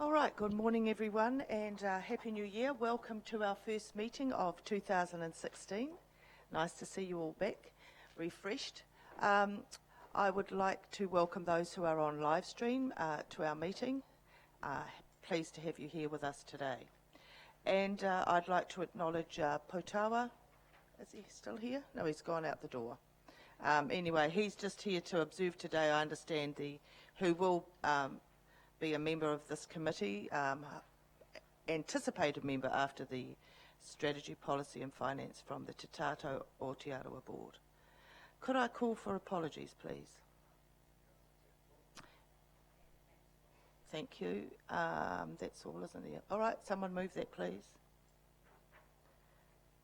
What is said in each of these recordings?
All right, good morning everyone and Happy New Year. Welcome to our first meeting of 2016. Nice to see you all back, refreshed. I would like to welcome those who are on live stream to our meeting. Pleased to have you here with us today. And I'd like to acknowledge Potawa. Is he still here? No, he's gone out the door. Anyway, he's just here to observe today, I understand, who will be a member of this committee, anticipated member after the Strategy, Policy and Finance from the Te Tātou Aotearoa Board. Could I call for apologies, please? Thank you. That's all, isn't it? All right, someone move that, please.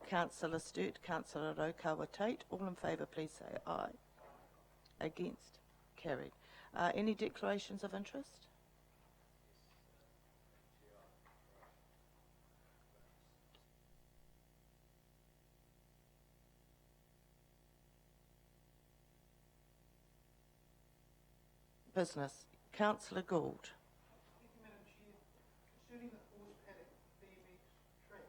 Councillor Sturt, Councillor Rotorua Tate, all in favour, please say aye. Against? Carried. Any declarations of interest? Business. Councillor Gould. Thank you, Madam Chair. Concerning the horse paddock BMX track,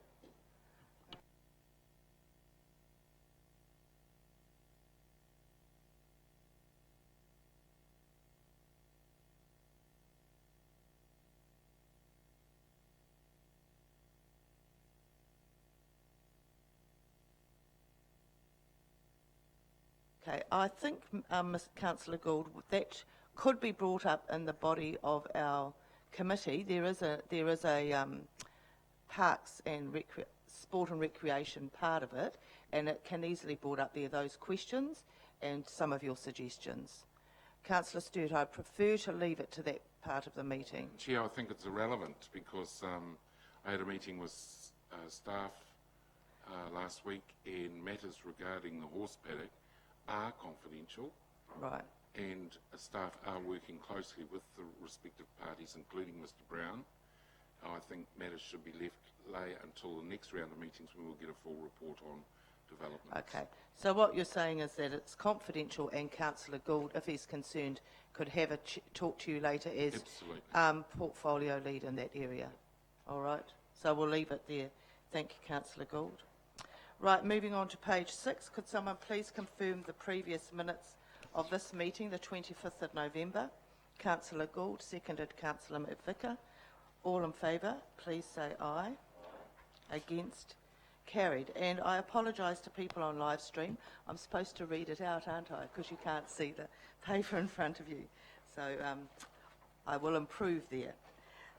Okay, I think, Councillor Gould, that could be brought up in the body of our committee. There is a parks and sport and recreation part of it, and it can easily be brought up there, those questions and some of your suggestions. Councillor Sturt, I prefer to leave it to that part of the meeting. Chair, I think it's irrelevant because I had a meeting with staff last week, and matters regarding the horse paddock are confidential. Right. And staff are working closely with the respective parties, including Mr Brown. I think matters should be lay until the next round of meetings when we'll get a full report on development. Okay, so what you're saying is that it's confidential, and Councillor Gould, if he's concerned, could have a talk to you later as portfolio lead in that area. All right, so we'll leave it there. Thank you, Councillor Gould. Right, moving on to page 6. Could someone please confirm the previous minutes of this meeting, the 25th of November? Councillor Gould, seconded Councillor McVicker. All in favour, please say aye. Against? Carried. And I apologise to people on live stream. I'm supposed to read it out, aren't I? Because you can't see the paper in front of you. So I will improve there.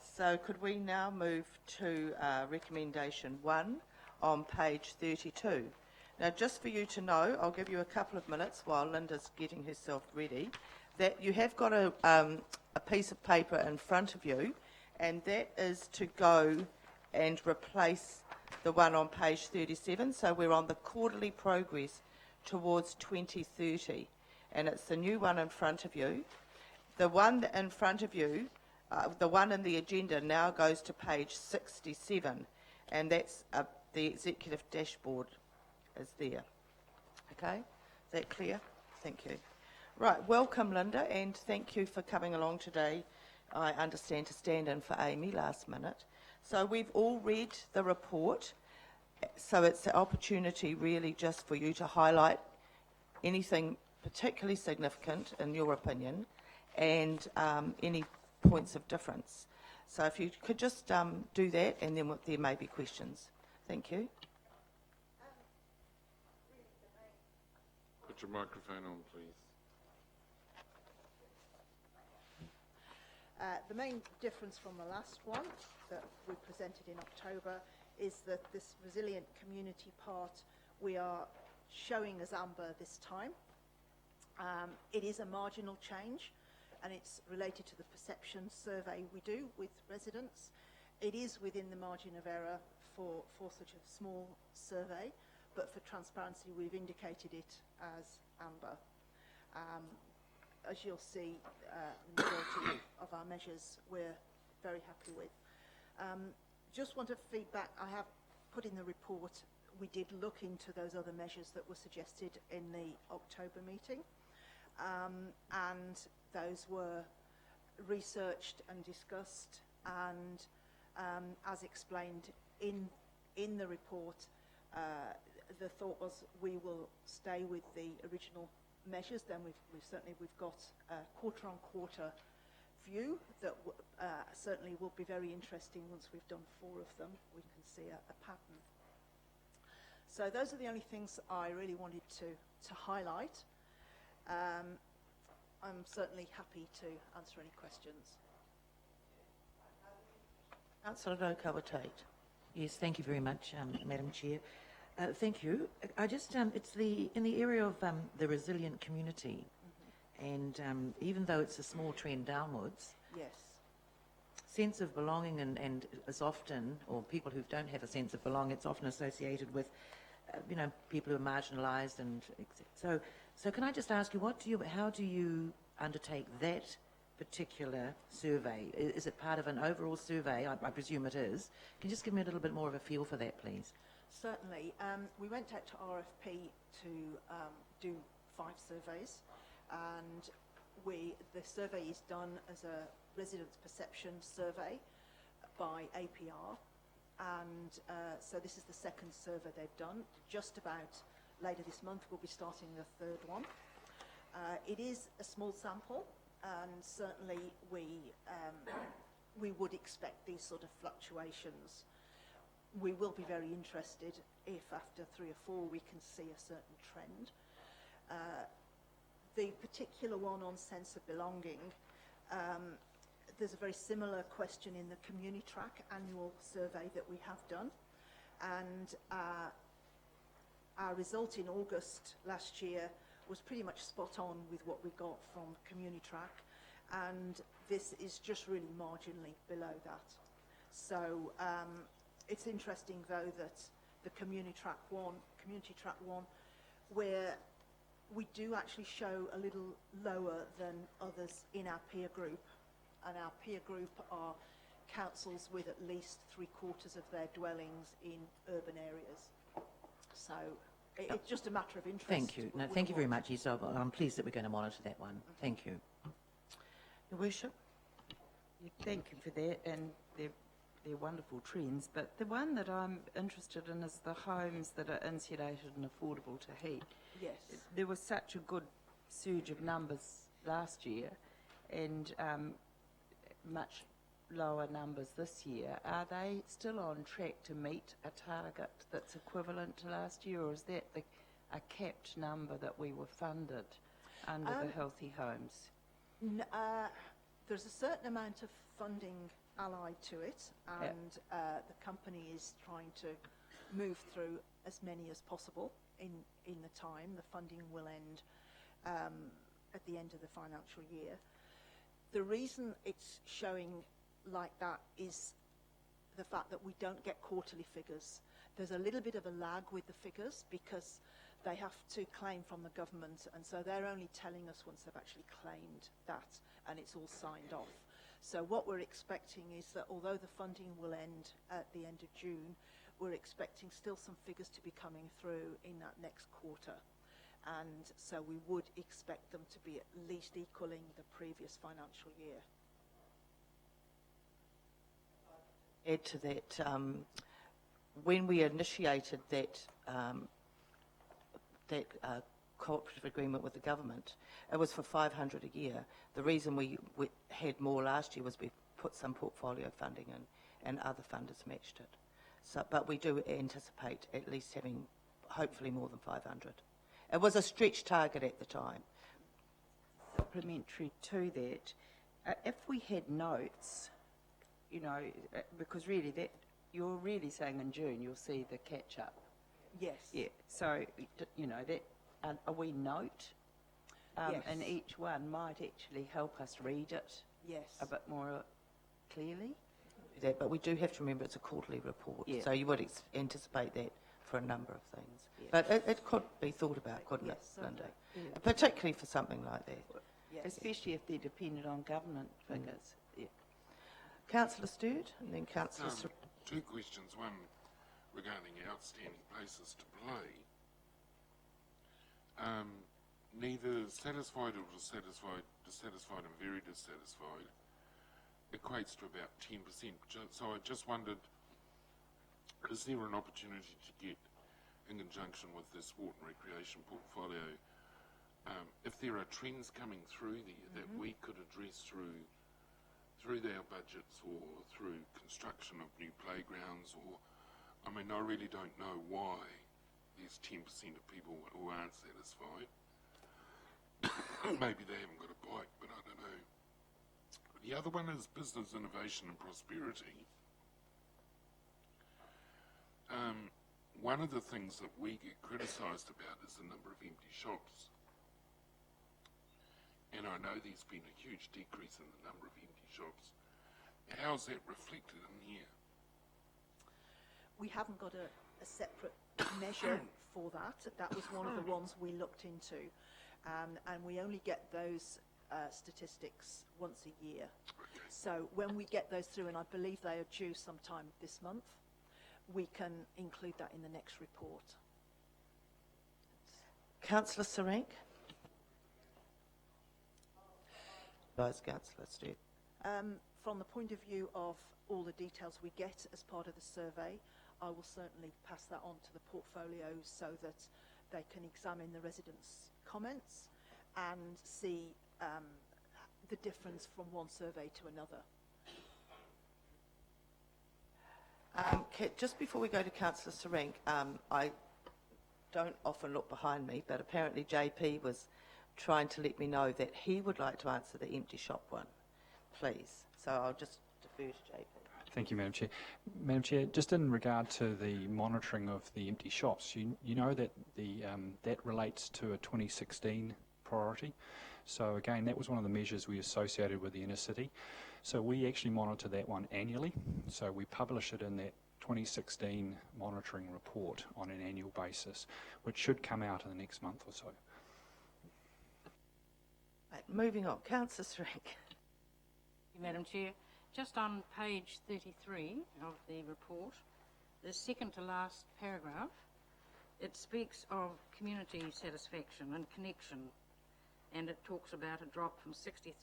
So could we now move to recommendation 1 on page 32. Now, just for you to know, I'll give you a couple of minutes while Linda's getting herself ready, that you have got a piece of paper in front of you, and that is to go and replace the one on page 37. So we're on the quarterly progress towards 2030, and it's the new one in front of you. The one in front of you, the one in the agenda now goes to page 67, and that's the executive dashboard is there. Okay, is that clear? Thank you. Right, welcome Linda, and thank you for coming along today. I understand to stand in for Amy last minute. So we've all read the report, so it's an opportunity really just for you to highlight anything particularly significant in your opinion, and any points of difference. So if you could just do that, and then there may be questions. Thank you. Put your microphone on, please. The main difference from the last one that we presented in October is that this resilient community part we are showing as amber this time. It is a marginal change, and it's related to the perception survey we do with residents. It is within the margin of error for such a small survey, but for transparency we've indicated it as amber. As you'll see, the majority of our measures we're very happy with. Just want to feedback, I have put in the report, we did look into those other measures that were suggested in the October meeting, and those were researched and discussed, and as explained in the report, the thought was we will stay with the original measures. Then we've got a quarter-on-quarter view that certainly will be very interesting once we've done 4 of them. We can see a pattern. So those are the only things I really wanted to highlight. I'm certainly happy to answer any questions. Councillor Tate. Yes, thank you very much, Madam Chair. Thank you. I just, it's in the area of the resilient community, and even though it's a small trend downwards, Yes. sense of belonging and is often, or people who don't have a sense of belonging, it's often associated with, people who are marginalised and so can I just ask you, how do you undertake that particular survey? Is it part of an overall survey? I presume it is. Can you just give me a little bit more of a feel for that, please? Certainly. We went out to RFP to do 5 surveys, and the survey is done as a residents' perception survey by APR, and so this is the 2nd survey they've done. Just about later this month we'll be starting the 3rd one. It is a small sample, and certainly we would expect these sort of fluctuations. We will be very interested if after 3 or 4 we can see a certain trend. The particular one on sense of belonging, there's a very similar question in the Community Track annual survey that we have done, and our result in August last year was pretty much spot on with what we got from Community Track, and this is just really marginally below that. So it's interesting though that the Community Track 1, where we do actually show a little lower than others in our peer group, and our peer group are councils with at least 3/4 of their dwellings in urban areas. So it's just a matter of interest. Thank you. No, thank you very much, Isa. I'm pleased that we're going to monitor that one. Thank you. Your Worship. Thank you for that, and they're wonderful trends, but the one that I'm interested in is the homes that are insulated and affordable to heat. Yes. There was such a good surge of numbers last year, and much lower numbers this year. Are they still on track to meet a target that's equivalent to last year, or is that a capped number that we were funded under the healthy homes? There's a certain amount of funding allied to it, and the company is trying to move through as many as possible in the time. The funding will end at the end of the financial year. The reason it's showing like that is the fact that we don't get quarterly figures. There's a little bit of a lag with the figures because they have to claim from the government, and so they're only telling us once they've actually claimed that and it's all signed off. So what we're expecting is that although the funding will end at the end of June, we're expecting still some figures to be coming through in that next quarter, and so we would expect them to be at least equaling the previous financial year. Add to that, when we initiated that cooperative agreement with the government, it was for 500 a year. The reason we had more last year was we put some portfolio funding in, and other funders matched it. So, but we do anticipate at least having hopefully more than 500. It was a stretch target at the time. Supplementary to that, if we had notes, because really that you're really saying in June you'll see the catch up. Yes. Yeah. So that a wee note Yes. in each one might actually help us read it Yes. a bit more clearly. That, but we do have to remember it's a quarterly report, Yeah. so you would anticipate that for a number of things. Yeah. But it could be thought about, couldn't Yes, it, Linda? certainly. Yeah. Particularly for something like that. Yes. Especially if they're dependent on government figures. Yeah. Councillor Sturt and then Councillor... Two questions. One regarding outstanding places to play. Neither satisfied or dissatisfied and very dissatisfied equates to about 10%. So I just wondered, is there an opportunity to get, in conjunction with the sport and recreation portfolio, if there are trends coming through there that we could address through our budgets or through construction of new playgrounds, or, I mean, I really don't know why there's 10% of people who aren't satisfied. Maybe they haven't got a bike, but I don't know. The other one is business innovation and prosperity. One of the things that we get criticised about is the number of empty shops. And I know there's been a huge decrease in the number of empty shops. How's that reflected in here? We haven't got a separate measure for that. That was one of the ones we looked into. And we only get those statistics once a year. Okay. So when we get those through, and I believe they are due sometime this month, we can include that in the next report. Councillor Sarank? Vice Councillor Stu. From the point of view of all the details we get as part of the survey, I will certainly pass that on to the portfolio so that they can examine the residents' comments and see the difference from one survey to another. Just before we go to Councillor Sarank, I don't often look behind me, but apparently JP was trying to let me know that he would like to answer the empty shop one, please. So I'll just defer to JP. Thank you, Madam Chair. Madam Chair, just in regard to the monitoring of the empty shops, you know that that relates to a 2016 priority. So again, that was one of the measures we associated with the inner city. So we actually monitor that one annually. So we publish it in that 2016 monitoring report on an annual basis, which should come out in the next month or so. Right, moving on, Councillor Sarank. Madam Chair, just on page 33 of the report, the second to last paragraph, it speaks of community satisfaction and connection, and it talks about a drop from 63%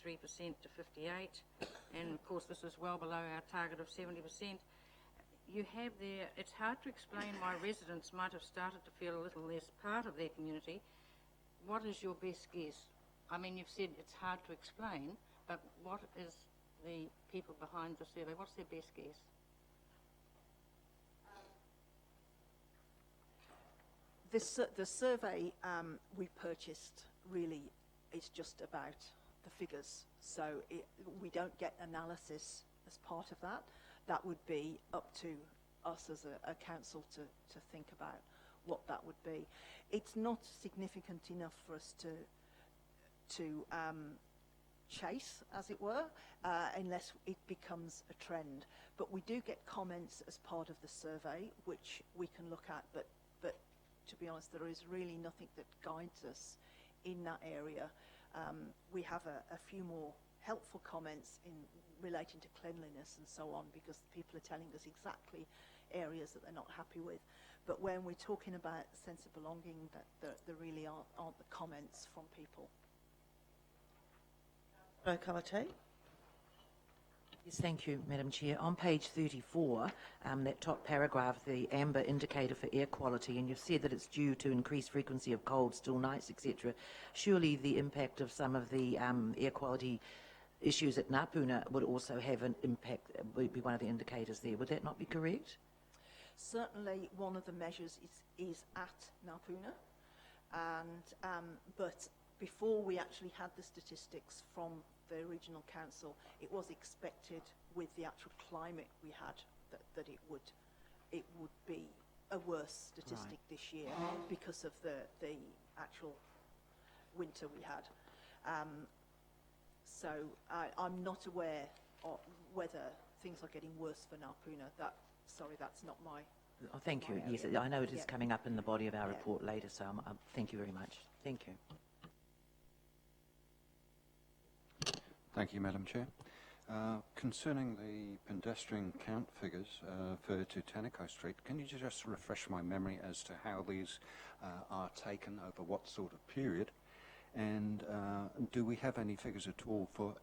to 58%, and of course this is well below our target of 70%. You have there, it's hard to explain why residents might have started to feel a little less part of their community. What is your best guess? I mean, you've said it's hard to explain, but what is the people behind the survey, what's their best guess? The survey we purchased really is just about the figures. So we don't get analysis as part of that. That would be up to us as a council to think about what that would be. It's not significant enough for us to chase, as it were, unless it becomes a trend. But we do get comments as part of the survey, which we can look at, but to be honest, there is really nothing that guides us in that area. We have a few more helpful comments in relating to cleanliness and so on, because people are telling us exactly areas that they're not happy with. But when we're talking about sense of belonging, there really aren't the comments from people. Kamate? Yes, thank you, Madam Chair. On page 34, that top paragraph, the amber indicator for air quality, and you've said that it's due to increased frequency of cold, still nights, etc. Surely the impact of some of the air quality issues at Ngāpuna would also have an impact, would be one of the indicators there. Would that not be correct? Certainly one of the measures is at Ngāpuna, and but before we actually had the statistics from the regional council, it was expected with the actual climate we had that it would be a worse statistic this year because of the actual winter we had. So I'm not aware of whether things are getting worse for Ngāpuna. That's not my... Oh, thank you. Yes, I know it is coming up in the body of our report later, so thank you very much. Thank you. Thank you, Madam Chair. Concerning the pedestrian count figures for Tanico Street, can you just refresh my memory as to how these are taken over what sort of period? And do we have any figures at all for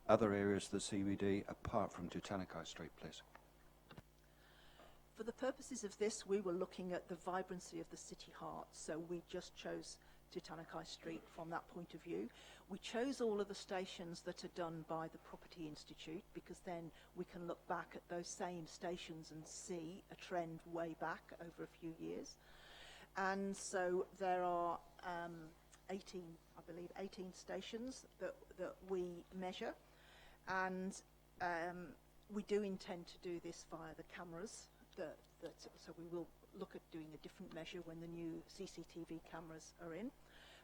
other areas of the CBD apart from Tutanico Street, please? For the purposes of this, we were looking at the vibrancy of the city heart, so we just chose Tutanico Street from that point of view. We chose all of the stations that are done by the Property Institute because then we can look back at those same stations and see a trend way back over a few years. And so there are 18 stations that we measure, and we do intend to do this via the cameras. So we will look at doing a different measure when the new CCTV cameras are in.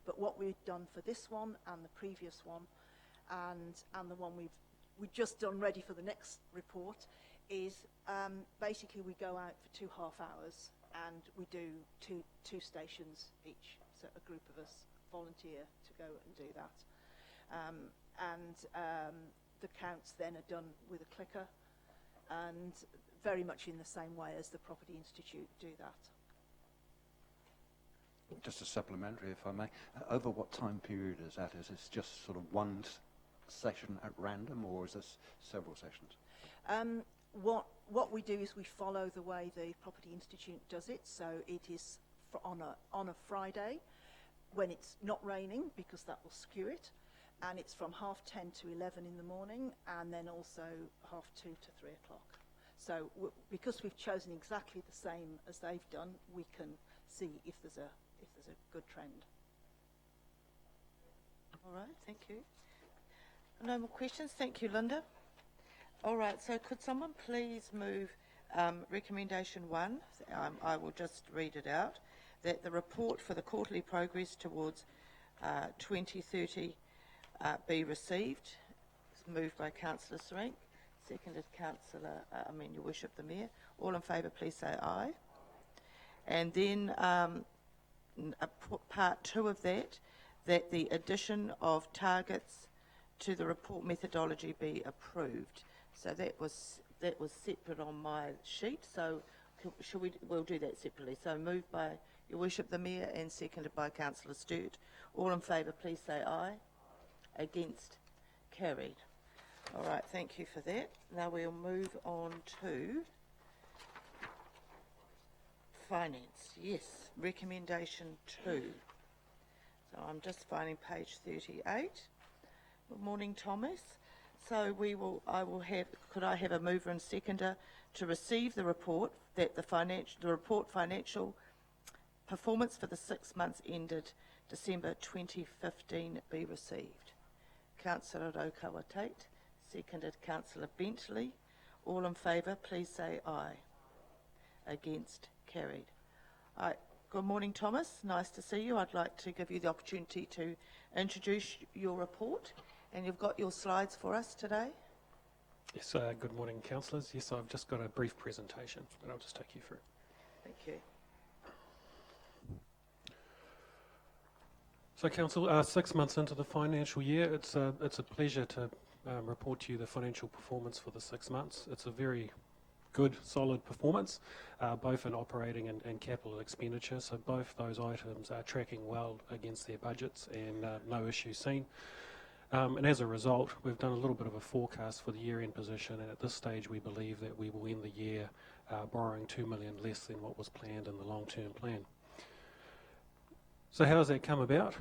But what we've done for this one and the previous one, and the one we've just done ready for the next report, is basically we go out for 2 half hours and we do two stations each. So a group of us volunteer to go and do that. The counts then are done with a clicker, and very much in the same way as the Property Institute do that. Just a supplementary, if I may. Over what time period is that? Is this just sort of one session at random, or is this several sessions? What we do is we follow the way the Property Institute does it. So it is on a Friday when it's not raining, because that will skew it, and it's from 10:30 to 11 in the morning, and then also 2:30 to 3 o'clock. So because we've chosen exactly the same as they've done, we can see if there's a good trend. All right, thank you. No more questions? Thank you, Linda. All right, so could someone please move recommendation 1? I will just read it out. That the report for the quarterly progress towards 2030 be received. It's moved by Councillor Srank, seconded Your Worship the Mayor. All in favour, please say aye. And then part 2 of that the addition of targets to the report methodology be approved. So that was separate on my sheet. So we'll do that separately. So moved by Your Worship the Mayor and seconded by Councillor Sturt. All in favour, please say aye. Against? Carried. All right, thank you for that. Now we'll move on to finance. Yes, recommendation 2. So I'm just finding page 38. Good morning, Thomas. So could I have a mover and seconder to receive the report that the report financial performance for the 6 months ended December 2015 be received? Councillor Raukawa Tate, seconded Councillor Bentley. All in favour, please say aye. Against? Carried. Good morning, Thomas. Nice to see you. I'd like to give you the opportunity to introduce your report, and you've got your slides for us today. Yes, good morning, councillors. Yes, I've just got a brief presentation, but I'll just take you through. Thank you. So, Council, 6 months into the financial year, it's a pleasure to report to you the financial performance for the 6 months. It's a very good, solid performance, both in operating and capital expenditure. So both those items are tracking well against their budgets, and no issues seen. And as a result, we've done a little bit of a forecast for the year-end position, and at this stage we believe that we will end the year borrowing $2 million less than what was planned in the long-term plan. So how does that come about?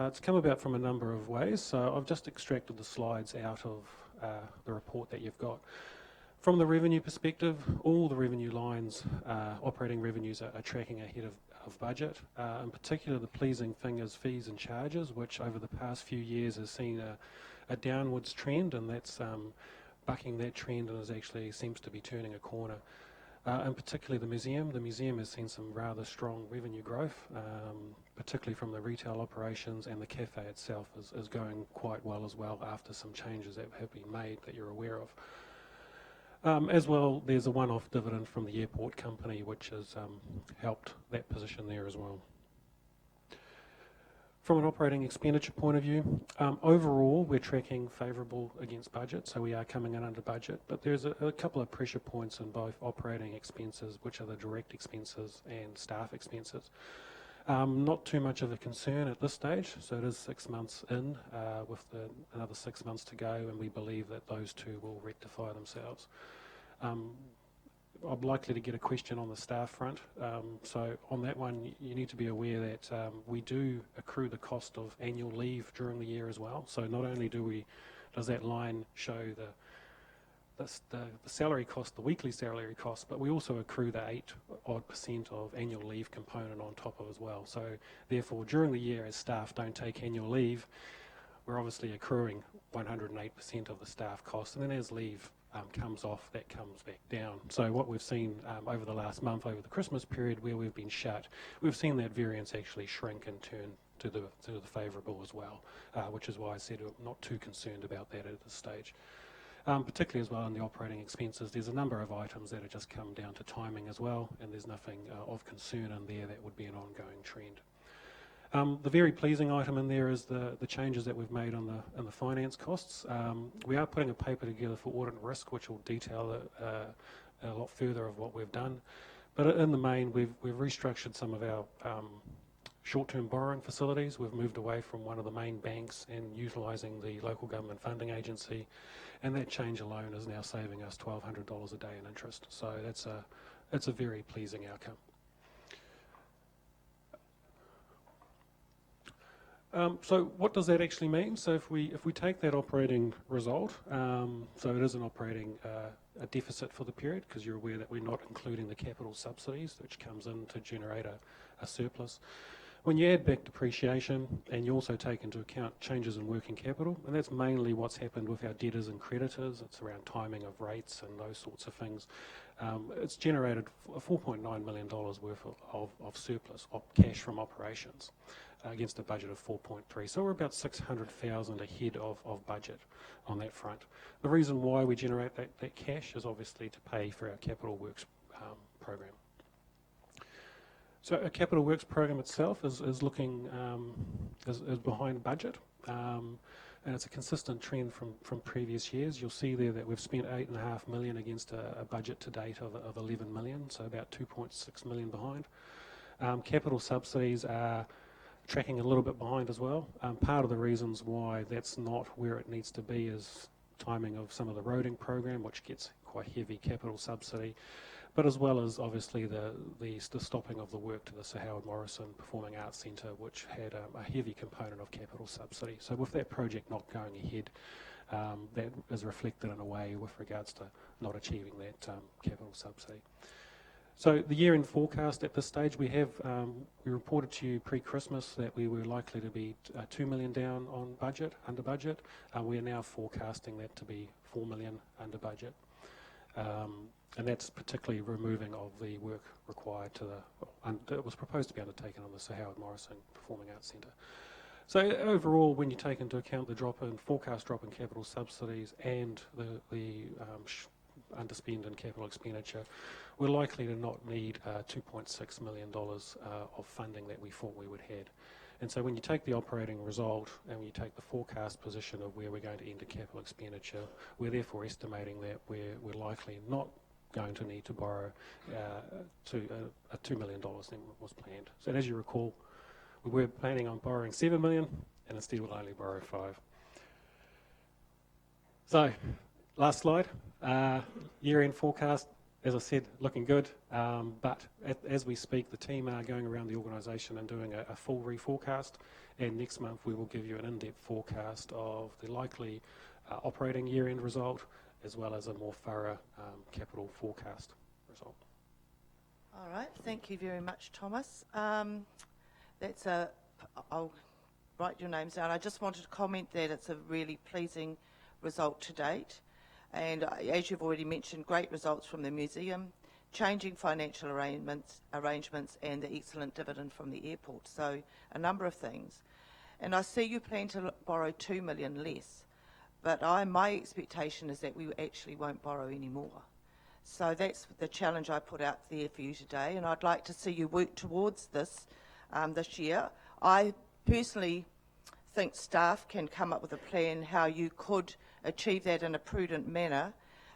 It's come about from a number of ways. So I've just extracted the slides out of the report that you've got. From the revenue perspective, all the revenue lines, operating revenues are tracking ahead of budget. In particular, the pleasing thing is fees and charges, which over the past few years has seen a downwards trend, and that's bucking that trend and actually seems to be turning a corner. And particularly the museum has seen some rather strong revenue growth, particularly from the retail operations, and the cafe itself is going quite well as well after some changes that have been made that you're aware of. As well, there's a one-off dividend from the airport company, which has helped that position there as well. From an operating expenditure point of view, overall we're tracking favourable against budget, so we are coming in under budget, but there's a couple of pressure points in both operating expenses, which are the direct expenses, and staff expenses. Not too much of a concern at this stage, so it is 6 months in, with another 6 months to go, and we believe that those two will rectify themselves. I'm likely to get a question on the staff front. So on that one, you need to be aware that we do accrue the cost of annual leave during the year as well. So not only does that line show the salary cost, the weekly salary cost, but we also accrue the 8% of annual leave component on top of as well. So therefore, during the year, as staff don't take annual leave, we're obviously accruing 108% of the staff cost, and then as leave comes off, that comes back down. So what we've seen over the last month, over the Christmas period where we've been shut, we've seen that variance actually shrink and turn to the favourable as well, which is why I said I'm not too concerned about that at this stage. Particularly as well in the operating expenses, there's a number of items that have just come down to timing as well, and there's nothing of concern in there that would be an ongoing trend. The very pleasing item in there is the changes that we've made on the finance costs. We are putting a paper together for audit and risk, which will detail a lot further of what we've done. But in the main, we've restructured some of our short-term borrowing facilities. We've moved away from one of the main banks and utilising the local government funding agency, and that change alone is now saving us $1,200 a day in interest. So that's a very pleasing outcome. So what does that actually mean? So if we take that operating result, so it is an operating a deficit for the period, because you're aware that we're not including the capital subsidies, which comes in to generate a surplus. When you add back depreciation, and you also take into account changes in working capital, and that's mainly what's happened with our debtors and creditors, it's around timing of rates and those sorts of things, it's generated $4.9 million worth of surplus, of cash from operations, against a budget of 4.3. So we're about 600,000 ahead of budget on that front. The reason why we generate that cash is obviously to pay for our capital works program. So our capital works program itself is looking is behind budget, and it's a consistent trend from previous years. You'll see there that we've spent $8.5 million against a budget to date of 11 million, so about 2.6 million behind. Capital subsidies are tracking a little bit behind as well. Part of the reasons why that's not where it needs to be is timing of some of the roading program, which gets quite heavy capital subsidy, but as well as obviously the stopping of the work to the Sir Howard Morrison Performing Arts Centre, which had a heavy component of capital subsidy. So with that project not going ahead, that is reflected in a way with regards to not achieving that capital subsidy. So the year-end forecast at this stage, we reported to you pre-Christmas that we were likely to be 2 million down on budget, under budget. We are now forecasting that to be 4 million under budget. And that's particularly removing of the work required that was proposed to be undertaken on the Sir Howard Morrison Performing Arts Centre. So overall, when you take into account the forecast drop in capital subsidies and the underspend in capital expenditure, we're likely to not need $2.6 million of funding that we thought we would have. And so when you take the operating result and when you take the forecast position of where we're going to end the capital expenditure, we're therefore estimating that we're likely not going to need to borrow $2 million than was planned. So as you recall, we were planning on borrowing 7 million, and instead we'll only borrow 5. So, last slide. Year-end forecast, as I said, looking good, but as we speak, the team are going around the organisation and doing a full reforecast, and next month we will give you an in-depth forecast of the likely operating year-end result, as well as a more thorough capital forecast result. All right, thank you very much, Thomas. I'll write your names down. I just wanted to comment that it's a really pleasing result to date. And as you've already mentioned, great results from the museum, changing financial arrangements, and the excellent dividend from the airport. So a number of things. And I see you plan to borrow 2 million less, but my expectation is that we actually won't borrow any more. So that's the challenge I put out there for you today, and I'd like to see you work towards this this year. I personally think staff can come up with a plan how you could achieve that in a prudent manner,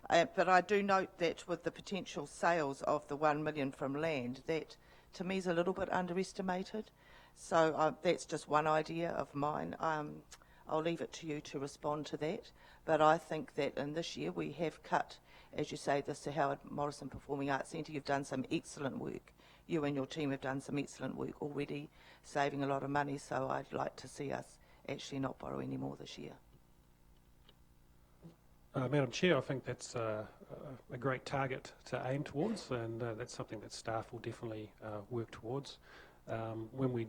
but I do note that with the potential sales of the 1 million from land, that to me is a little bit underestimated. So that's just one idea of mine. I'll leave it to you to respond to that. But I think that in this year we have cut, as you say, the Sir Howard Morrison Performing Arts Centre. You've done some excellent work. You and your team have done some excellent work already, saving a lot of money. So I'd like to see us actually not borrow any more this year. Madam Chair, I think that's a great target to aim towards, and that's something that staff will definitely work towards. When we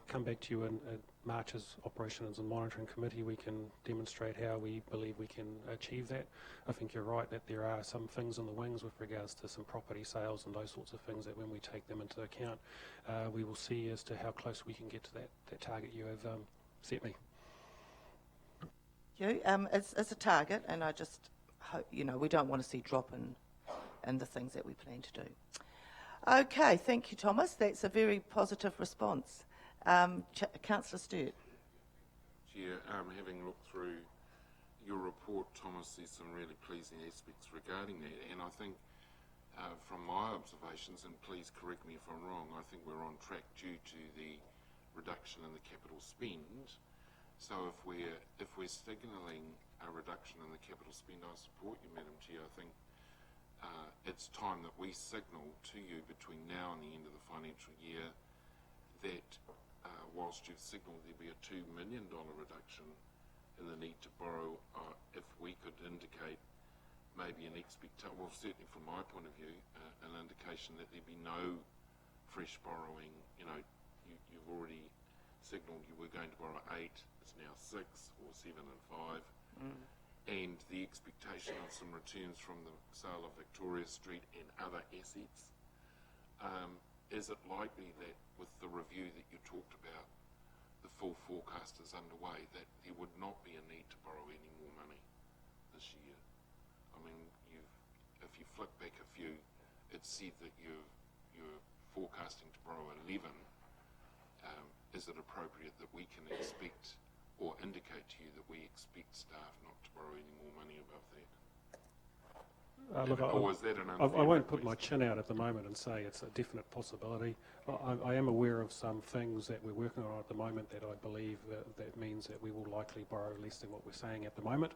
come back to you in March's Operations and Monitoring Committee, we can demonstrate how we believe we can achieve that. I think you're right that there are some things in the wings with regards to some property sales and those sorts of things that when we take them into account, we will see as to how close we can get to that target you have set me. It's a target, and I just hope, we don't want to see drop in the things that we plan to do. Okay, thank you, Thomas. That's a very positive response. Councillor Sturt. Chair, having looked through your report, Thomas, there's some really pleasing aspects regarding that, and I think from my observations, and please correct me if I'm wrong, I think we're on track due to the reduction in the capital spend. So if we're signalling a reduction in the capital spend, I support you, Madam Chair. I think it's time that we signal to you between now and the end of the financial year that whilst you've signalled there'll be a $2 million reduction in the need to borrow, if we could indicate maybe an expectation, well certainly from my point of view, an indication that there be no fresh borrowing. You've already signalled you were going to borrow 8, it's now 6 or 7 and 5, and the expectation of some returns from the sale of Victoria Street and other assets. Is it likely that with the review that you talked about, the full forecast is underway, that there would not be a need to borrow any more money this year? I mean, if you flick back a few, it said that you're forecasting to borrow 11. Is it appropriate that we can expect or indicate to you that we expect staff not to borrow any more money above that? Or is that an unfair I won't put request? my chin out at the moment and say it's a definite possibility. I am aware of some things that we're working on at the moment that I believe that means that we will likely borrow less than what we're saying at the moment.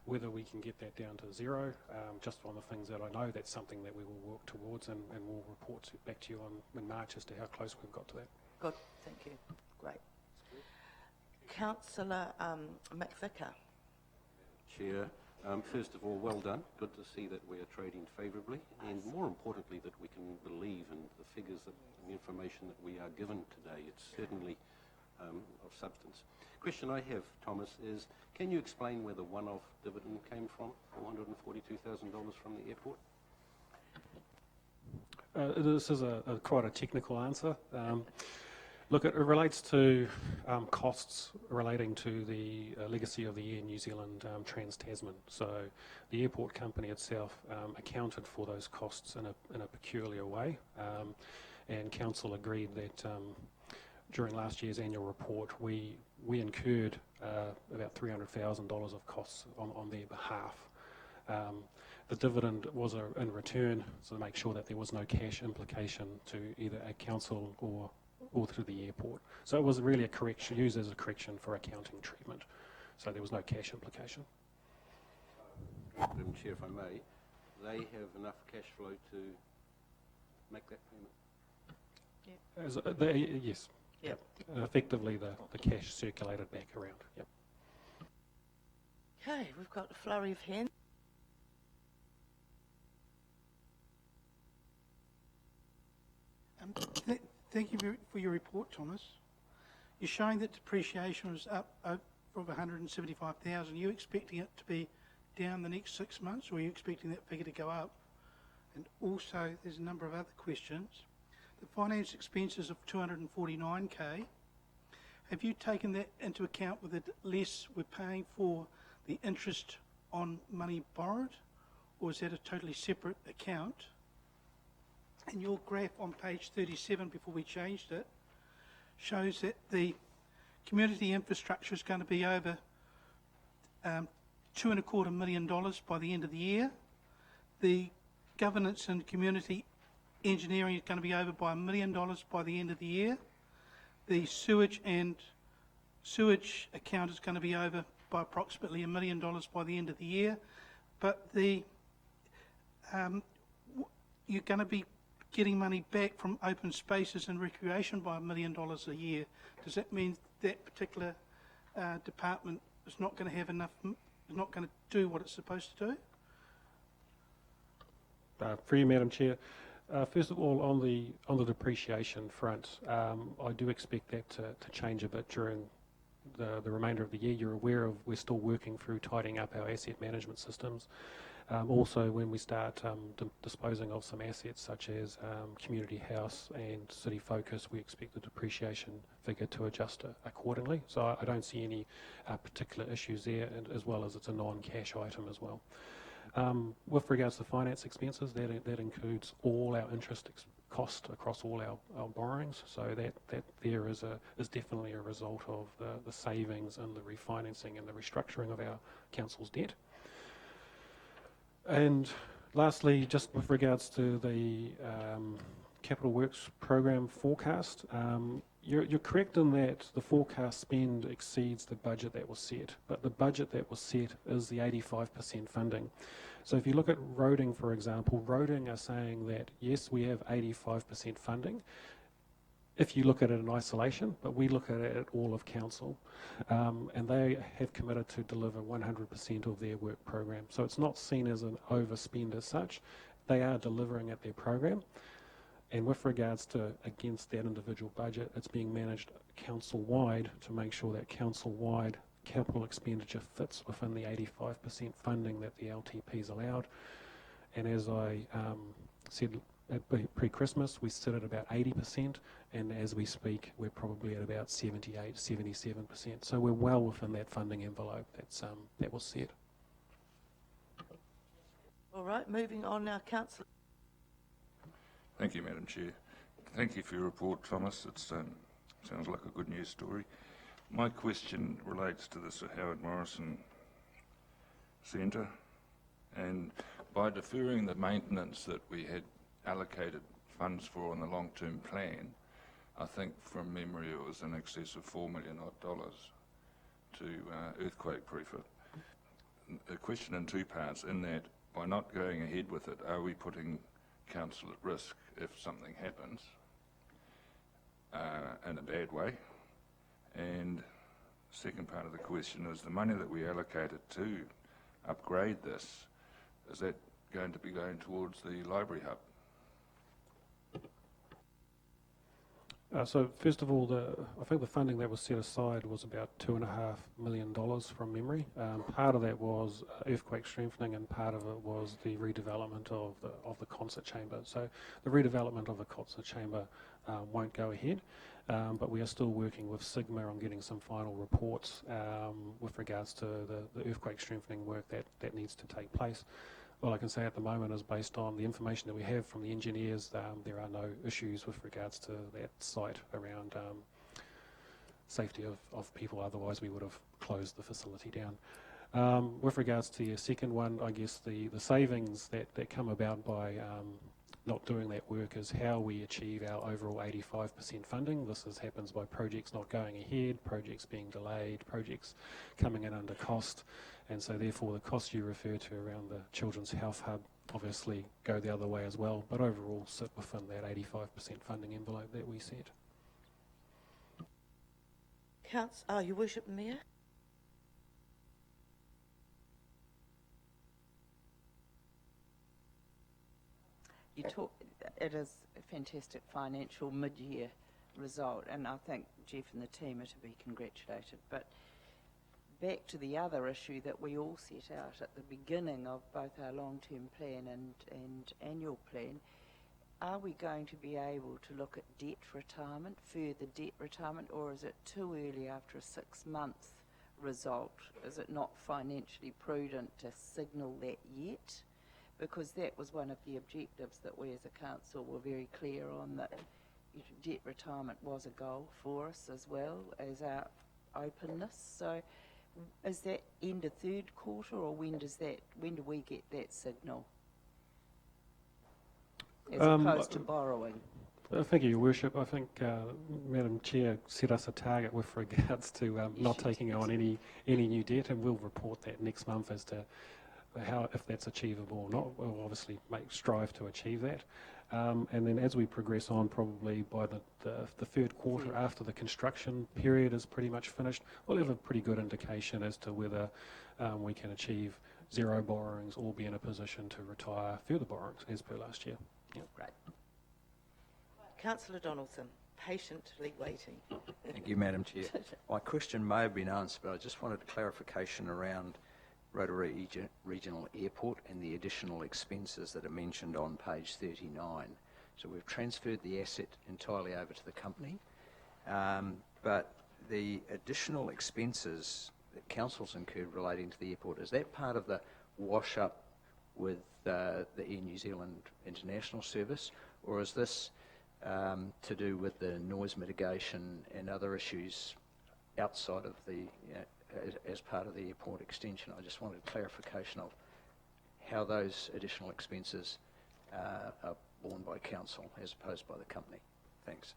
Whether we can get that down to 0, just on the things that I know, that's something that we will work towards, and we'll report back to you in March as to how close we've got to that. Good, thank you. Great. Councillor McVicker. Chair, first of all, well done. Good to see that we are trading favourably, and more importantly that we can believe in the figures and the information that we are given today. It's certainly of substance. Question I have, Thomas, is can you explain where the one-off dividend came from, $442,000 from the airport? This is quite a technical answer. Look, it relates to costs relating to the legacy of the Air New Zealand Trans-Tasman. So the airport company itself accounted for those costs in a peculiar way, and Council agreed that during last year's annual report we incurred about $300,000 of costs on their behalf. The dividend was in return, so to make sure that there was no cash implication to either a council or through the airport. So it was really a correction, used as a correction for accounting treatment. So there was no cash implication. Madam Chair, if I may, they have enough cash flow to make that payment? Yes. Yep. Effectively, the cash circulated back around. Yep. Okay, we've got a flurry of hands. Thank you for your report, Thomas. You're showing that depreciation was up over 175,000. Are you expecting it to be down the next 6 months, or are you expecting that figure to go up? And also, there's a number of other questions. The finance expenses of 249k, have you taken that into account with the less we're paying for the interest on money borrowed, or is that a totally separate account? And your graph on page 37, before we changed it, shows that the community infrastructure is going to be over $2.25 million by the end of the year. The governance and community engineering is going to be over by $1 million by the end of the year. The sewage account is going to be over by approximately $1 million by the end of the year. But you're going to be getting money back from open spaces and recreation by $1 million a year. Does that mean that particular department is not going to have enough, is not going to do what it's supposed to do? For you, Madam Chair. First of all, on the depreciation front, I do expect that to change a bit during the remainder of the year. You're aware of we're still working through tidying up our asset management systems. Also, when we start disposing of some assets such as Community House and City Focus, we expect the depreciation figure to adjust accordingly. So I don't see any particular issues there, and as well as it's a non-cash item as well. With regards to finance expenses, that includes all our interest cost across all our borrowings. So that there is definitely a result of the savings and the refinancing and the restructuring of our council's debt. And lastly, just with regards to the capital works program forecast, you're correct in that the forecast spend exceeds the budget that was set, but the budget that was set is the 85% funding. So if you look at roading, for example, roading are saying that yes, we have 85% funding if you look at it in isolation, but we look at it at all of council, and they have committed to deliver 100% of their work program. So it's not seen as an overspend as such. They are delivering at their program. And with regards to against that individual budget, it's being managed council-wide to make sure that council-wide capital expenditure fits within the 85% funding that the LTP is allowed. And as I said at pre-Christmas, we sit at about 80%, and as we speak, we're probably at about 78, 77%. So we're well within that funding envelope that was set. All right, moving on now, Councillor. Thank you, Madam Chair. Thank you for your report, Thomas. It sounds like a good news story. My question relates to the Sir Howard Morrison Centre, and by deferring the maintenance that we had allocated funds for in the long-term plan, I think from memory it was in excess of $4 million to earthquake-proof it. A question in two parts, in that by not going ahead with it, are we putting council at risk if something happens in a bad way? And second part of the question is, the money that we allocated to upgrade this, is that going to be going towards the library hub? So first of all, I think the funding that was set aside was about $2.5 million from memory. Part of that was earthquake strengthening, and part of it was the redevelopment of the concert chamber. So the redevelopment of the concert chamber won't go ahead, but we are still working with Sigma on getting some final reports with regards to the earthquake strengthening work that needs to take place. All I can say at the moment is, based on the information that we have from the engineers, there are no issues with regards to that site around safety of people. Otherwise, we would have closed the facility down. With regards to your second one, I guess the savings that come about by not doing that work is how we achieve our overall 85% funding. This happens by projects not going ahead, projects being delayed, projects coming in under cost, and so therefore the costs you refer to around the Children's Health Hub obviously go the other way as well, but overall sit within that 85% funding envelope that we set. Your Worship, Mayor. It is a fantastic financial mid-year result, and I think Jeff and the team are to be congratulated. But back to the other issue that we all set out at the beginning of both our long-term plan and annual plan, are we going to be able to look at debt retirement, further debt retirement, or is it too early after a 6-month result? Is it not financially prudent to signal that yet? Because that was one of the objectives that we as a council were very clear on, that debt retirement was a goal for us as well as our openness. So is that end of third quarter, or when do we get that signal? as opposed to borrowing? Thank you, Your Worship. I think Madam Chair set us a target with regards to not taking on any new debt, and we'll report that next month as to how, if that's achievable or not. We'll obviously strive to achieve that. And then as we progress on, probably by the third quarter after the construction period is pretty much finished, we'll have a pretty good indication as to whether we can achieve zero borrowings or be in a position to retire further borrowings as per last year. Yep. Great. Councillor Donaldson, patiently waiting. Thank you, Madam Chair. My question may have been answered, but I just wanted clarification around Rotorua Regional Airport and the additional expenses that are mentioned on page 39. So we've transferred the asset entirely over to the company, but the additional expenses that council's incurred relating to the airport, is that part of the wash-up with the Air New Zealand International Service, or is this to do with the noise mitigation and other issues outside of the, as part of the airport extension? I just wanted clarification of how those additional expenses are borne by council as opposed by the company. Thanks.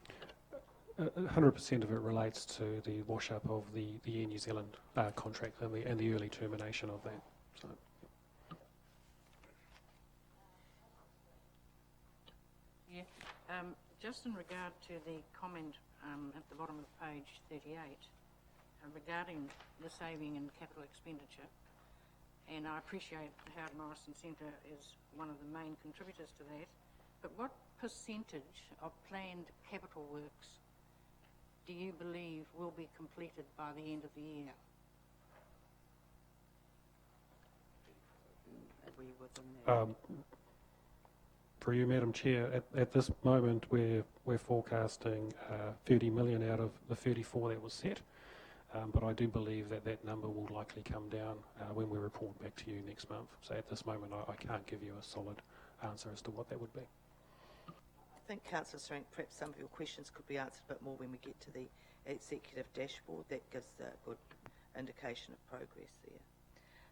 100% of it relates to the wash-up of the Air New Zealand contract and the early termination of that. So. Yeah. Just in regard to the comment at the bottom of page 38 regarding the saving in capital expenditure, and I appreciate the Howard Morrison Centre is one of the main contributors to that, but what percentage of planned capital works do you believe will be completed by the end of the year? Are we within that? For you, Madam Chair, at this moment we're forecasting 30 million out of the 34 that was set, but I do believe that number will likely come down when we report back to you next month. So at this moment I can't give you a solid answer as to what that would be. I think, Councillor Srank, perhaps some of your questions could be answered a bit more when we get to the executive dashboard. That gives a good indication of progress there.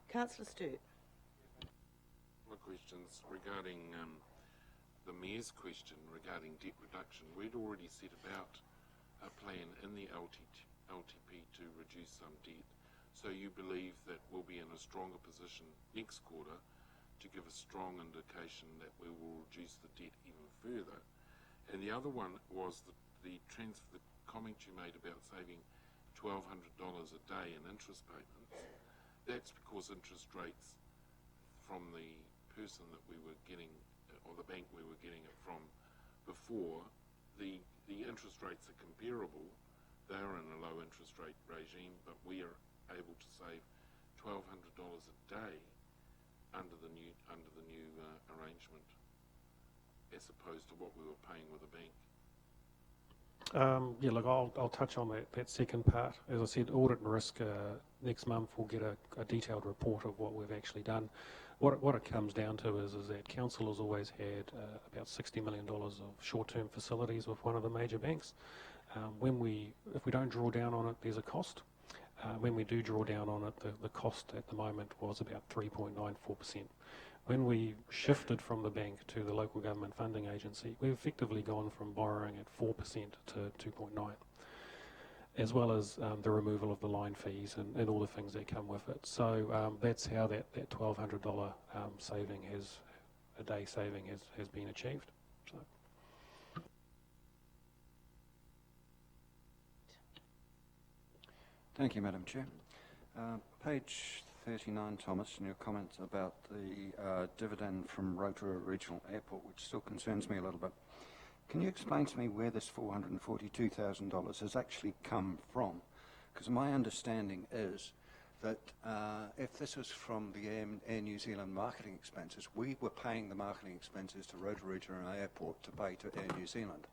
Councillor Sturt. My questions regarding the Mayor's question regarding debt reduction. We'd already set about a plan in the LTP to reduce some debt. So you believe that we'll be in a stronger position next quarter to give a strong indication that we will reduce the debt even further. And the other one was the comment you made about saving $1,200 a day in interest payments. That's because interest rates from the person that we were getting, or the bank we were getting it from before, the interest rates are comparable. They are in a low interest rate regime, but we are able to save $1,200 a day under the new arrangement, as opposed to what we were paying with the bank. Yeah, look, I'll touch on that second part. As I said, audit and risk next month we'll get a detailed report of what we've actually done. What it comes down to is that council has always had about $60 million of short-term facilities with one of the major banks. If we don't draw down on it, there's a cost. When we do draw down on it, the cost at the moment was about 3.94%. When we shifted from the bank to the local government funding agency, we've effectively gone from borrowing at 4% to 2.9%, as well as the removal of the line fees and all the things that come with it. So that's how that $1,200 saving a day saving has been achieved. So. Thank you, Madam Chair. Page 39, Thomas, in your comments about the dividend from Rotorua Regional Airport, which still concerns me a little bit. Can you explain to me where this $442,000 has actually come from? Because my understanding is that if this was from the Air New Zealand marketing expenses, we were paying the marketing expenses to Rotorua Regional Airport to pay to Air New Zealand.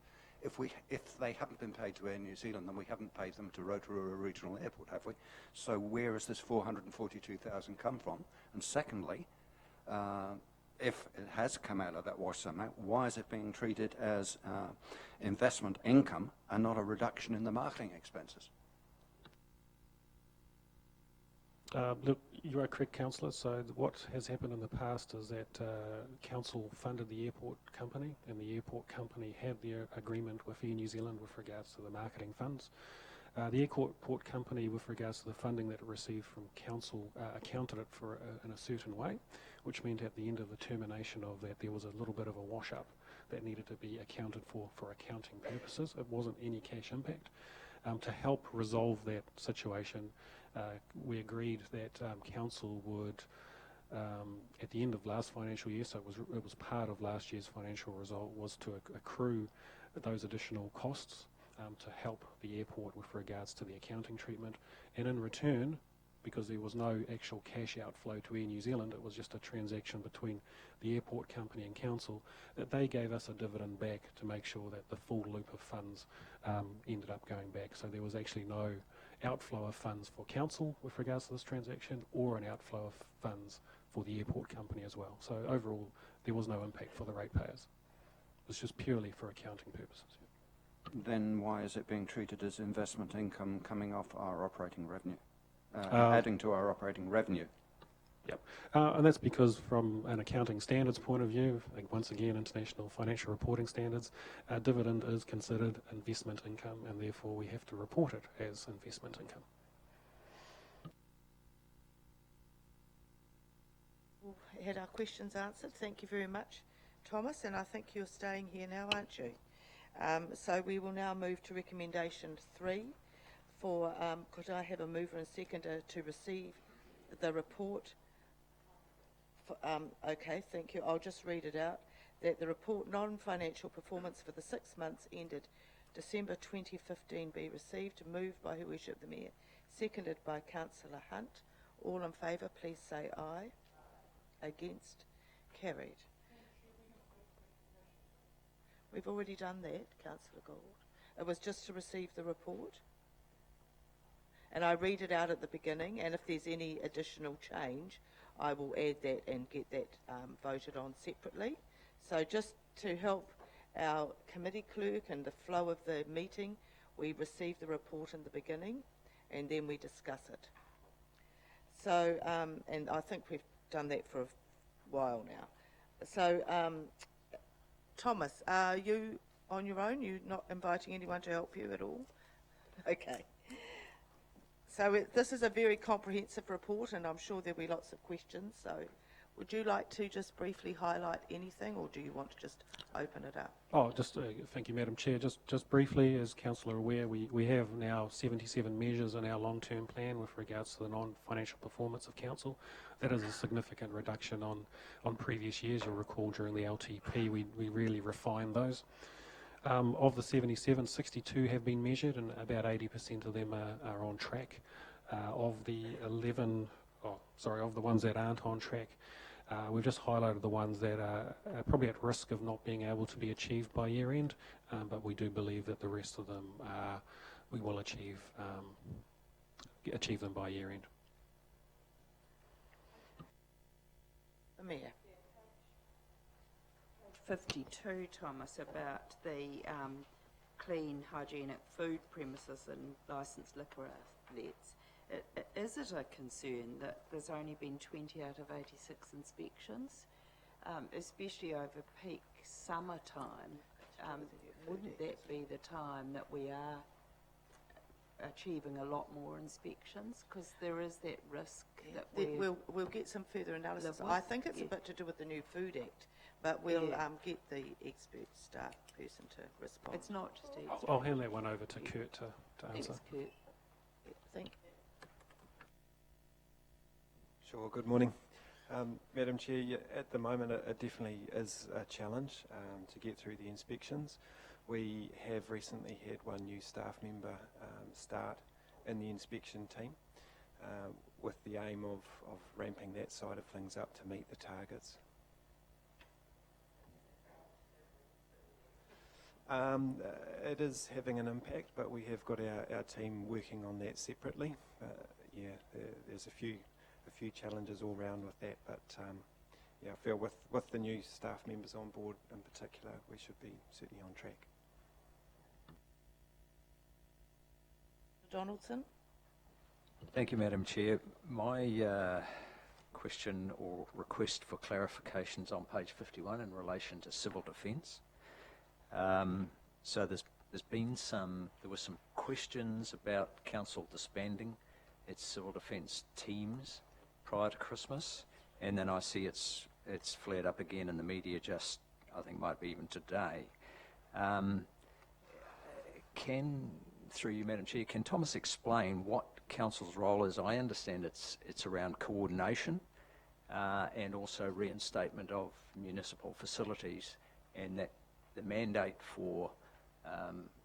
If they haven't been paid to Air New Zealand, then we haven't paid them to Rotorua Regional Airport, have we? So where has this $442,000 come from? And secondly, if it has come out of that wash sum, why is it being treated as investment income and not a reduction in the marketing expenses? Look, you are correct, Councillor. So what has happened in the past is that Council funded the airport company, and the airport company had their agreement with Air New Zealand with regards to the marketing funds. The airport company, with regards to the funding that it received from Council, accounted it for in a certain way, which meant at the end of the termination of that there was a little bit of a wash-up that needed to be accounted for accounting purposes. It wasn't any cash impact. To help resolve that situation, we agreed that Council would, at the end of last financial year, so it was part of last year's financial result, was to accrue those additional costs to help the airport with regards to the accounting treatment. And in return, because there was no actual cash outflow to Air New Zealand, it was just a transaction between the airport company and Council, that they gave us a dividend back to make sure that the full loop of funds ended up going back. So there was actually no outflow of funds for Council with regards to this transaction, or an outflow of funds for the airport company as well. So overall, there was no impact for the ratepayers. It was just purely for accounting purposes. Then why is it being treated as investment income coming off our operating revenue? Adding to our operating revenue? Yep. And that's because from an accounting standards point of view, like once again, international financial reporting standards, dividend is considered investment income, and therefore we have to report it as investment income. We've had our questions answered. Thank you very much, Thomas, and I think you're staying here now, aren't you? So we will now move to recommendation 3 for, could I have a mover and seconder to receive the report? Okay, thank you. I'll just read it out. That the report non-financial performance for the 6 months ended December 2015 be received. Moved by Her Worship the Mayor, seconded by Councillor Hunt. All in favour, please say aye. Against? Carried. We've already done that, Councillor Gould. It was just to receive the report. And I read it out at the beginning, and if there's any additional change, I will add that and get that voted on separately. So just to help our committee clerk and the flow of the meeting, we receive the report in the beginning, and then we discuss it. So, and I think we've done that for a while now. So, Thomas, are you on your own? You're not inviting anyone to help you at all? Okay. So this is a very comprehensive report, and I'm sure there'll be lots of questions. So would you like to just briefly highlight anything, or do you want to just open it up? Oh, just thank you, Madam Chair. Just briefly, as Councillor aware, we have now 77 measures in our long-term plan with regards to the non-financial performance of Council. That is a significant reduction on previous years. You'll recall during the LTP, we really refined those. Of the 77, 62 have been measured, and about 80% of them are on track. Of the ones that aren't on track, we've just highlighted the ones that are probably at risk of not being able to be achieved by year end, but we do believe that the rest of them we will achieve them by year end. The Mayor. 52, Thomas, about the clean, hygienic food premises and licensed liquor outlets. Is it a concern that there's only been 20 out of 86 inspections, especially over peak summertime? Wouldn't that be the time that we are achieving a lot more inspections? Because there is that risk that we'll get some further analysis. I think it's a bit to do with the new Food Act, but we'll get the expert staff person to respond. It's not just expert. I'll hand that one over to Kurt to answer. Thanks, Kurt. Thank you. Sure, good morning. Madam Chair, at the moment it definitely is a challenge to get through the inspections. We have recently had one new staff member start in the inspection team with the aim of ramping that side of things up to meet the targets. It is having an impact, but we have got our team working on that separately. There's a few challenges all round with that, but I feel with the new staff members on board in particular, we should be certainly on track. Donaldson. Thank you, Madam Chair. My question or request for clarifications on page 51 in relation to civil defence. So there's been there were some questions about council disbanding its civil defence teams prior to Christmas, and then I see it's flared up again in the media just, I think, might be even today. Through you, Madam Chair, can Thomas explain what council's role is? I understand it's around coordination and also reinstatement of municipal facilities, and that the mandate for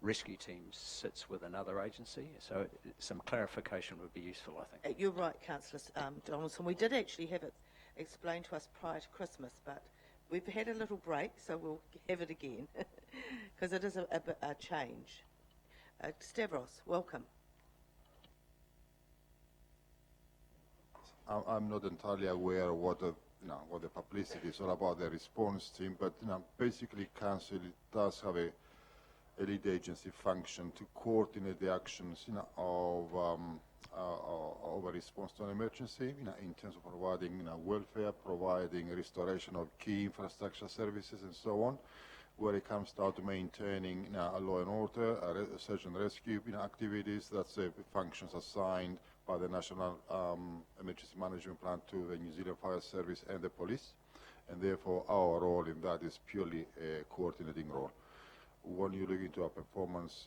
rescue teams sits with another agency. So some clarification would be useful, I think. You're right, Councillor Donaldson. We did actually have it explained to us prior to Christmas, but we've had a little break, so we'll have it again because it is a change. Stavros, welcome. I'm not entirely aware of what the publicity is all about, the response team, but basically council does have a lead agency function to coordinate the actions of a response to an emergency, in terms of providing welfare, providing restoration of key infrastructure services and so on. Where it comes down to maintaining law and order, search and rescue activities, that's functions assigned by the National Emergency Management Plan to the New Zealand Fire Service and the police, and therefore our role in that is purely a coordinating role. When you look into our performance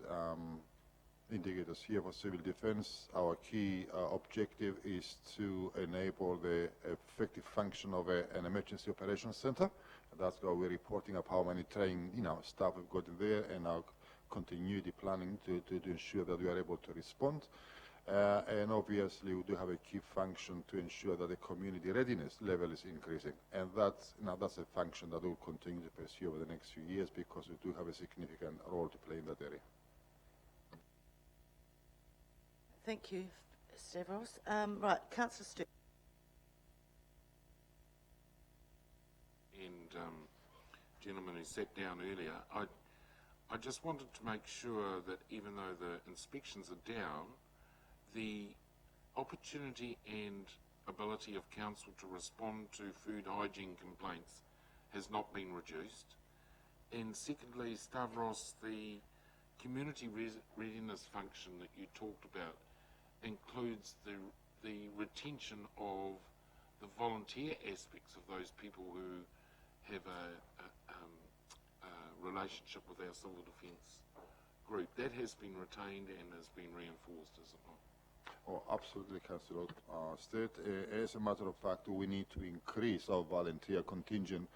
indicators here for civil defence, our key objective is to enable the effective function of an emergency operations centre. That's why we're reporting up how many trained staff we've got in there, and our continuity planning to ensure that we are able to respond. And obviously we do have a key function to ensure that the community readiness level is increasing, and that's a function that we'll continue to pursue over the next few years because we do have a significant role to play in that area. Thank you, Stavros. Right, Councillor Stewart. And gentleman who sat down earlier, I just wanted to make sure that even though the inspections are down, the opportunity and ability of council to respond to food hygiene complaints has not been reduced. And secondly, Stavros, the community readiness function that you talked about includes the retention of the volunteer aspects of those people who have a relationship with our civil defence group. That has been retained and has been reinforced, is it not? Oh, absolutely, Councillor Sturt. As a matter of fact, we need to increase our volunteer contingent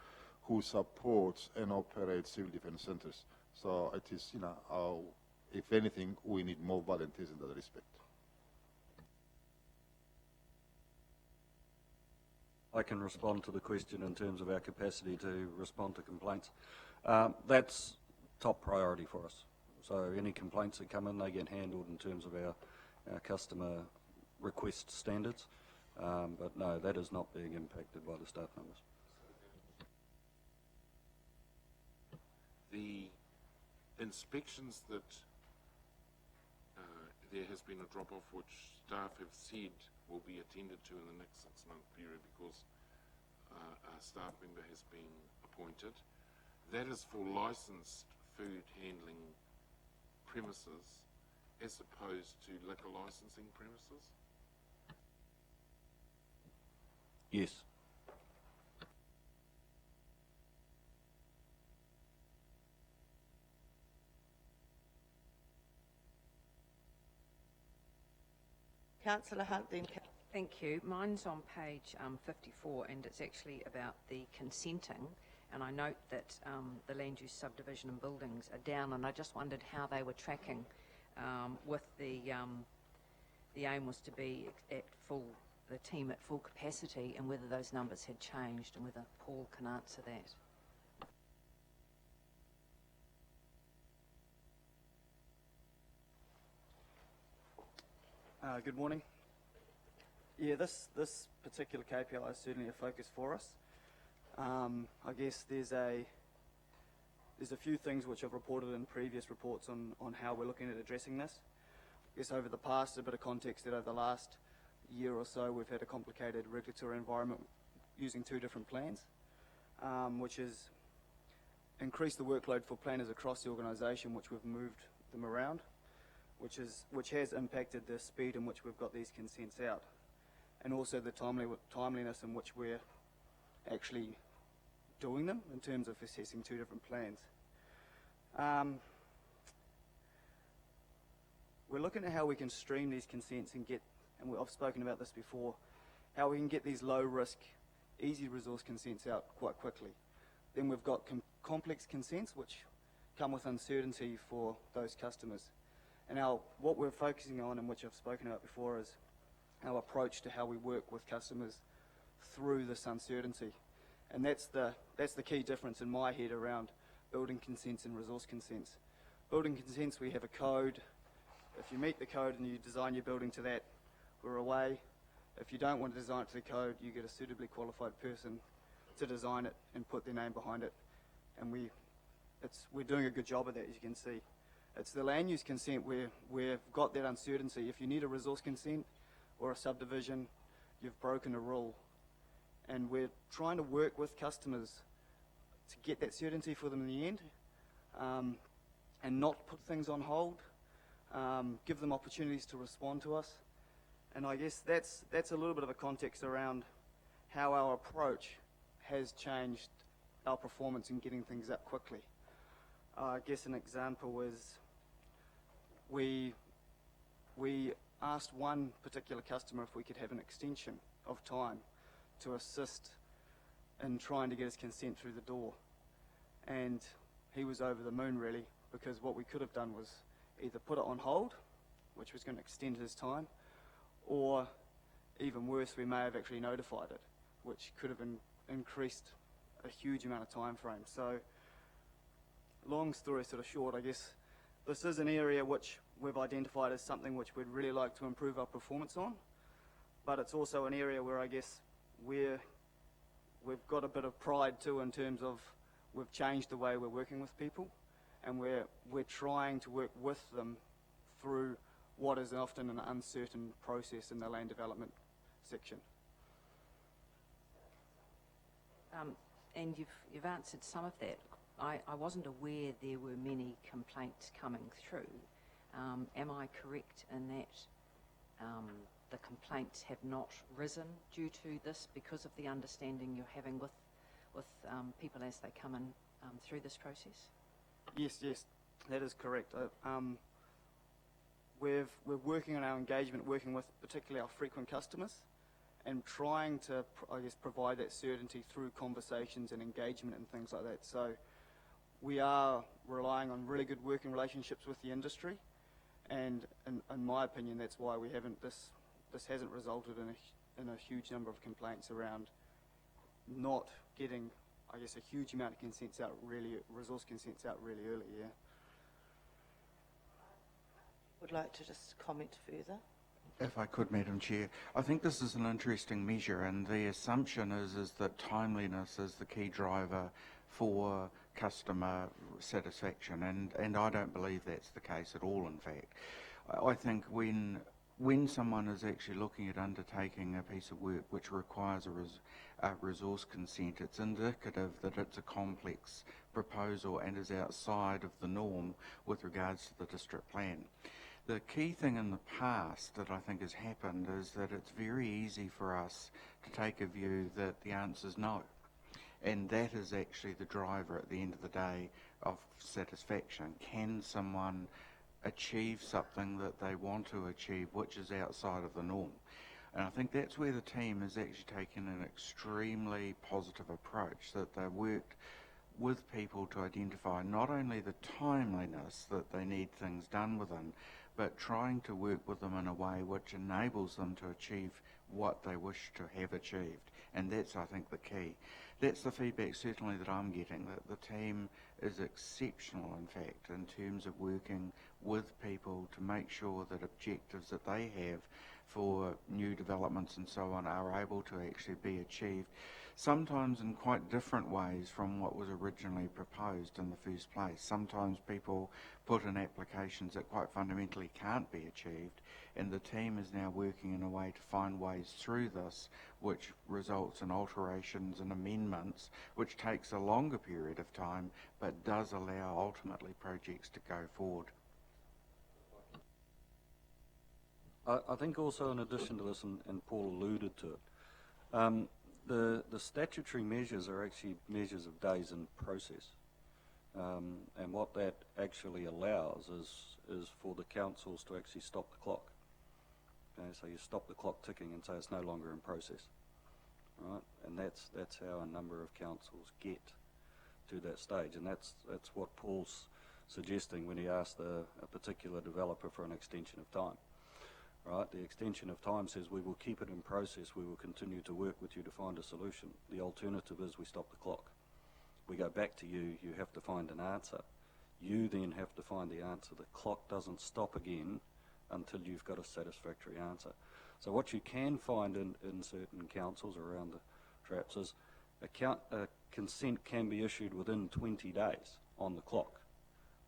who supports and operates civil defence centres. So it is, if anything, we need more volunteers in that respect. I can respond to the question in terms of our capacity to respond to complaints. That's top priority for us. So any complaints that come in, they get handled in terms of our customer request standards. But no, that is not being impacted by the staff numbers. The inspections that there has been a drop-off, which staff have said will be attended to in the next 6-month period because a staff member has been appointed. That is for licensed food handling premises as opposed to liquor licensing premises? Yes. Councillor Hunt, then. Thank you. Mine's on page 54, and it's actually about the consenting. And I note that the land use subdivision and buildings are down, and I just wondered how they were tracking with the aim was to be at the team at full capacity, and whether those numbers had changed, and whether Paul can answer that. Good morning. Yeah, this particular KPI is certainly a focus for us. I guess there's a few things which I've reported in previous reports on how we're looking at addressing this. I guess over the past, a bit of context that over the last year or so, we've had a complicated regulatory environment using 2 different plans, which has increased the workload for planners across the organisation, which we've moved them around, which has impacted the speed in which we've got these consents out, and also the timeliness in which we're actually doing them in terms of assessing 2 different plans. We're looking at how we can stream these consents and I've spoken about this before, how we can get these low risk, easy resource consents out quite quickly. Then we've got complex consents which come with uncertainty for those customers. And what we're focusing on, and which I've spoken about before, is our approach to how we work with customers through this uncertainty. And that's the key difference in my head around building consents and resource consents. Building consents, we have a code. If you meet the code and you design your building to that, we're away. If you don't want to design it to the code, you get a suitably qualified person to design it and put their name behind it. And we're doing a good job of that, as you can see. It's the land use consent where we've got that uncertainty. If you need a resource consent or a subdivision, you've broken a rule. And we're trying to work with customers to get that certainty for them in the end, and not put things on hold, give them opportunities to respond to us. And I guess that's a little bit of a context around how our approach has changed our performance in getting things up quickly. I guess an example is we asked one particular customer if we could have an extension of time to assist in trying to get his consent through the door. And he was over the moon, really, because what we could have done was either put it on hold, which was going to extend his time, or even worse, we may have actually notified it, which could have increased a huge amount of time frame. So, long story sort of short, I guess this is an area which we've identified as something which we'd really like to improve our performance on, but it's also an area where I guess we've got a bit of pride too, in terms of we've changed the way we're working with people, and we're trying to work with them through what is often an uncertain process in the land development section. And you've answered some of that. I wasn't aware there were many complaints coming through. Am I correct in that the complaints have not risen due to this because of the understanding you're having with people as they come in through this process? Yes, that is correct. We're working on our engagement, working with particularly our frequent customers, and trying to, provide that certainty through conversations and engagement and things like that. So we are relying on really good working relationships with the industry, and in my opinion, that's why we haven't. This hasn't resulted in a huge number of complaints around not getting, a huge amount of consents out resource consents out really early. Yeah. Would like to just comment further. If I could, Madam Chair, I think this is an interesting measure, and the assumption is that timeliness is the key driver for customer satisfaction, and I don't believe that's the case at all, in fact. I think when someone is actually looking at undertaking a piece of work which requires a resource consent, it's indicative that it's a complex proposal and is outside of the norm with regards to the district plan. The key thing in the past that I think has happened is that it's very easy for us to take a view that the answer is no. And that is actually the driver at the end of the day of satisfaction. Can someone achieve something that they want to achieve which is outside of the norm? And I think that's where the team has actually taken an extremely positive approach, that they worked with people to identify not only the timeliness that they need things done within, but trying to work with them in a way which enables them to achieve what they wish to have achieved. And that's, I think, the key. That's the feedback certainly that I'm getting, that the team is exceptional, in fact, in terms of working with people to make sure that objectives that they have for new developments and so on are able to actually be achieved, sometimes in quite different ways from what was originally proposed in the first place. Sometimes people put in applications that quite fundamentally can't be achieved, and the team is now working in a way to find ways through this which results in alterations and amendments, which takes a longer period of time but does allow ultimately projects to go forward. I think also in addition to this, and Paul alluded to it, the statutory measures are actually measures of days in process. And what that actually allows is for the councils to actually stop the clock. Okay, so you stop the clock ticking and say it's no longer in process. Right? And that's how a number of councils get to that stage. And that's what Paul's suggesting when he asked a particular developer for an extension of time. Right? The extension of time says we will keep it in process, we will continue to work with you to find a solution. The alternative is we stop the clock. We go back to you, you have to find an answer. You then have to find the answer. The clock doesn't stop again until you've got a satisfactory answer. So what you can find in certain councils around the traps is a consent can be issued within 20 days on the clock,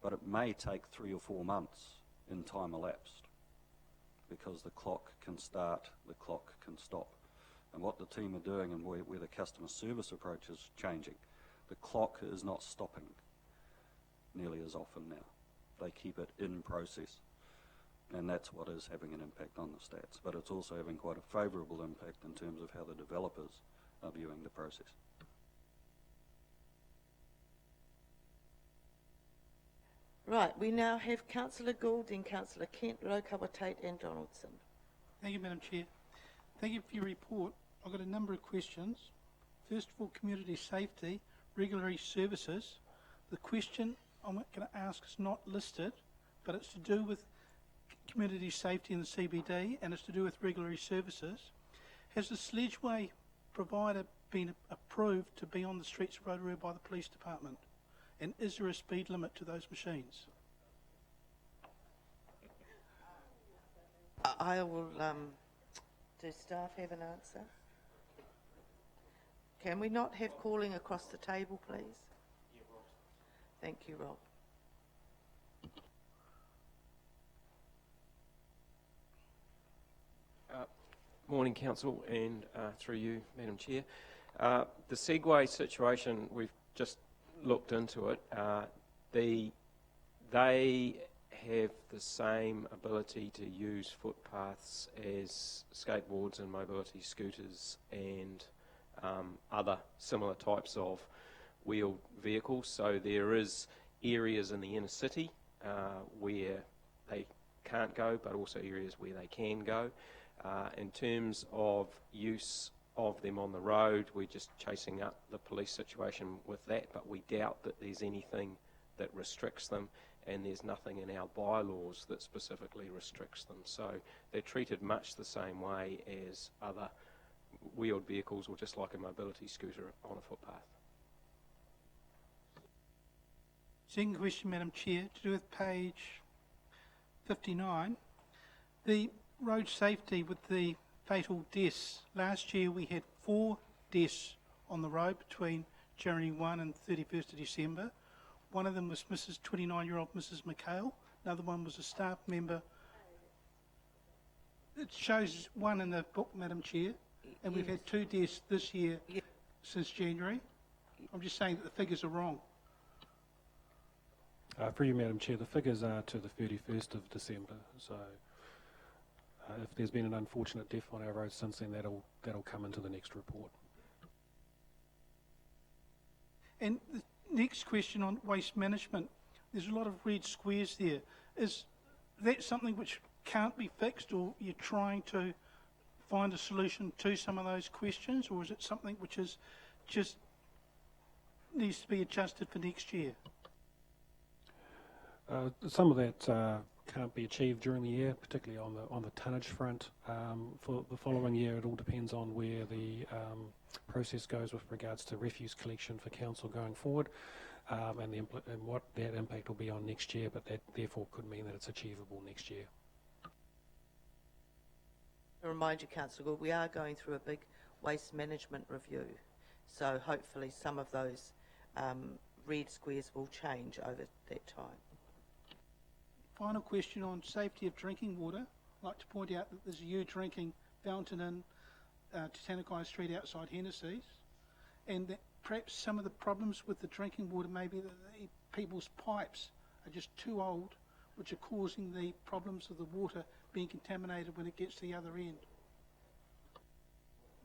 but it may take 3 or 4 months in time elapsed, because the clock can start, the clock can stop. And what the team are doing, and where the customer service approach is changing, the clock is not stopping nearly as often now. They keep it in process. And that's what is having an impact on the stats. But it's also having quite a favourable impact in terms of how the developers are viewing the process. Right, we now have Councillor Gould, then Councillor Kent, Raukawa-Tate and Donaldson. Thank you, Madam Chair. Thank you for your report. I've got a number of questions. First of all, community safety, regulatory services. The question I'm going to ask is not listed, but it's to do with community safety in the CBD, and it's to do with regulatory services. Has the sledgeway provider been approved to be on the streets of Rotorua by the police department? And is there a speed limit to those machines? I will, do staff have an answer? Can we not have calling across the table, please? Thank you, Rob. Morning, Council, and through you, Madam Chair. The Segway situation, we've just looked into it. They have the same ability to use footpaths as skateboards and mobility scooters and other similar types of wheeled vehicles. So there is areas in the inner city where they can't go, but also areas where they can go. In terms of use of them on the road, we're just chasing up the police situation with that, but we doubt that there's anything that restricts them, and there's nothing in our bylaws that specifically restricts them. So they're treated much the same way as other wheeled vehicles, or just like a mobility scooter on a footpath. Second question, Madam Chair, to do with page 59. The road safety with the fatal deaths. Last year we had 4 deaths on the road between January 1 and 31st of December. One of them was 29-year-old Mrs. McHale. Another one was a staff member. It shows one in the book, Madam Chair, and we've had 2 deaths this year since January. I'm just saying that the figures are wrong. For you, Madam Chair, the figures are to the 31st of December, so if there's been an unfortunate death on our roads since then, that'll come into the next report. And the next question on waste management, there's a lot of red squares there. Is that something which can't be fixed, or you're trying to find a solution to some of those questions, or is it something which is just needs to be adjusted for next year? Some of that can't be achieved during the year, particularly on the tonnage front. For the following year, it all depends on where the process goes with regards to refuse collection for council going forward. and what that impact will be on next year, but that therefore could mean that it's achievable next year. To remind you, Councillor Gould, we are going through a big waste management review, so hopefully some of those red squares will change over that time. Final question on safety of drinking water. I'd like to point out that there's a you drinking fountain in Titanikai Street outside Hennessy's, and that perhaps some of the problems with the drinking water may be that people's pipes are just too old, which are causing the problems of the water being contaminated when it gets to the other end.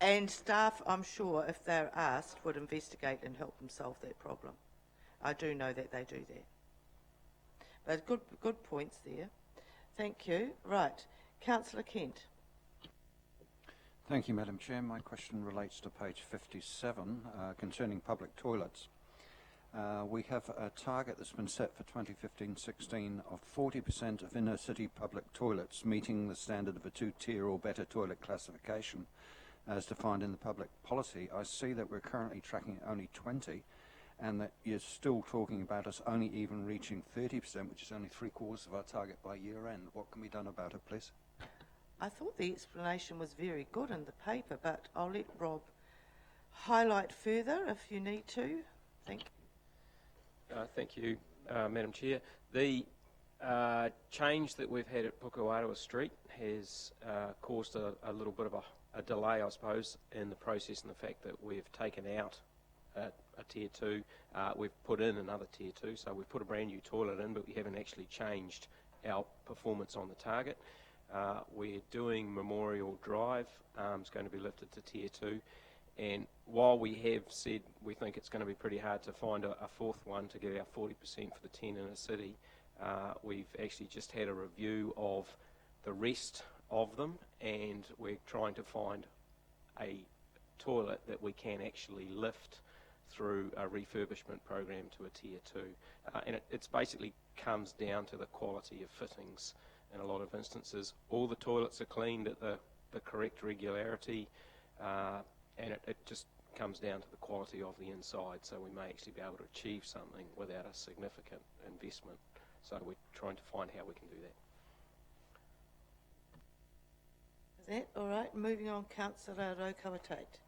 And staff, I'm sure, if they're asked, would investigate and help them solve that problem. I do know that they do that. But good points there. Thank you. Right. Councillor Kent. Thank you, Madam Chair. My question relates to page 57 concerning public toilets. We have a target that's been set for 2015-16 of 40% of inner city public toilets meeting the standard of a 2-tier or better toilet classification as defined in the public policy. I see that we're currently tracking only 20 and that you're still talking about us only even reaching 30%, which is only 3/4 of our target by year end. What can be done about it, please? I thought the explanation was very good in the paper, but I'll let Rob highlight further if you need to. Thank you. Thank you, Madam Chair. The change that we've had at Pukewaroa Street has caused a little bit of a delay, I suppose, in the process, and the fact that we've taken out a Tier 2, we've put in another Tier 2, so we've put a brand new toilet in, but we haven't actually changed our performance on the target. We're doing Memorial Drive, it's going to be lifted to Tier 2, and while we have said we think it's going to be pretty hard to find a fourth one to get our 40% for the 10 in a city, we've actually just had a review of the rest of them, and we're trying to find a toilet that we can actually lift through a refurbishment program to a Tier 2. And it's basically comes down to the quality of fittings in a lot of instances. All the toilets are cleaned at the correct regularity, and it just comes down to the quality of the inside, so we may actually be able to achieve something without a significant investment. So we're trying to find how we can do that. Is that all right? Moving on, Councillor Raukawa-Tate.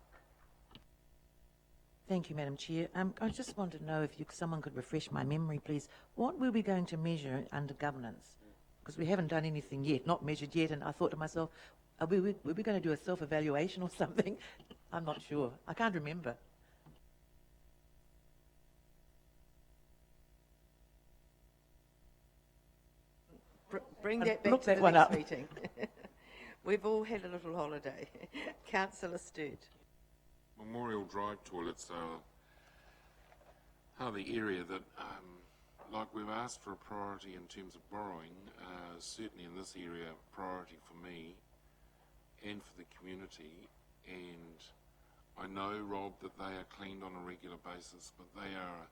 Thank you, Madam Chair. I just want to know if someone could refresh my memory, please. What were we going to measure under governance? Because we haven't done anything yet, not measured yet, and I thought to myself, were we going to do a self-evaluation or something? I'm not sure. I can't remember. Bring that back Look to that the one next up. meeting. We've all had a little holiday. Councillor Sturt. Memorial Drive toilets are the area that, like we've asked for a priority in terms of borrowing, certainly in this area, priority for me and for the community. And I know, Rob, that they are cleaned on a regular basis, but they are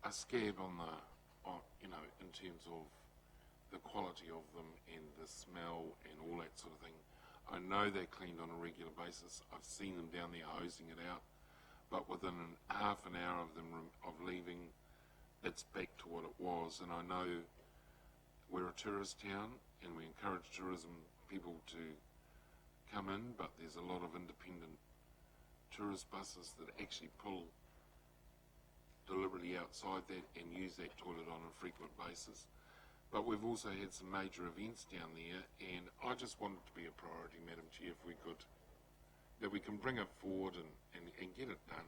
a scab in terms of the quality of them and the smell and all that sort of thing. I know they're cleaned on a regular basis. I've seen them down there hosing it out, but within half an hour of them of leaving, it's back to what it was. And I know we're a tourist town and we encourage tourism people to come in, but there's a lot of independent tourist buses that actually pull deliberately outside that and use that toilet on a frequent basis. But we've also had some major events down there, and I just want it to be a priority, Madam Chair, if we could, that we can bring it forward and get it done.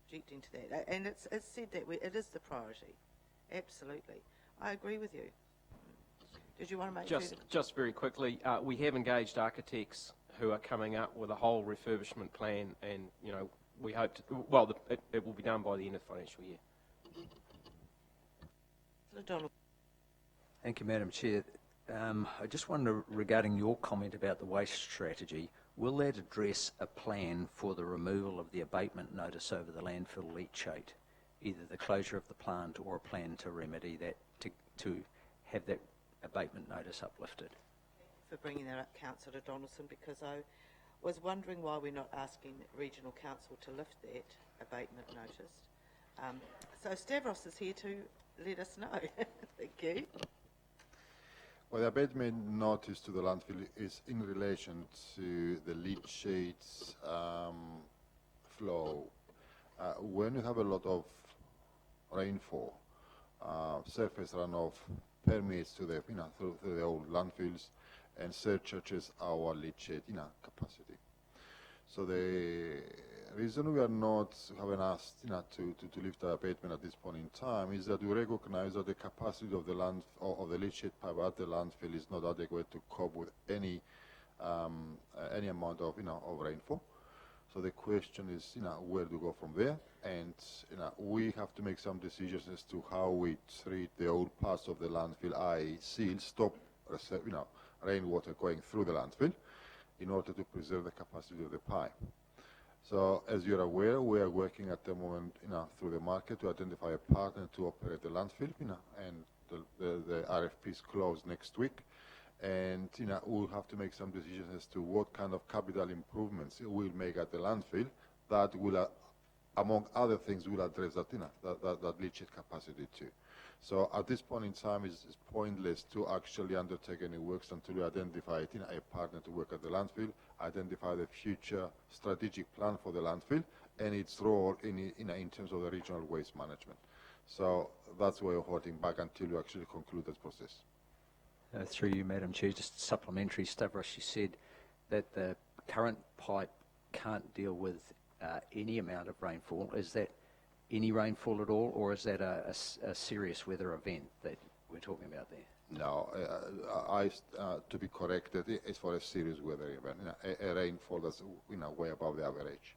Objecting to that, and it's said that it is the priority. Absolutely, I agree with you. Did you want to make just very quickly? We have engaged architects who are coming up with a whole refurbishment plan, and we hope to. Well, it will be done by the end of the financial year. Thank you, Madam Chair. I just wonder, regarding your comment about the waste strategy, will that address a plan for the removal of the abatement notice over the landfill leachate, either the closure of the plant or a plan to remedy that, to have that abatement notice uplifted? For bringing that up, Councillor Donaldson, because I was wondering why we're not asking Regional Council to lift that. abatement noticed. So Stavros is here to let us know. Thank you. Well, the abatement notice to the landfill is in relation to the leachates flow. When you have a lot of rainfall, surface runoff permeates to the, through the old landfills and surcharges our leachate, capacity. So the reason we are not having asked, to lift the abatement at this point in time is that we recognize that the capacity of the leachate pipe at the landfill is not adequate to cope with any amount of, of rainfall. So the question is, where to go from there, and we have to make some decisions as to how we treat the old parts of the landfill, i.e., seal, stop, rainwater going through the landfill, in order to preserve the capacity of the pipe. So, as you're aware, we are working at the moment, through the market to identify a partner to operate the landfill, and the RFP is closed next week. And we'll have to make some decisions as to what kind of capital improvements we'll make at the landfill that will, among other things, will address that that leachate capacity too. So at this point in time, it's pointless to actually undertake any works until we identify a partner to work at the landfill, identify the future strategic plan for the landfill and its role in terms of the regional waste management. So that's why we're holding back until we actually conclude that process. Through you, Madam Chair, just supplementary, Stavros, you said that the current pipe can't deal with any amount of rainfall. Is that any rainfall at all, or is that a serious weather event that we're talking about there? No, to be corrected, it's for a serious weather event, a rainfall that's way above the average.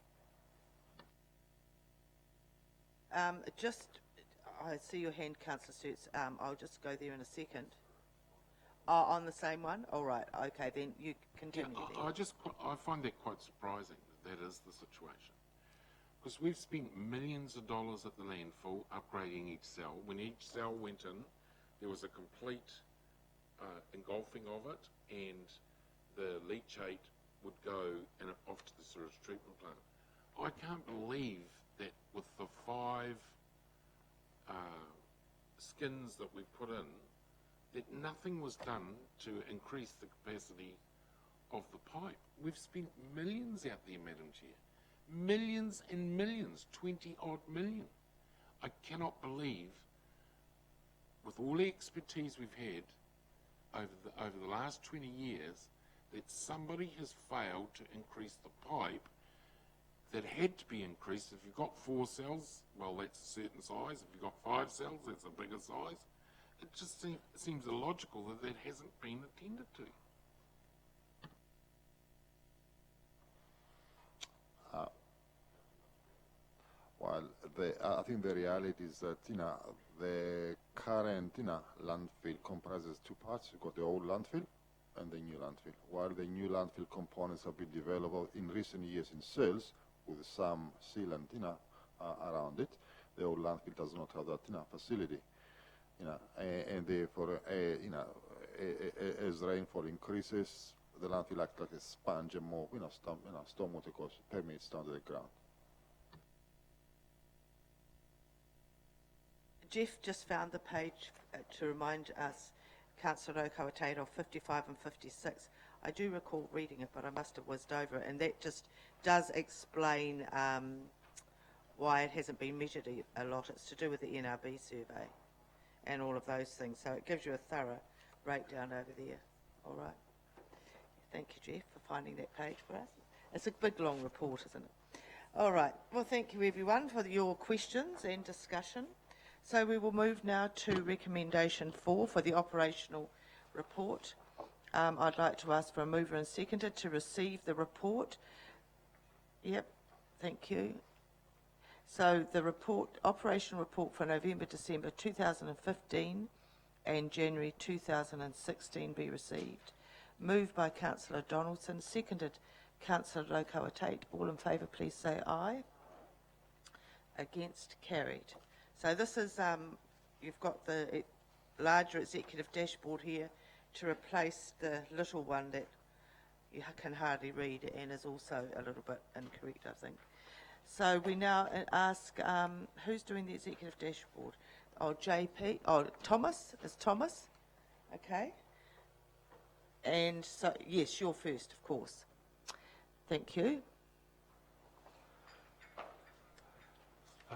I see your hand, Councillor Sturts. I'll just go there in a second. On the same one? All right. Okay, then you continue. Yeah, I find that quite surprising that is the situation. Because we've spent millions of dollars at the landfill upgrading each cell. When each cell went in, there was a complete engulfing of it, and the leachate would go off to the sewage treatment plant. I can't believe that with the 5 skins that we've put in, that nothing was done to increase the capacity of the pipe. We've spent millions out there, Madam Chair. Millions and millions, 20-odd million. I cannot believe, with all the expertise we've had over the last 20 years, that somebody has failed to increase the pipe that had to be increased. If you've got 4 cells, well, that's a certain size. If you've got 5 cells, that's a bigger size. It just seems illogical that hasn't been attended to. Well, I think the reality is that the current landfill comprises 2 parts. You've got the old landfill and the new landfill. While the new landfill components have been developed in recent years in cells with some sealant around it, the old landfill does not have that facility. And therefore, as rainfall increases, the landfill acts like a sponge, and more, stormwater permeates down to the ground. Jeff just found the page to remind us, Councillor Rokauateiro, of 55 and 56. I do recall reading it, but I must have whizzed over it, and that just does explain why it hasn't been measured a lot. It's to do with the NRB survey and all of those things. So it gives you a thorough breakdown over there. All right. Thank you, Jeff, for finding that page for us. It's a big, long report, isn't it? All right. Well, thank you, everyone, for your questions and discussion. So we will move now to recommendation 4 for the operational report. I'd like to ask for a mover and seconder to receive the report. Yep. Thank you. So the operational report for November, December 2015 and January 2016 be received. Moved by Councillor Donaldson, seconded Councillor Rokauateiro. All in favour, please say aye. Against, carried. So this is, you've got the larger executive dashboard here to replace the little one that you can hardly read and is also a little bit incorrect, I think. So we now ask, who's doing the executive dashboard? Oh, JP, oh, Thomas, is Thomas? Okay. And so, yes, you're first, of course. Thank you.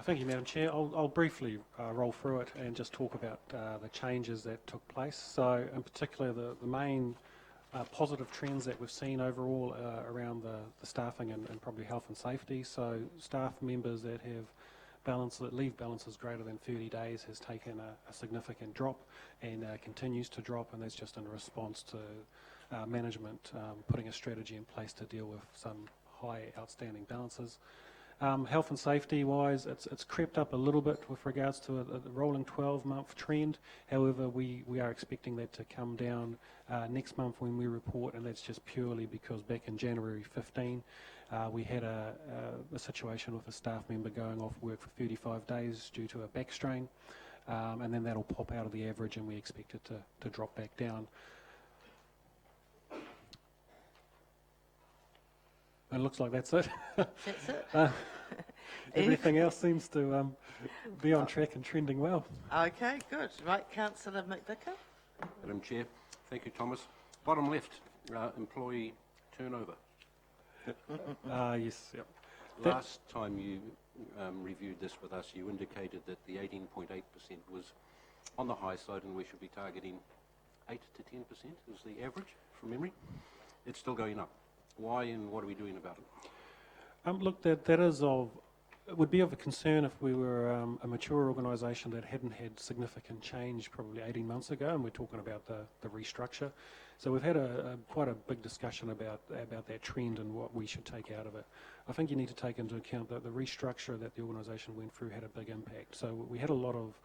Thank you, Madam Chair. I'll briefly roll through it and just talk about the changes that took place. So, in particular, the main positive trends that we've seen overall around the staffing and probably health and safety. So, staff members that have leave balances greater than 30 days has taken a significant drop and continues to drop, and that's just in response to management putting a strategy in place to deal with some high outstanding balances. Health and safety wise, it's crept up a little bit with regards to a rolling 12-month trend. However, we are expecting that to come down next month when we report, and that's just purely because back in January 15 we had a situation with a staff member going off work for 35 days due to a back strain, and then that'll pop out of the average, and we expect it to drop back down. It looks like that's it. That's it. Everything else seems to be on track and trending well. Okay, good. Right, Councillor McVicker. Madam Chair, thank you, Thomas. Bottom left, employee turnover. Yes, yep. Last time you reviewed this with us, you indicated that the 18.8% was on the high side and we should be targeting 8 to 10% is the average from memory. It's still going up. Why and what are we doing about it? Look, that it would be of a concern if we were a mature organisation that hadn't had significant change probably 18 months ago, and we're talking about the restructure. So we've had quite a big discussion about that trend and what we should take out of it. I think you need to take into account that the restructure that the organisation went through had a big impact. So we had a lot of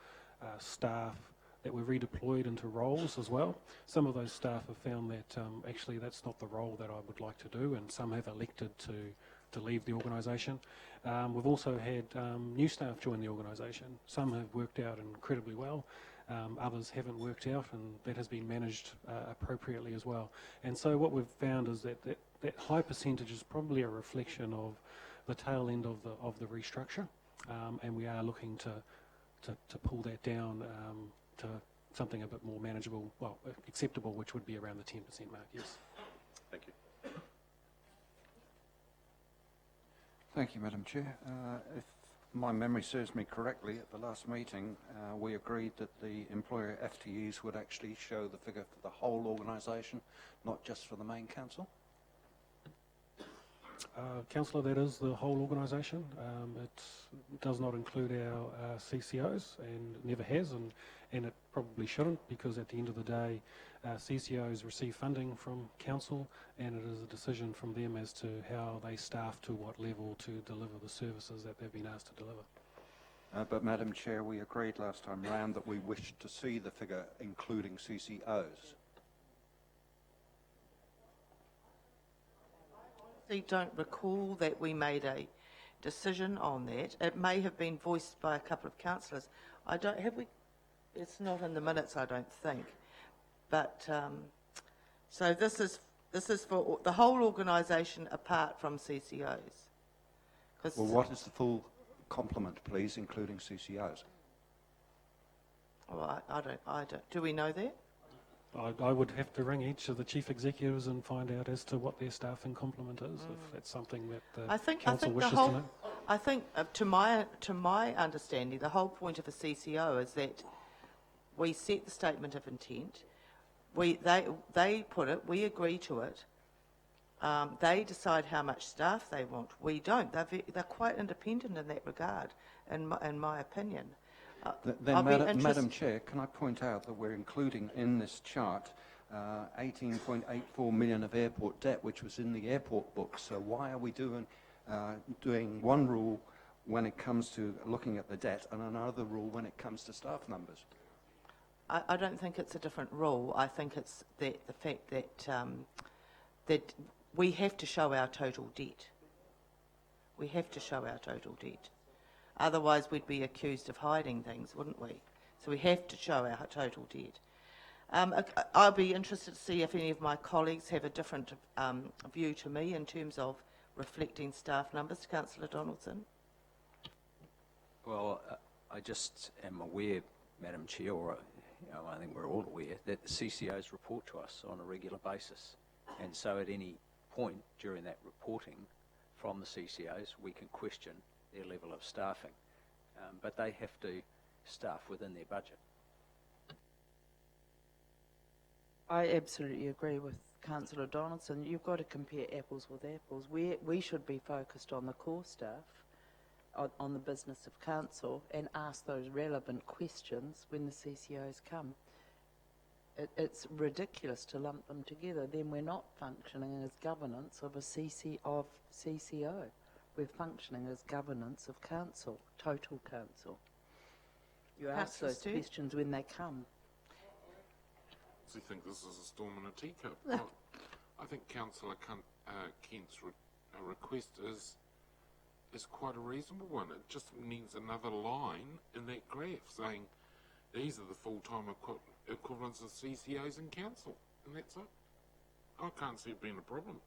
staff that were redeployed into roles as well. Some of those staff have found that actually that's not the role that I would like to do, and some have elected to leave the organisation. We've also had new staff join the organisation. Some have worked out incredibly well, others haven't worked out, and that has been managed appropriately as well. And so what we've found is that high percentage is probably a reflection of the tail end of the restructure, and we are looking to pull that down to something a bit more manageable, well, acceptable, which would be around the 10% mark, yes. Thank you. Thank you, Madam Chair. If my memory serves me correctly, at the last meeting we agreed that the employer FTEs would actually show the figure for the whole organisation, not just for the main council. Councillor, that is the whole organisation. It does not include our CCOs, and never has, and it probably shouldn't, because at the end of the day CCOs receive funding from council, and it is a decision from them as to how they staff to what level to deliver the services that they've been asked to deliver. But Madam Chair, we agreed last time round that we wished to see the figure including CCOs. I don't recall that we made a decision on that. It may have been voiced by a couple of councillors. It's not in the minutes, I don't think. But so this is for the whole organisation apart from CCOs. Well, what is the full complement, please, including CCOs? Well, I don't. Do we know that? I would have to ring each of the chief executives and find out as to what their staffing complement is, if that's something that the council wishes to know. I think, to my understanding, the whole point of a CCO is that we set the statement of intent. They put it. We agree to it. They decide how much staff they want. We don't. They're quite independent in that regard, in my opinion. Then, Madam Chair, can I point out that we're including in this chart 18.84 million of airport debt, which was in the airport books. So why are we doing one rule when it comes to looking at the debt and another rule when it comes to staff numbers? I don't think it's a different rule. I think it's the fact that we have to show our total debt. We have to show our total debt. Otherwise, we'd be accused of hiding things, wouldn't we? So we have to show our total debt. I'll be interested to see if any of my colleagues have a different view to me in terms of reflecting staff numbers. Councillor Donaldson. Well, I just am aware, Madam Chair, or I think we're all aware, that the CCOs report to us on a regular basis. And so at any point during that reporting from the CCOs, we can question their level of staffing. But they have to staff within their budget. I absolutely agree with Councillor Donaldson. You've got to compare apples with apples. We should be focused on the core staff, on the business of council, and ask those relevant questions when the CCOs come. It's ridiculous to lump them together. Then we're not functioning as governance of a CCO. We're functioning as governance of council, total council. You ask Councillor those Stewart? questions when they come. I think this is a storm in a teacup. I think Councillor Kent's request is quite a reasonable one. It just needs another line in that graph saying these are the full-time equivalents of CCOs in council, and that's it. I can't see it being a problem.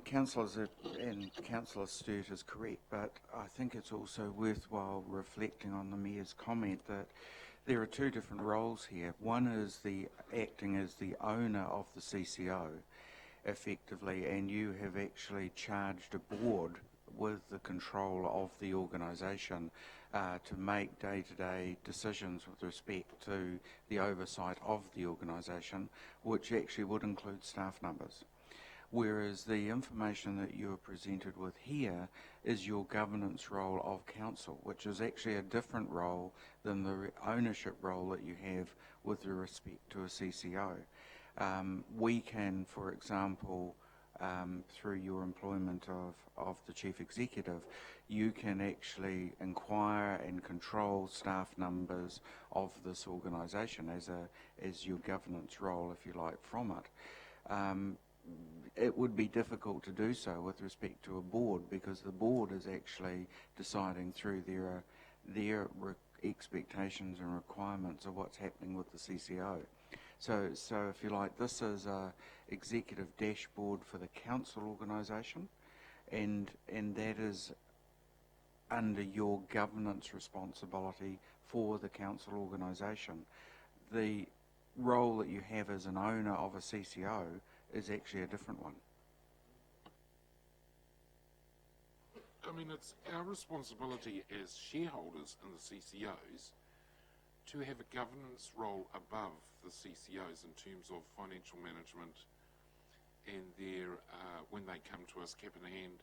Councillors and Councillor Sturt is correct, but I think it's also worthwhile reflecting on the Mayor's comment that there are two different roles here. One is the acting as the owner of the CCO, effectively, and you have actually charged a board with the control of the organisation to make day-to-day decisions with respect to the oversight of the organisation, which actually would include staff numbers. Whereas the information that you are presented with here is your governance role of council, which is actually a different role than the ownership role that you have with respect to a CCO. We can, for example, through your employment of the Chief Executive, you can actually inquire and control staff numbers of this organisation as your governance role, if you like, from it. It would be difficult to do so with respect to a board, because the board is actually deciding through their expectations and requirements of what's happening with the CCO. So if you like, this is a executive dashboard for the council organisation, and that is under your governance responsibility for the council organisation. The role that you have as an owner of a CCO is actually a different one. I mean, it's our responsibility as shareholders in the CCOs to have a governance role above the CCOs in terms of financial management and their, when they come to us cap in hand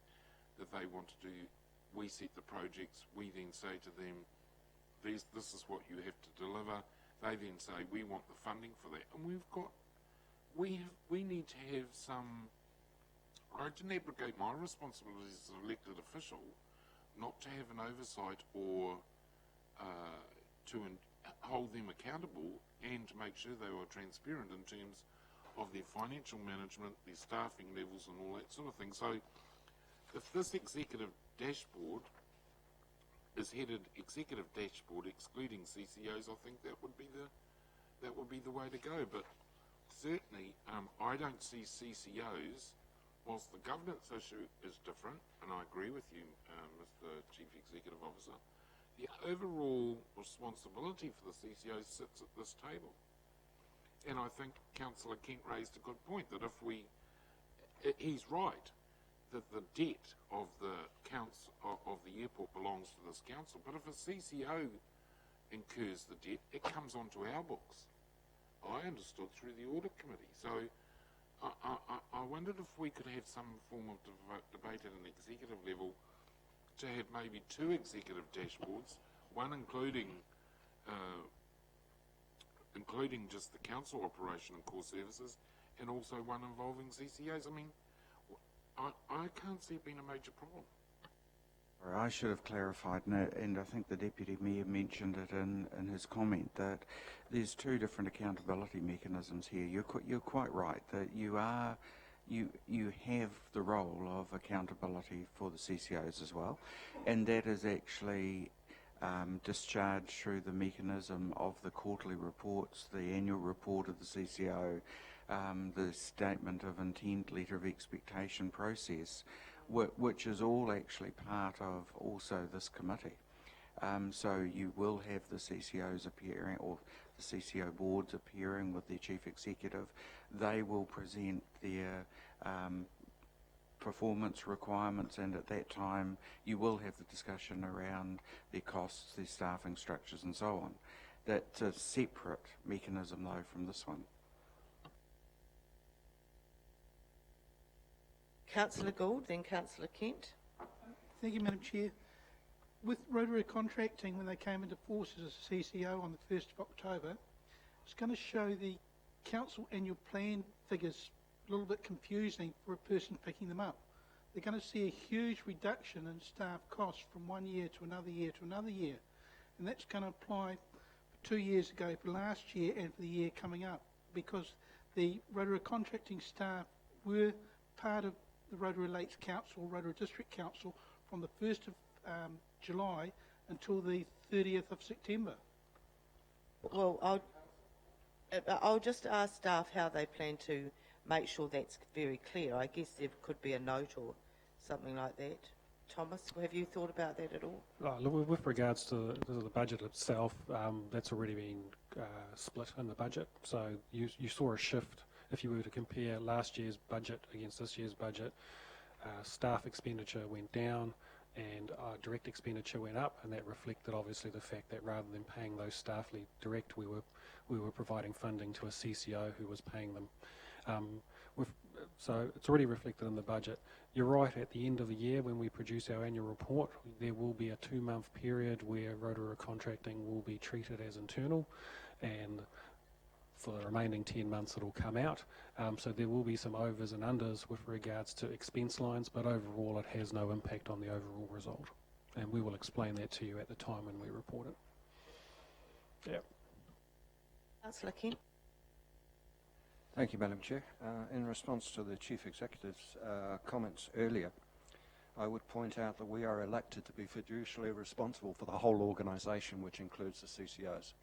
that they want to do, we set the projects, we then say to them, this is what you have to deliver. They then say, we want the funding for that. And we need to have some. I didn't abrogate my responsibilities as an elected official not to have an oversight or to hold them accountable and to make sure they were transparent in terms of their financial management, their staffing levels and all that sort of thing. So if this executive dashboard is headed executive dashboard excluding CCOs, I think that would be the way to go. But certainly I don't see CCOs, whilst the governance issue is different, and I agree with you, Mr. Chief Executive Officer, the overall responsibility for the CCOs sits at this table. And I think Councillor Kent raised a good point, that he's right, that the debt of the airport belongs to this council, but if a CCO incurs the debt, it comes onto our books. I understood through the audit committee. So I wondered if we could have some form of debate at an executive level to have maybe two executive dashboards, one including just the council operation and core services, and also one involving CCOs. I mean, I can't see it being a major problem. I should have clarified, and I think the Deputy Mayor mentioned it in his comment, that there's two different accountability mechanisms here. You're quite right that you have the role of accountability for the CCOs as well, and that is actually discharged through the mechanism of the quarterly reports, the annual report of the CCO, the statement of intent, letter of expectation process, which is all actually part of also this committee. So you will have the CCOs appearing, or the CCO boards appearing with their chief executive. They will present their performance requirements, and at that time you will have the discussion around their costs, their staffing structures and so on. That's a separate mechanism though from this one. Councillor Gould, then Councillor Kent. Thank you, Madam Chair. With Rotorua contracting, when they came into force as a CCO on the 1st of October, it's going to show the council annual plan figures a little bit confusing for a person picking them up. They're going to see a huge reduction in staff costs from one year to another year to another year. And that's going to apply for 2 years ago, for last year and for the year coming up, because the Rotorua contracting staff were part of the Rotorua Lakes Council, Rotorua District Council, from the 1st of July until the 30th of September. Well, I'll just ask staff how they plan to make sure that's very clear. I guess there could be a note or something like that. Thomas, have you thought about that at all? Look, with regards to the budget itself, that's already been split in the budget. So you saw a shift if you were to compare last year's budget against this year's budget. Staff expenditure went down and direct expenditure went up, and that reflected obviously the fact that rather than paying those staff direct, we were providing funding to a CCO who was paying them. So it's already reflected in the budget. You're right, at the end of the year when we produce our annual report, there will be a 2-month period where Rotorua contracting will be treated as internal, and for the remaining 10 months it'll come out. So there will be some overs and unders with regards to expense lines, but overall it has no impact on the overall result. And we will explain that to you at the time when we report it. Yeah. Councillor Kent. Thank you, Madam Chair. In response to the Chief Executive's comments earlier, I would point out that we are elected to be fiduciarily responsible for the whole organisation, which includes the CCOs.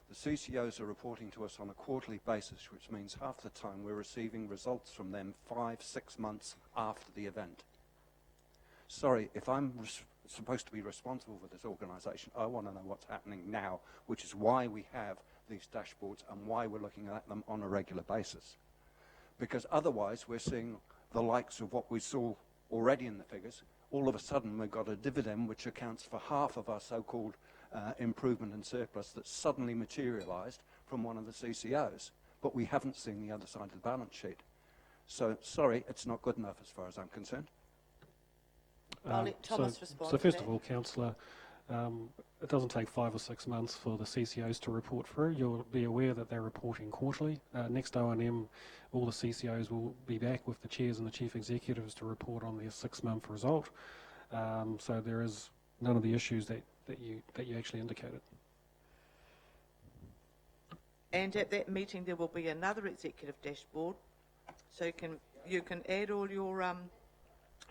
The CCOs are reporting to us on a quarterly basis, which means half the time we're receiving results from them 5-6 months after the event. Sorry, if I'm supposed to be responsible for this organisation, I want to know what's happening now, which is why we have these dashboards and why we're looking at them on a regular basis. Because otherwise we're seeing the likes of what we saw already in the figures. All of a sudden we've got a dividend which accounts for half of our so-called improvement in surplus that's suddenly materialised from one of the CCOs. But we haven't seen the other side of the balance sheet. So, sorry, it's not good enough as far as I'm concerned. I'll let Thomas respond so to first that. of all, Councillor, it doesn't take 5 or 6 months for the CCOs to report through. You'll be aware that they're reporting quarterly. Next O&M, all the CCOs will be back with the chairs and the chief executives to report on their 6-month result. So there is none of the issues that you actually indicated. And at that meeting there will be another executive dashboard, so you can add all your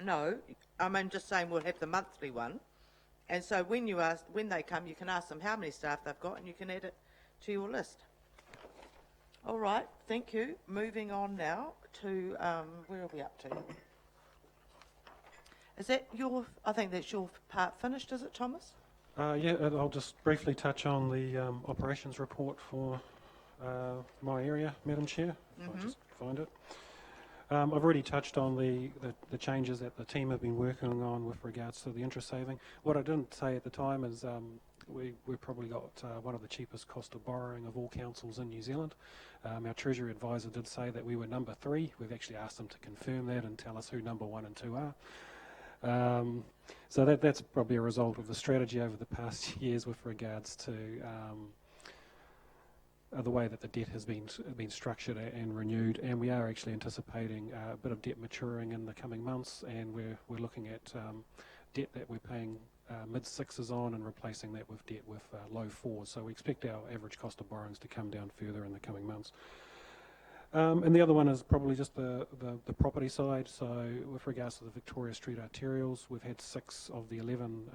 no, I'm just saying we'll have the monthly one, and so when they come, you can ask them how many staff they've got, and you can add it to your list. All right, thank you. Moving on now to where are we up to? Is that your? I think that's your part finished, is it, Thomas? Yeah, I'll just briefly touch on the operations report for my area, Madam Chair, if I just find it. I've already touched on the changes that the team have been working on with regards to the interest saving. What I didn't say at the time is we've probably got one of the cheapest cost of borrowing of all councils in New Zealand. Our Treasury advisor did say that we were number 3. We've actually asked them to confirm that and tell us who number 1 and 2 are. So that's probably a result of the strategy over the past years with regards to the way that the debt has been structured and renewed, and we are actually anticipating a bit of debt maturing in the coming months, and we're looking at debt that we're paying mid-6s on and replacing that with debt with low 4s. So we expect our average cost of borrowings to come down further in the coming months. And the other one is probably just the property side. So with regards to the Victoria Street arterials, we've had 6 of the 11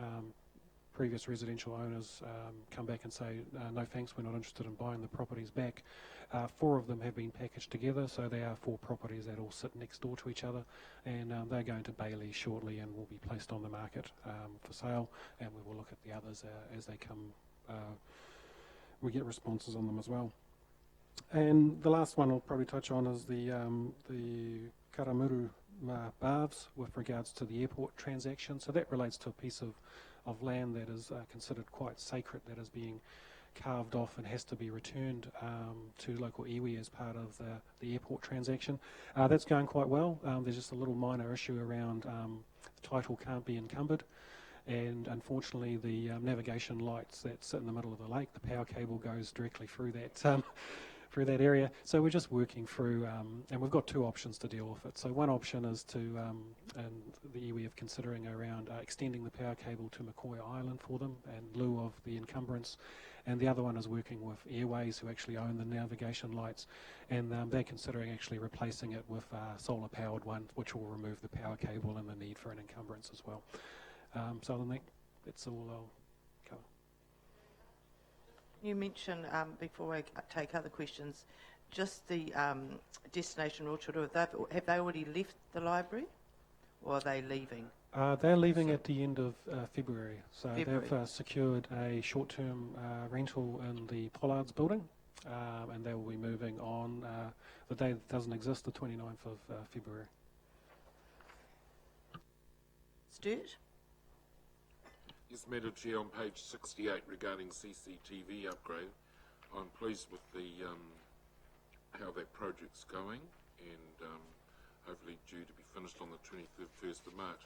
previous residential owners come back and say, no thanks, we're not interested in buying the properties back. 4 of them have been packaged together, so they are 4 properties that all sit next door to each other, and they're going to Bailey shortly and will be placed on the market for sale, and we will look at the others as they come. We get responses on them as well. And the last one I'll probably touch on is the Karamuru Baths with regards to the airport transaction. So that relates to a piece of land that is considered quite sacred, that is being carved off and has to be returned to local iwi as part of the airport transaction. That's going quite well. There's just a little minor issue around the title can't be encumbered, and unfortunately the navigation lights that sit in the middle of the lake, the power cable goes directly through that area. So we're just working through, and we've got 2 options to deal with it. So one option is to, and the iwi of considering around extending the power cable to McCoy Island for them in lieu of the encumbrance. And the other one is working with Airways, who actually own the navigation lights, and they're considering actually replacing it with solar powered one, which will remove the power cable and the need for an encumbrance as well. So other than that, that's all I'll cover. You mentioned, before I take other questions, just the destination Rotorua, have they already left the library, or are they leaving? They're leaving at the end of February, so February. they've secured a short-term rental in the Pollards building, and they will be moving on the day that doesn't exist, the 29th of February. Stuart? Yes, Madam Chair, on page 68 regarding CCTV upgrade, I'm pleased with the how that project's going, and hopefully due to be finished on the 21st of March.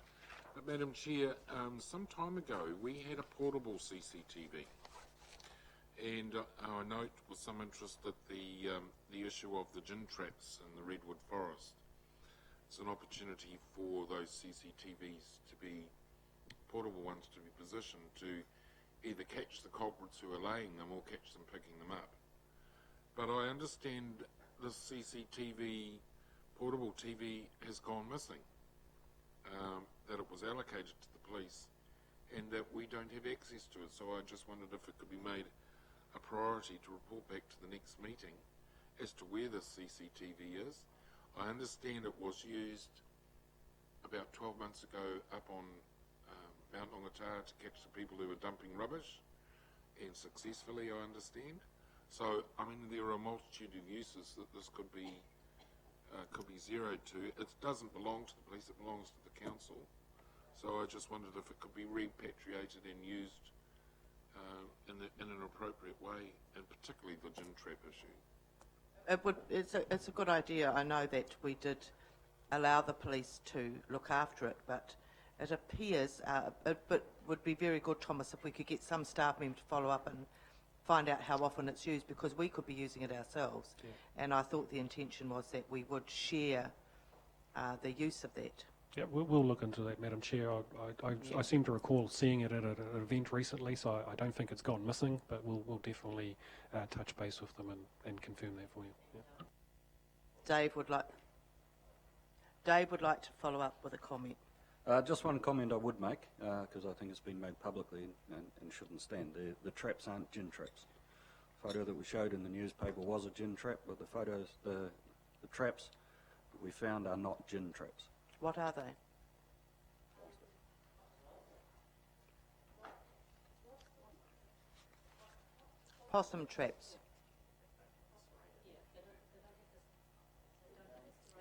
But Madam Chair, some time ago we had a portable CCTV, and I note with some interest that the issue of the gin traps in the redwood forest. It's an opportunity for those CCTVs to be portable ones to be positioned to either catch the culprits who are laying them or catch them picking them up. But I understand this CCTV, portable TV, has gone missing, that it was allocated to the police and that we don't have access to it. So I just wondered if it could be made a priority to report back to the next meeting as to where this CCTV is. I understand it was used about 12 months ago up on Mount Ongatar to catch the people who were dumping rubbish, and successfully, I understand. So, I mean, there are a multitude of uses that this could be zeroed to. It doesn't belong to the police, it belongs to the council. So I just wondered if it could be repatriated and used in an appropriate way, and particularly the gin trap issue. It's a good idea. I know that we did allow the police to look after it, but it appears, it would be very good, Thomas, if we could get some staff member to follow up and find out how often it's used, because we could be using it ourselves. Yeah. And I thought the intention was that we would share the use of that. Yeah, we'll look into that, Madam Chair. I seem to recall seeing it at an event recently, so I don't think it's gone missing, but we'll definitely touch base with them and confirm that for you. Yeah. Dave would like to follow up with a comment. Just one comment I would make, because I think it's been made publicly and shouldn't stand. The traps aren't gin traps. The photo that we showed in the newspaper was a gin trap, but the photos, the traps that we found are not gin traps. What are they? Possum traps.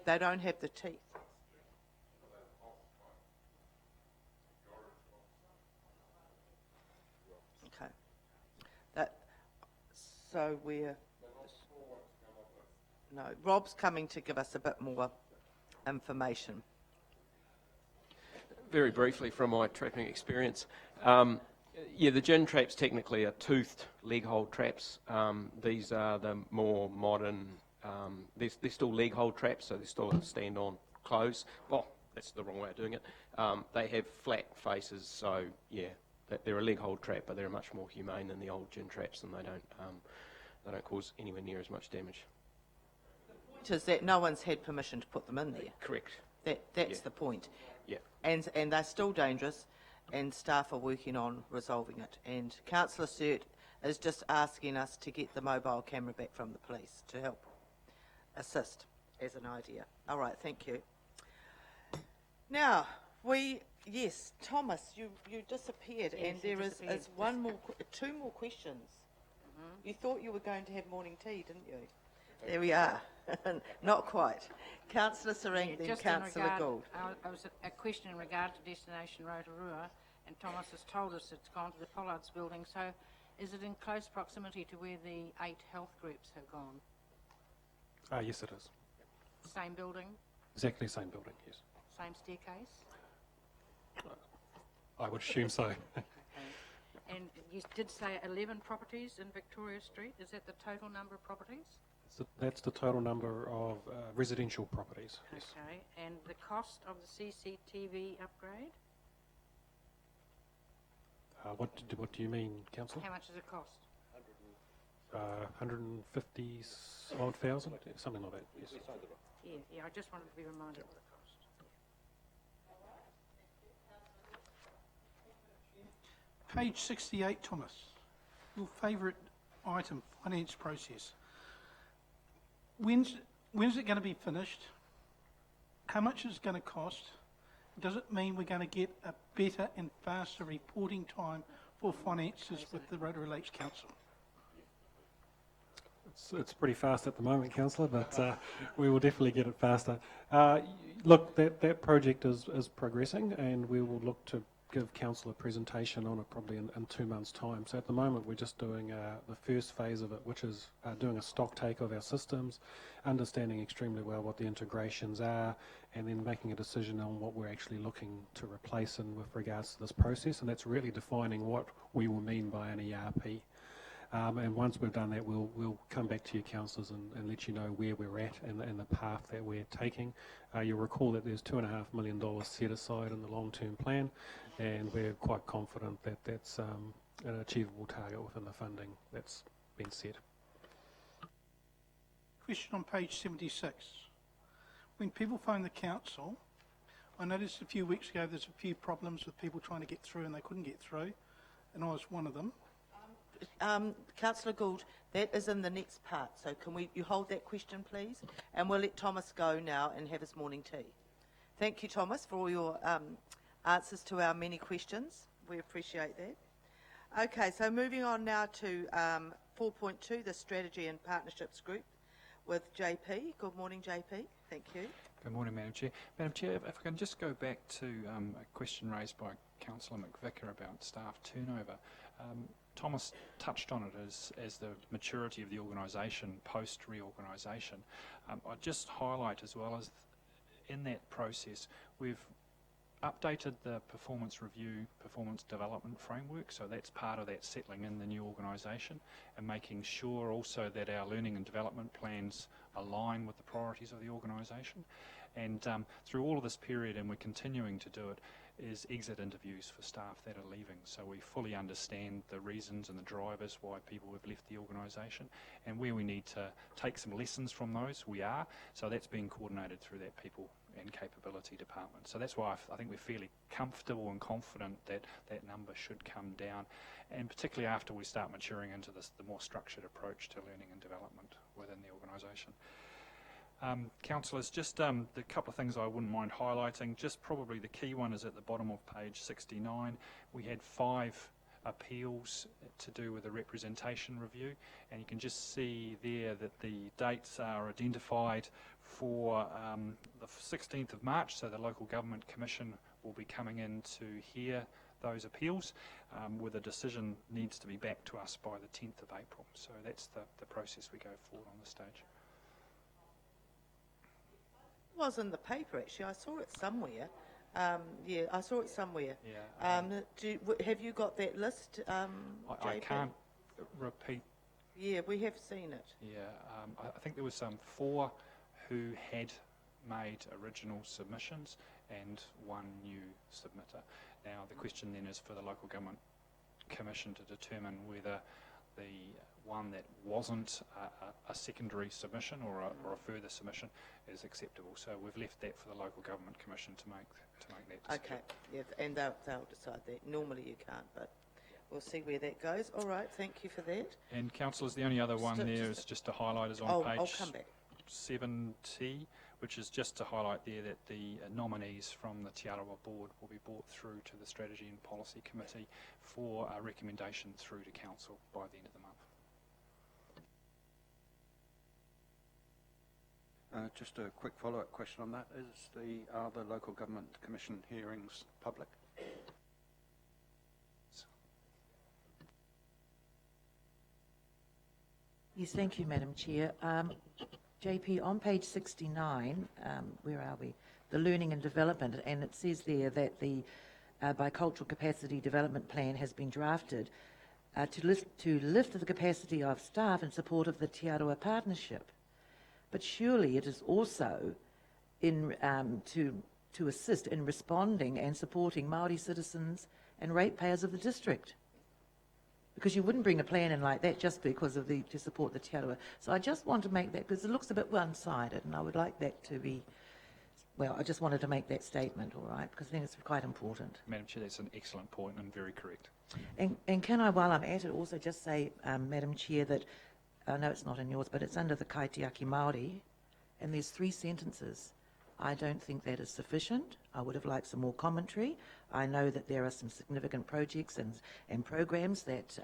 They don't have the teeth. Okay. So we're... No, Rob's coming to give us a bit more information. Very briefly from my trapping experience, yeah, the gin traps technically are toothed leg hold traps. These are the more modern, they're still leg hold traps, so they still stand on close. Well, that's the wrong way of doing it. They have flat faces, so yeah, they're a leg hold trap, but they're much more humane than the old gin traps, and they don't cause anywhere near as much damage. The point is that no one's had permission to put them in there. Correct. That's the point. Yeah. And they're still dangerous. and staff are working on resolving it. And Councillor Sturt is just asking us to get the mobile camera back from the police to help assist as an idea. All right, thank you. Now, yes, Thomas, you disappeared, Yes, and he there disappeared. is two more questions. You thought you were going to have morning tea, didn't you? There we are. Not quite. Councillor Sarang, then just in Councillor regard- Gould. I was a question in regard to Destination Rotorua, and Thomas has told us it's gone to the Pollards building, so is it in close proximity to where the 8 health groups have gone? Yes, it is. Same building, Exactly the same building, yes. same staircase? I would assume so. And you did say 11 properties in Victoria Street. Is that the total number of properties? So that's the total number of residential properties, yes. Okay. And the cost of the CCTV upgrade? What do you mean, Councillor? How much does it cost? 150,000, something like that, yes. Yeah, I just wanted to be reminded of the cost. Page 68, Thomas. Your favourite item, finance process. When's it going to be finished? How much is it going to cost? Does it mean we're going to get a better and faster reporting time for finances with the Rotorua Lakes Council? It's pretty fast at the moment, Councillor, but we will definitely get it faster. Look, that project is progressing, and we will look to give Council a presentation on it probably in 2 months' time. So at the moment we're just doing the first phase of it, which is doing a stock take of our systems, understanding extremely well what the integrations are, and then making a decision on what we're actually looking to replace in with regards to this process, and that's really defining what we will mean by an ERP. And once we've done that, we'll come back to you, councillors, and let you know where we're at and the path that we're taking. You'll recall that there's $2.5 million set aside in the long-term plan, and we're quite confident that that's an achievable target within the funding that's been set. Question on page 76. When people phone the council, I noticed a few weeks ago there's a few problems with people trying to get through and they couldn't get through, and I was one of them. Councillor Gould, that is in the next part, so can you hold that question, please? And we'll let Thomas go now and have his morning tea. Thank you, Thomas, for all your answers to our many questions. We appreciate that. Okay, so moving on now to 4.2, the Strategy and Partnerships Group with JP. Good morning, JP. Thank you. Good morning, Madam Chair. Madam Chair, if I can just go back to a question raised by Councillor McVicker about staff turnover. Thomas touched on it as the maturity of the organisation post-reorganisation. I'd just highlight as well as in that process, we've updated the performance review, performance development framework, so that's part of that settling in the new organisation and making sure also that our learning and development plans align with the priorities of the organisation. And through all of this period, and we're continuing to do it, is exit interviews for staff that are leaving. So we fully understand the reasons and the drivers why people have left the organisation, and where we need to take some lessons from those, we are. So that's being coordinated through that people and capability department. So that's why I think we're fairly comfortable and confident that that number should come down, and particularly after we start maturing into the more structured approach to learning and development within the organisation. Councillors, just the couple of things I wouldn't mind highlighting. Just probably the key one is at the bottom of page 69. We had 5 appeals to do with the representation review, and you can just see there that the dates are identified for the 16th of March, so the Local Government Commission will be coming in to hear those appeals, with a decision needs to be back to us by the 10th of April. So that's the process we go forward on this stage. It was in the paper, actually. I saw it somewhere. Yeah, I saw it somewhere. Yeah. Have you got that list, I JP? can't repeat. Yeah, we have seen it. Yeah, I think there was 4 who had made original submissions and 1 new submitter. Now the question then is for the Local Government Commission to determine whether the one that wasn't a secondary submission or a further submission is acceptable. So we've left that for the Local Government Commission to make that decision. Okay, yeah, and they'll decide that. Normally you can't, but we'll see where that goes. All right, thank you for that. And councillors, the only other one there is just to highlight is on I'll page come back. 7T, which is just to highlight there that the nominees from the Te Arawa board will be brought through to the Strategy and Policy Committee for a recommendation through to council by the end of the month. Just a quick follow-up question on that. Are the Local Government Commission hearings public? Yes, thank you, Madam Chair. JP, on page 69, where are we? The learning and development, and it says there that the bicultural capacity development plan has been drafted to lift the capacity of staff in support of the Te Arawa partnership. But surely it is also to assist in responding and supporting Māori citizens and ratepayers of the district. Because you wouldn't bring a plan in like that just because of to support the Te Arawa. So I just want to make that, because it looks a bit one-sided, and I would like that to be, well, I just wanted to make that statement, all right, because I think it's quite important. Madam Chair, that's an excellent point and very correct. And can I, while I'm at it, also just say, Madam Chair, that I know it's not in yours, but it's under the Kaitiaki Māori, and there's 3 sentences. I don't think that is sufficient. I would have liked some more commentary. I know that there are some significant projects and programs that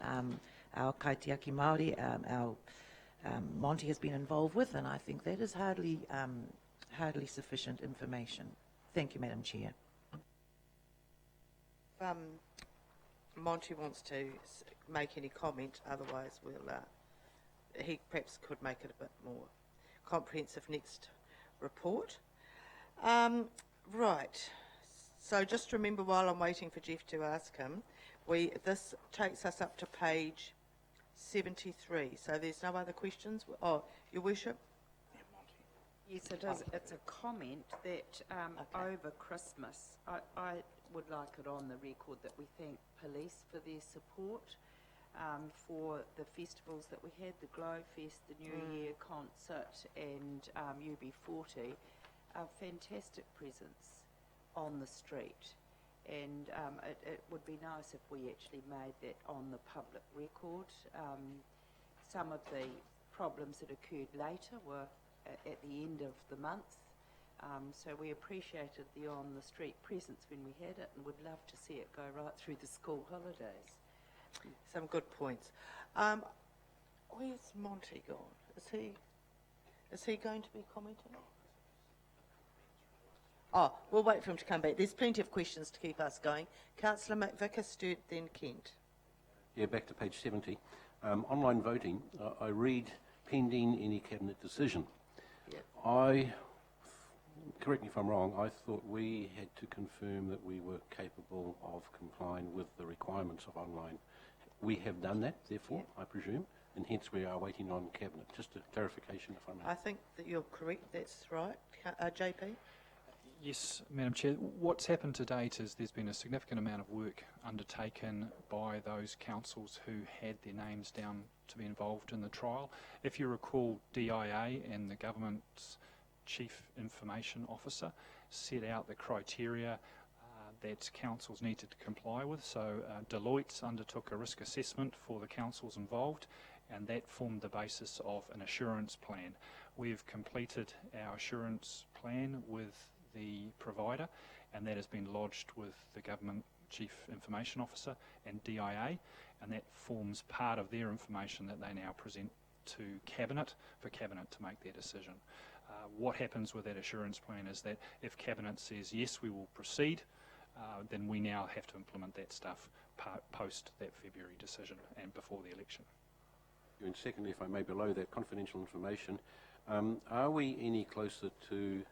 our Kaitiaki Māori, our Monty has been involved with, and I think that is hardly sufficient information. Thank you, Madam Chair. Monty wants to make any comment, otherwise we'll, he perhaps could make it a bit more comprehensive next report. Right, so just remember while I'm waiting for Jeff to ask him, this takes us up to page 73, so there's no other questions? Oh, Your Worship? Yes, it is. It's a comment that over Christmas, I would like it on the record that we thank police for their support for the festivals that we had, the Glow Fest, the New Year concert and UB40, fantastic presence on the street. And it would be nice if we actually made that on the public record. Some of the problems that occurred later were at the end of the month. So we appreciated the on-the-street presence when we had it and would love to see it go right through the school holidays. Some good points. Where's Monty gone? Is he going to be commenting? Oh, we'll wait for him to come back. There's plenty of questions to keep us going. Councillor McVicker, Sturt, then Kent. Yeah, back to page 70. Online voting, I read pending any cabinet decision. Yeah. Correct me if I'm wrong, I thought we had to confirm that we were capable of complying with the requirements of online. We have done that, therefore, I presume, and hence we are waiting on cabinet. Just a clarification, if I may. I think that you're correct, that's right. JP? Yes, Madam Chair. What's happened to date is there's been a significant amount of work undertaken by those councils who had their names down to be involved in the trial. If you recall, DIA and the government's Chief Information Officer set out the criteria that councils needed to comply with. So Deloitte undertook a risk assessment for the councils involved, and that formed the basis of an assurance plan. We've completed our assurance plan with the provider, and that has been lodged with the Government Chief Information Officer and DIA, and that forms part of their information that they now present to Cabinet for Cabinet to make their decision. What happens with that assurance plan is that if Cabinet says yes, we will proceed, then we now have to implement that stuff post that February decision and before the election. And secondly, if I may, below that confidential information, are we any closer to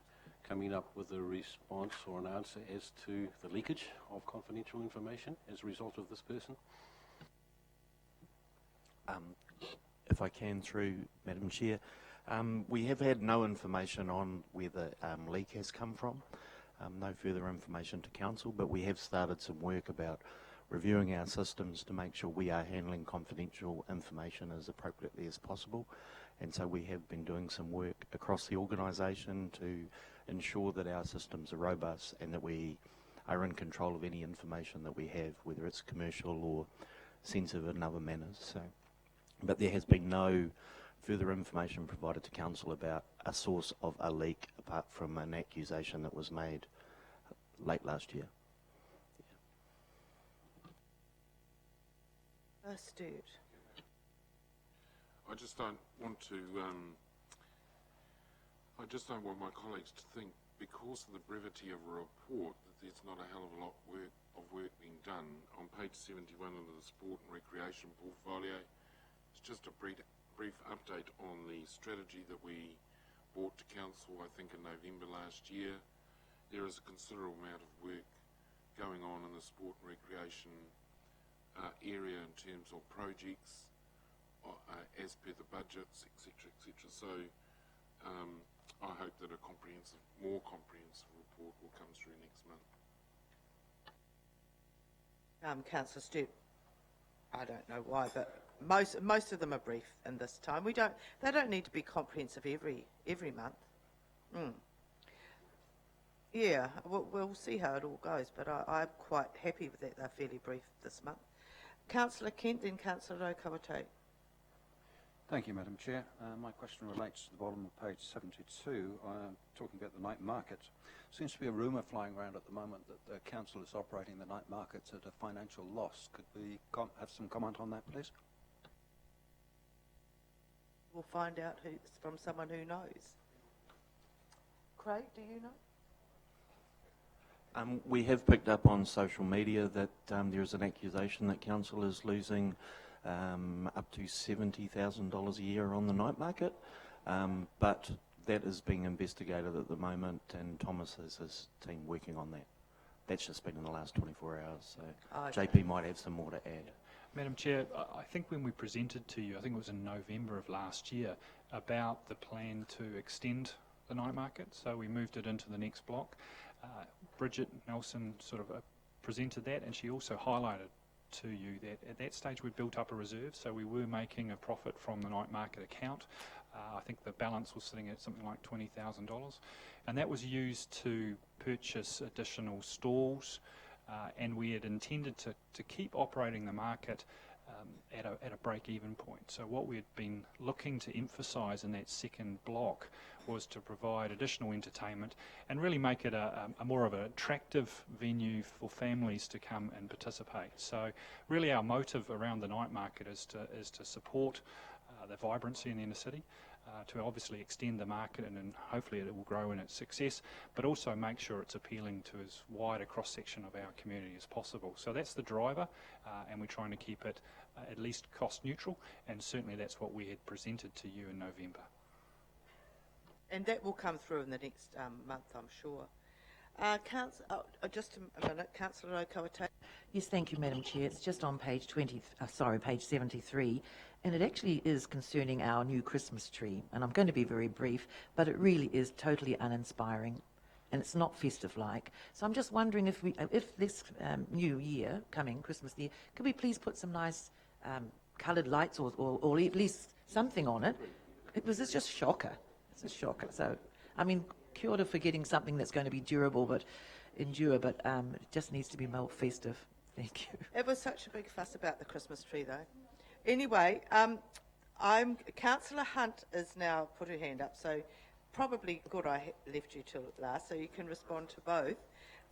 coming up with a response or an answer as to the leakage of confidential information as a result of this person? If I can, through Madam Chair, we have had no information on where the leak has come from, no further information to Council, but we have started some work about reviewing our systems to make sure we are handling confidential information as appropriately as possible. And so we have been doing some work across the organisation to ensure that our systems are robust and that we are in control of any information that we have, whether it's commercial or sensitive in other manners. So, but there has been no further information provided to Council about a source of a leak apart from an accusation that was made late last year. Stuart. I just don't want to. I just don't want my colleagues to think, because of the brevity of a report, that there's not a hell of a lot of work being done. On page 71 of the Sport and Recreation portfolio, it's just a brief update on the strategy that we brought to Council, I think, in November last year. There is a considerable amount of work going on in the Sport and Recreation area in terms of projects, as per the budgets, etc., etc. So I hope that a more comprehensive report will come through next month. Councillor Stewart, I don't know why, but most of them are brief in this time. They don't need to be comprehensive every month. Yeah, we'll see how it all goes, but I'm quite happy with that. They're fairly brief this month. Councillor Kent, then Councillor Rokawate. Thank you, Madam Chair. My question relates to the bottom of page 72, talking about the night market. Seems to be a rumour flying around at the moment that the council is operating the night markets at a financial loss. Could we have some comment on that, please? We'll find out from someone who knows. Craig, do you know? We have picked up on social media that there is an accusation that Council is losing up to $70,000 a year on the night market, but that is being investigated at the moment, and Thomas has his team working on that. That's just been in the last 24 hours, so Okay. JP might have some more to add. Madam Chair, I think when we presented to you, I think it was in November of last year, about the plan to extend the night market, so we moved it into the next block. Bridget Nelson sort of presented that, and she also highlighted to you that at that stage we built up a reserve, so we were making a profit from the night market account. I think the balance was sitting at something like $20,000, and that was used to purchase additional stalls, and we had intended to keep operating the market at a break-even point. So what we had been looking to emphasise in that second block was to provide additional entertainment and really make it a more of an attractive venue for families to come and participate. So really our motive around the night market is to support the vibrancy in the inner city, to obviously extend the market, and then hopefully it will grow in its success, but also make sure it's appealing to as wide a cross-section of our community as possible. So that's the driver, and we're trying to keep it at least cost neutral, and certainly that's what we had presented to you in November. And that will come through in the next month, I'm sure. Just a minute, Councillor Rokawate. Yes, thank you, Madam Chair. It's just on page page 73, and it actually is concerning our new Christmas tree. And I'm going to be very brief, but it really is totally uninspiring, and it's not festive-like. So I'm just wondering if this new year coming, Christmas year, could we please put some nice coloured lights or at least something on it? It's just shocker. It's a shocker. So, I mean, kia ora for getting something that's going to be durable but endure, but it just needs to be more festive. Thank you. It was such a big fuss about the Christmas tree, though. Anyway, Councillor Hunt is now put her hand up, so probably good I left you till last, so you can respond to both.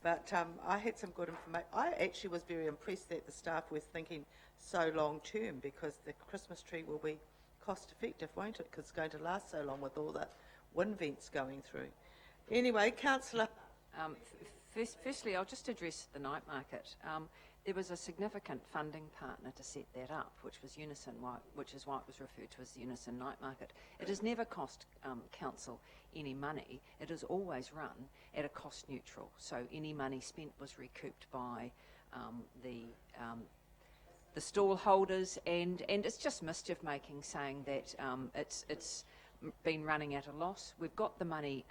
But I had some good information. I actually was very impressed that the staff was thinking so long term, because the Christmas tree will be cost effective, won't it? Because it's going to last so long with all the wind vents going through. Anyway, Councillor. Firstly, I'll just address the night market. There was a significant funding partner to set that up, which was Unison, which is why it was referred to as the Unison Night Market. It has never cost council any money. It has always run at a cost neutral. So any money spent was recouped by the stall holders, and it's just mischief making saying that it's been running at a loss. We've got the money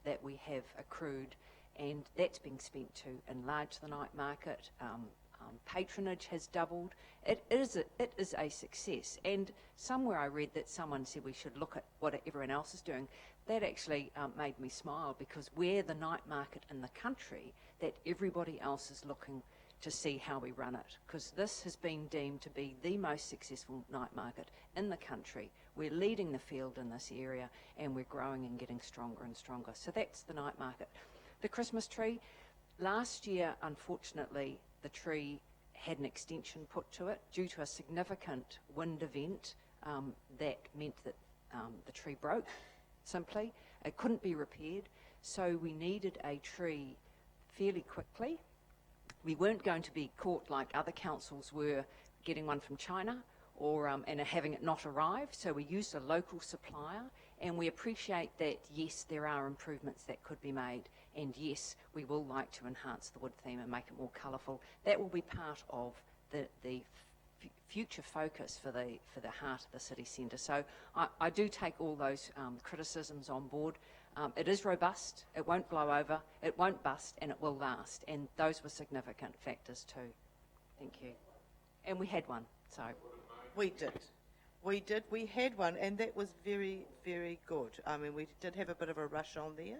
that we have accrued, and that's being spent to enlarge the night market. patronage has doubled. It is a success. And somewhere I read that someone said we should look at what everyone else is doing. That actually made me smile, because we're the night market in the country that everybody else is looking to see how we run it, because this has been deemed to be the most successful night market in the country. We're leading the field in this area, and we're growing and getting stronger and stronger. So that's the night market. The Christmas tree, last year, unfortunately, the tree had an extension put to it due to a significant wind event that meant that the tree broke, simply. It couldn't be repaired, so we needed a tree fairly quickly. We weren't going to be caught like other councils were, getting one from China or and having it not arrive. So we used a local supplier, and we appreciate that, yes, there are improvements that could be made, and yes, we will like to enhance the wood theme and make it more colourful. That will be part of the future focus for the heart of the city centre. So I do take all those criticisms on board. It is robust, it won't blow over, it won't bust, and it will last. And those were significant factors too. Thank you. And we had one, so. We did. We had one, and that was very, very good. I mean, we did have a bit of a rush on there,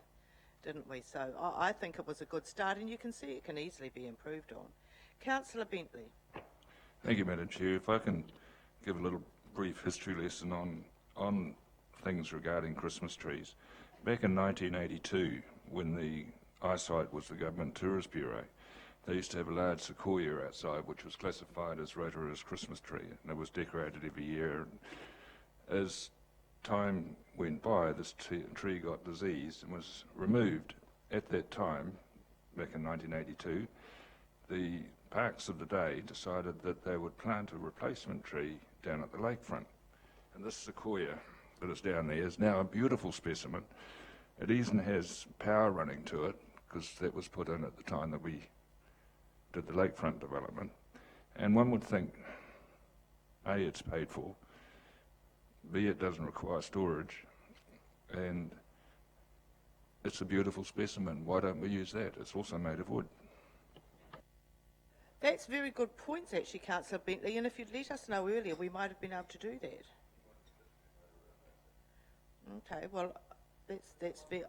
didn't we? So I think it was a good start, and you can see it can easily be improved on. Councillor Bentley. Thank you, Madam Chair. If I can give a little brief history lesson on things regarding Christmas trees. Back in 1982, when the Eyesight was the Government Tourist Bureau, they used to have a large sequoia outside, which was classified as Rotorua's Christmas tree, and it was decorated every year. As time went by, this tree got diseased and was removed. At that time, back in 1982, the parks of the day decided that they would plant a replacement tree down at the lakefront. And this sequoia that is down there is now a beautiful specimen. It even has power running to it, because that was put in at the time that we did the lakefront development. And one would think, A, it's paid for, B, it doesn't require storage, and it's a beautiful specimen. Why don't we use that? It's also made of wood. That's very good points, actually, Councillor Bentley, and if you'd let us know earlier, we might have been able to do that. Okay, well, that's fair.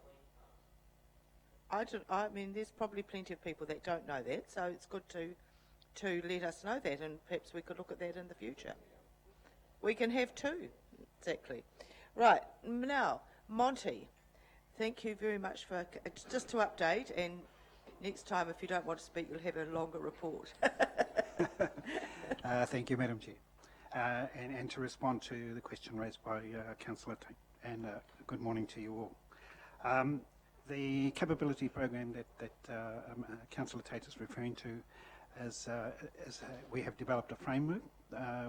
I mean, there's probably plenty of people that don't know that, so it's good to let us know that, and perhaps we could look at that in the future. We can have two, exactly. Right, now, Monty, thank you very much for, just to update, and next time, if you don't want to speak, you'll have a longer report. Thank you, Madam Chair. And to respond to the question raised by Councillor Ting, and good morning to you all. The capability program that Councillor Tate is referring to is we have developed a framework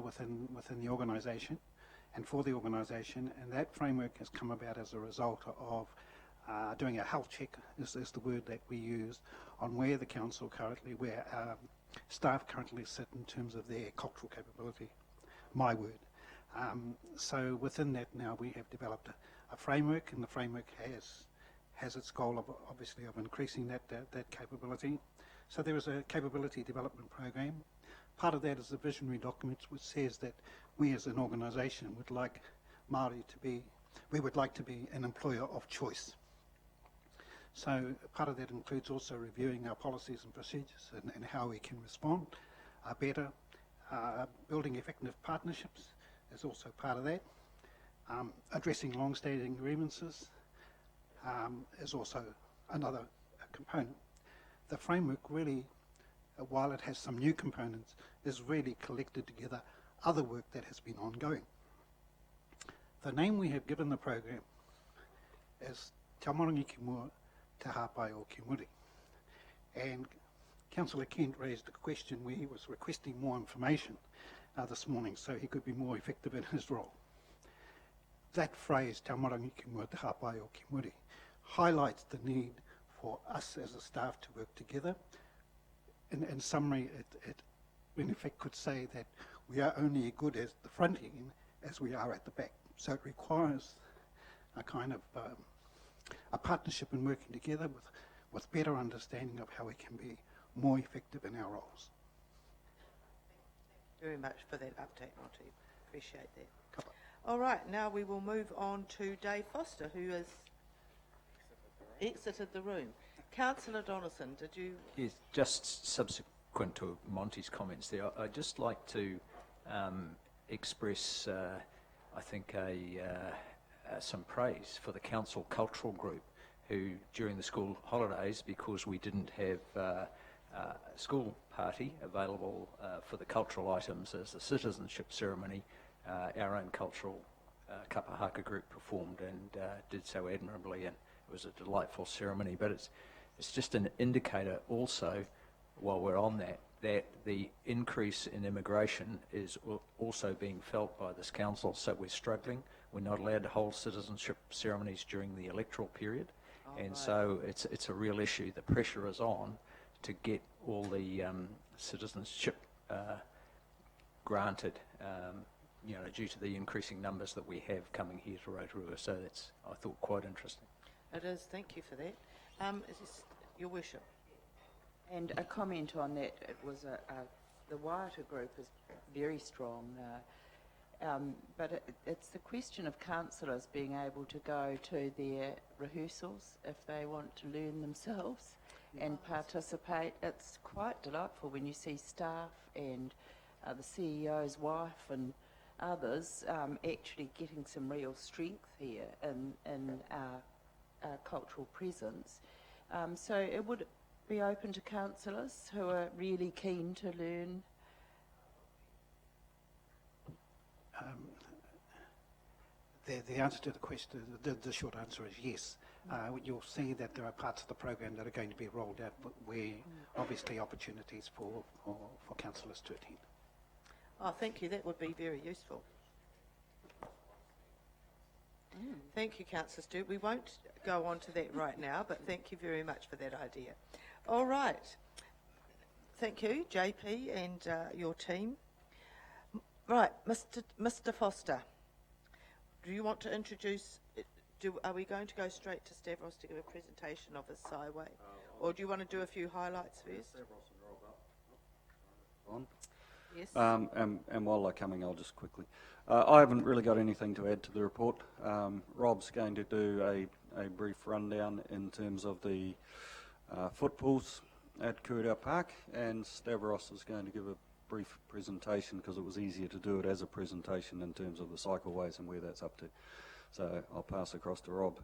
within the organisation and for the organisation, and that framework has come about as a result of doing a health check, is the word that we use, on where the council currently, where staff currently sit in terms of their cultural capability, my word. So within that now we have developed a framework, and the framework has its goal of obviously of increasing that capability. So there is a capability development program. Part of that is the visionary document, which says that we as an organisation would like Māori to be, we would like to be an employer of choice. So part of that includes also reviewing our policies and procedures and how we can respond better. Building effective partnerships is also part of that. Addressing long-standing grievances is also another component. The framework really, while it has some new components, is really collected together other work that has been ongoing. The name we have given the program is Te Amarangi ki mua, Te Hāpai o ki muri. And Councillor Kent raised a question where he was requesting more information this morning so he could be more effective in his role. That phrase, Te Amarangi ki mua, Te Hāpai o ki muri, highlights the need for us as a staff to work together. In summary, it in effect could say that we are only as good as the front end as we are at the back. So it requires a kind of a partnership in working together with better understanding of how we can be more effective in our roles. very much for that update, Monty. Appreciate that. All right, now we will move on to Dave Foster, who has exited the room. Councillor Donaldson, did you... Yes, just subsequent to Monty's comments there, I'd just like to express, I think, some praise for the council cultural group who, during the school holidays, because we didn't have a school party available for the cultural items as the citizenship ceremony, our own cultural kapahaka group performed and did so admirably, and it was a delightful ceremony. But it's just an indicator also, while we're on that the increase in immigration is also being felt by this council. So we're struggling. We're not allowed to hold citizenship ceremonies during the electoral period, so it's a real issue. The pressure is on to get all the citizenship granted, due to the increasing numbers that we have coming here to Rotorua. So that's, I thought, quite interesting. It is, thank you for that. Is this your worship? And a comment on that, it was the Waiata group is very strong, but it's the question of councillors being able to go to their rehearsals if they want to learn themselves and participate. It's quite delightful when you see staff and the CEO's wife and others actually getting some real strength here in our cultural presence. So it would be open to councillors who are really keen to learn. The answer to the question, the short answer is yes. You'll see that there are parts of the program that are going to be rolled out where obviously opportunities for councillors to attend. Oh, thank you. That would be very useful. Thank you, Councillor Stewart. We won't go on to that right now, but thank you very much for that idea. All right. Thank you, JP and your team. Right, Mr. Foster, do you want to introduce... Are we going to go straight to Stavros to give a presentation of his Skyway? Or do you want to do a few highlights first? Yes. And while they're coming, I'll just quickly... I haven't really got anything to add to the report. Rob's going to do a brief rundown in terms of the footpools at Kuria Park, and Stavros is going to give a brief presentation because it was easier to do it as a presentation in terms of the cycleways and where that's up to. So I'll pass across to Rob.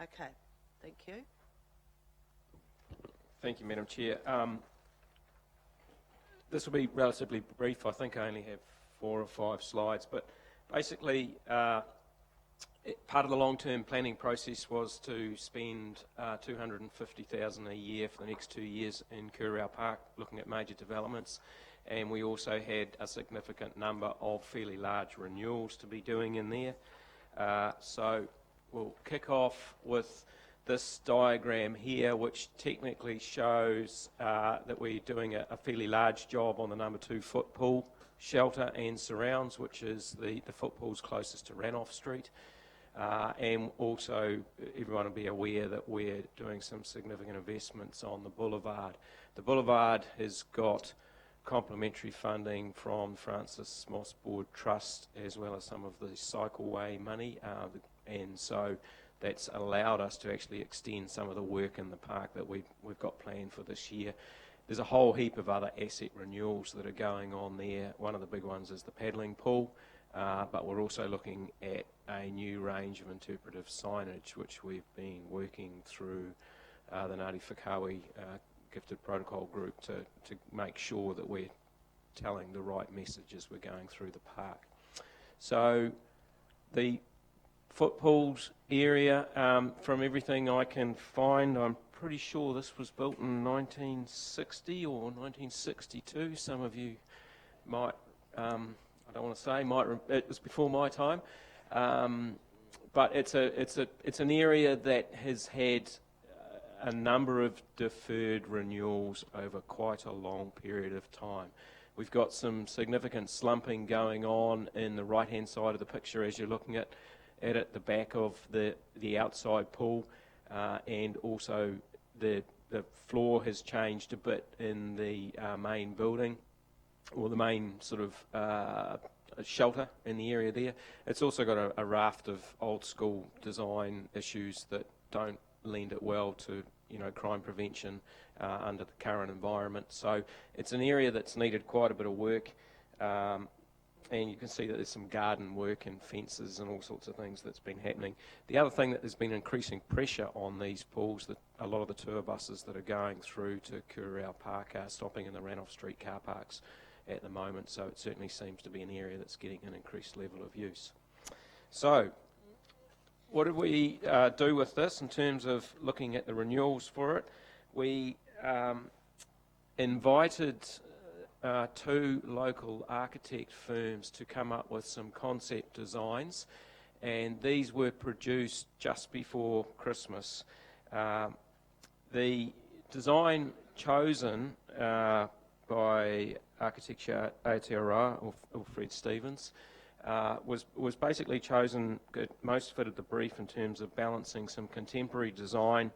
Okay, thank you. Thank you, Madam Chair. This will be relatively brief. I think I only have 4 or 5 slides, but basically part of the long-term planning process was to spend $250,000 a year for the next 2 years in Kuria Park looking at major developments, and we also had a significant number of fairly large renewals to be doing in there. So we'll kick off with this diagram here, which technically shows that we're doing a fairly large job on the number 2 footpool shelter and surrounds, which is the footpools closest to Ranulph Street. And also everyone will be aware that we're doing some significant investments on the boulevard. The boulevard has got complementary funding from Francis Moss Board Trust as well as some of the cycleway money, and so that's allowed us to actually extend some of the work in the park that we've got planned for this year. There's a whole heap of other asset renewals that are going on there. One of the big ones is the paddling pool, but we're also looking at a new range of interpretive signage which we've been working through the Ngāti Whakaui Gifted Protocol group to make sure that we're telling the right message as we're going through the park. So the footpools area, from everything I can find, I'm pretty sure this was built in 1960 or 1962. Some of you might, I don't want to say, it was before my time, but it's an area that has had a number of deferred renewals over quite a long period of time. We've got some significant slumping going on in the right-hand side of the picture as you're looking at it, the back of the outside pool, and also the floor has changed a bit in the main building. or the main sort of shelter in the area there. It's also got a raft of old school design issues that don't lend it well to crime prevention under the current environment. So it's an area that's needed quite a bit of work, and you can see that there's some garden work and fences and all sorts of things that's been happening. The other thing that there's been increasing pressure on these pools, that a lot of the tour buses that are going through to Kurau Park are stopping in the Ranulph Street car parks at the moment, so it certainly seems to be an area that's getting an increased level of use. So what did we do with this in terms of looking at the renewals for it? We invited 2 local architect firms to come up with some concept designs, and these were produced just before Christmas. The design chosen by Architecture Aotearoa, or Fred Stevens, was basically chosen, it most fitted the brief in terms of balancing some contemporary design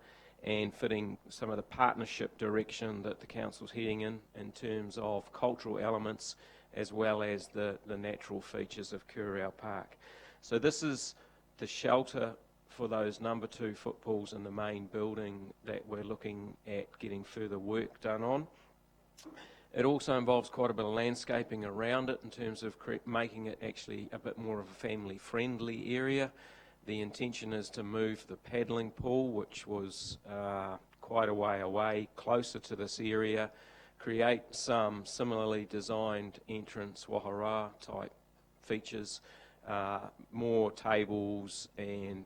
and fitting some of the partnership direction that the council's heading in terms of cultural elements as well as the natural features of Kurau Park. So this is the shelter for those number 2 footpools in the main building that we're looking at getting further work done on. It also involves quite a bit of landscaping around it in terms of making it actually a bit more of a family-friendly area. The intention is to move the paddling pool, which was quite a way away, closer to this area, create some similarly designed entrance wahara type features, more tables and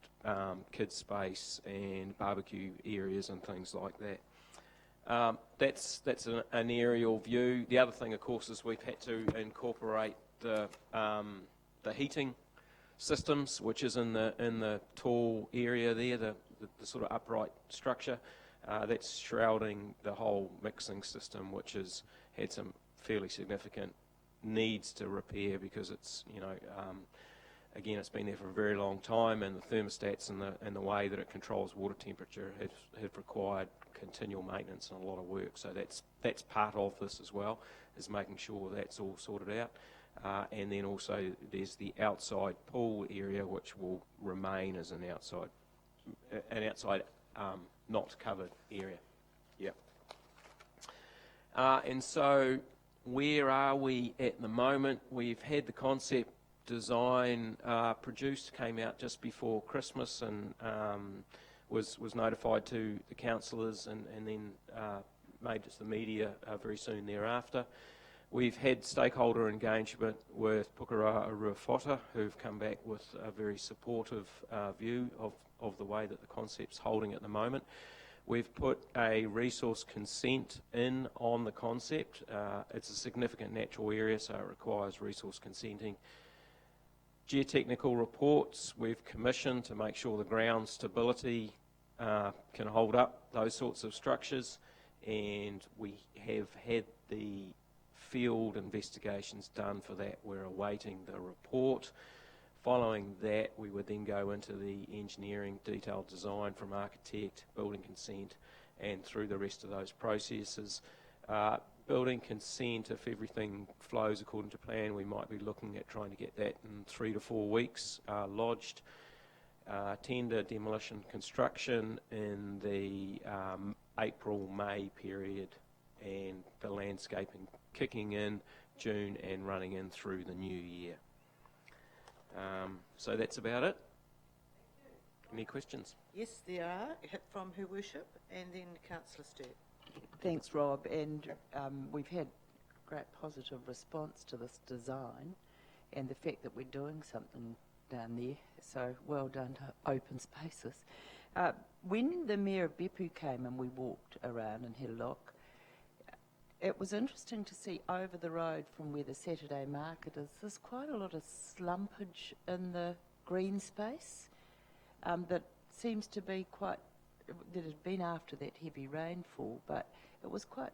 kids space and barbecue areas and things like that. That's an aerial view. The other thing, of course, is we've had to incorporate the heating systems, which is in the tall area there, the sort of upright structure. That's shrouding the whole mixing system, which has had some fairly significant needs to repair because it's, again, it's been there for a very long time, and the thermostats and the way that it controls water temperature have required continual maintenance and a lot of work. So that's part of this as well, is making sure that's all sorted out. And then also there's the outside pool area, which will remain as an outside not covered area. Yeah. And so where are we at the moment? We've had the concept design produced, came out just before Christmas, and was notified to the councillors and then made it to the media very soon thereafter. We've had stakeholder engagement with Pukeroa Ruafota, who've come back with a very supportive view of the way that the concept's holding at the moment. We've put a resource consent in on the concept. It's a significant natural area, so it requires resource consenting. Geotechnical reports we've commissioned to make sure the ground stability can hold up those sorts of structures, and we have had the field investigations done for that. We're awaiting the report. Following that, we would then go into the engineering detailed design from architect, building consent, and through the rest of those processes. Building consent, if everything flows according to plan, we might be looking at trying to get that in 3 to 4 weeks lodged. Tender, demolition, construction in the April-May period, and the landscaping kicking in June and running in through the new year. So that's about it. Any questions? Yes, there are, from Her Worship, and then Councillor Sturt. Thanks, Rob, and we've had great positive response to this design and the fact that we're doing something down there, so well done to Open Spaces. When the Mayor of Beppu came and we walked around and had a look, it was interesting to see over the road from where the Saturday market is, there's quite a lot of slumpage in the green space that seems to be quite, that had been after that heavy rainfall, but it was quite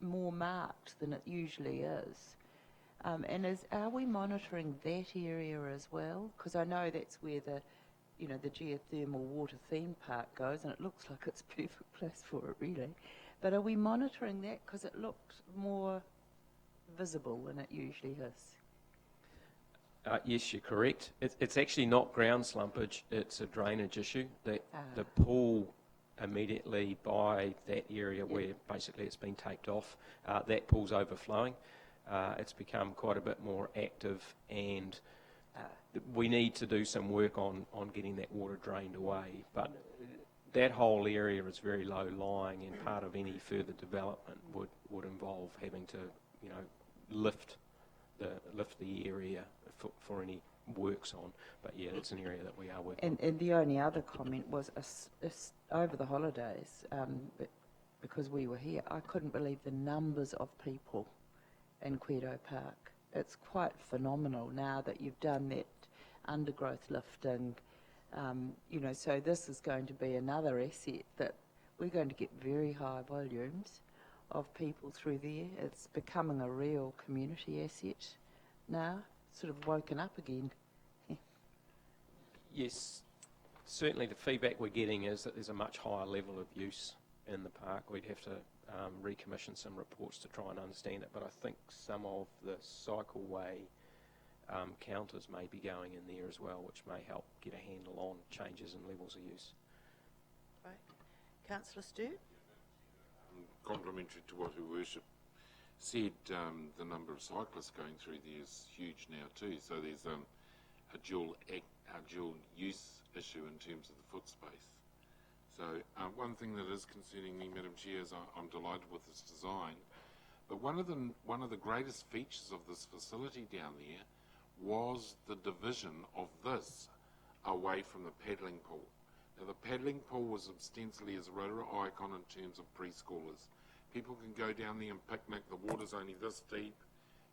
more marked than it usually is. And are we monitoring that area as well? Because I know that's where the geothermal water theme park goes, and it looks like it's a perfect place for it, really. But are we monitoring that? Because it looked more visible than it usually is. Yes, you're correct. It's actually not ground slumpage, it's a drainage issue. The pool immediately by that area where basically it's been taped off, that pool's overflowing. It's become quite a bit more active, and we need to do some work on getting that water drained away. But that whole area is very low lying, and part of any further development would involve having to, lift the area for any works on. But yeah, it's an area that we are working on. And the only other comment was over the holidays, because we were here, I couldn't believe the numbers of people in Quedo Park. It's quite phenomenal now that you've done that undergrowth lifting. So this is going to be another asset that we're going to get very high volumes of people through there. It's becoming a real community asset now, sort of woken up again. Yes, certainly the feedback we're getting is that there's a much higher level of use in the park. We'd have to recommission some reports to try and understand it, but I think some of the cycleway counters may be going in there as well, which may help get a handle on changes in levels of use. Right. Councillor Stu? Complementary to what Her Worship said, the number of cyclists going through there is huge now too, so there's a dual use issue in terms of the foot space. So one thing that is concerning me, Madam Chair, is I'm delighted with this design, but one of the greatest features of this facility down there was the division of this away from the paddling pool. Now the paddling pool was ostensibly as a Rotorua icon in terms of preschoolers. People can go down there and picnic, the water's only this deep,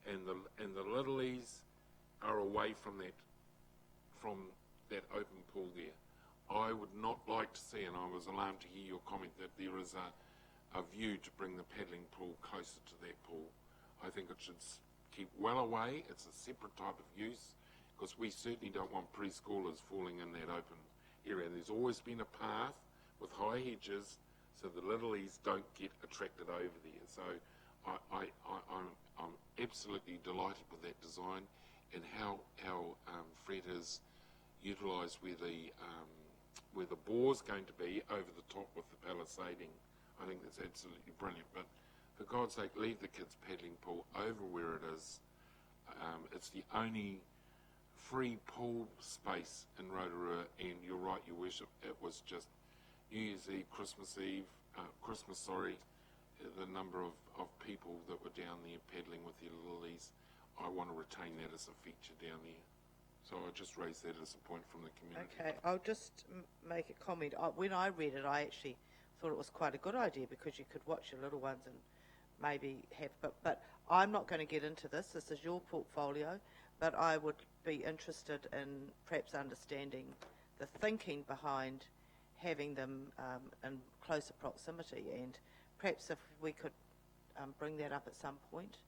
and the littlies are away from that open pool there. I would not like to see, and I was alarmed to hear your comment, that there is a view to bring the paddling pool closer to that pool. I think it should keep well away. It's a separate type of use, because we certainly don't want preschoolers falling in that open area. There's always been a path with high hedges so the littlies don't get attracted over there. So I'm absolutely delighted with that design and how Fred has utilised where the bore's going to be over the top with the palisading. I think that's absolutely brilliant. But for God's sake, leave the kids' paddling pool over where it is. It's the only free pool space in Rotorua, and you're right, Your Worship, it was just New Year's Eve, Christmas, the number of people that were down there paddling with their lilies. I want to retain that as a feature down there. So I just raised that as a point from the community. Okay, I'll just make a comment. When I read it, I actually thought it was quite a good idea, because you could watch your little ones and maybe have, but I'm not going to get into this. This is your portfolio, but I would be interested in perhaps understanding the thinking behind having them in closer proximity, and perhaps if we could bring that up at some point,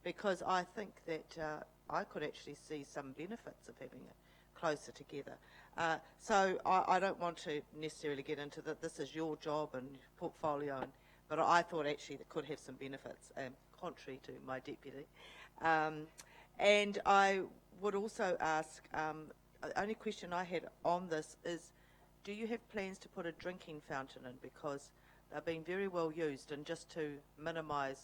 because I think that I could actually see some benefits of having it closer together. So I don't want to necessarily get into that. This is your job and portfolio, but I thought actually that could have some benefits, contrary to my deputy. And I would also ask, the only question I had on this is, do you have plans to put a drinking fountain in? Because they're being very well used, and just to minimise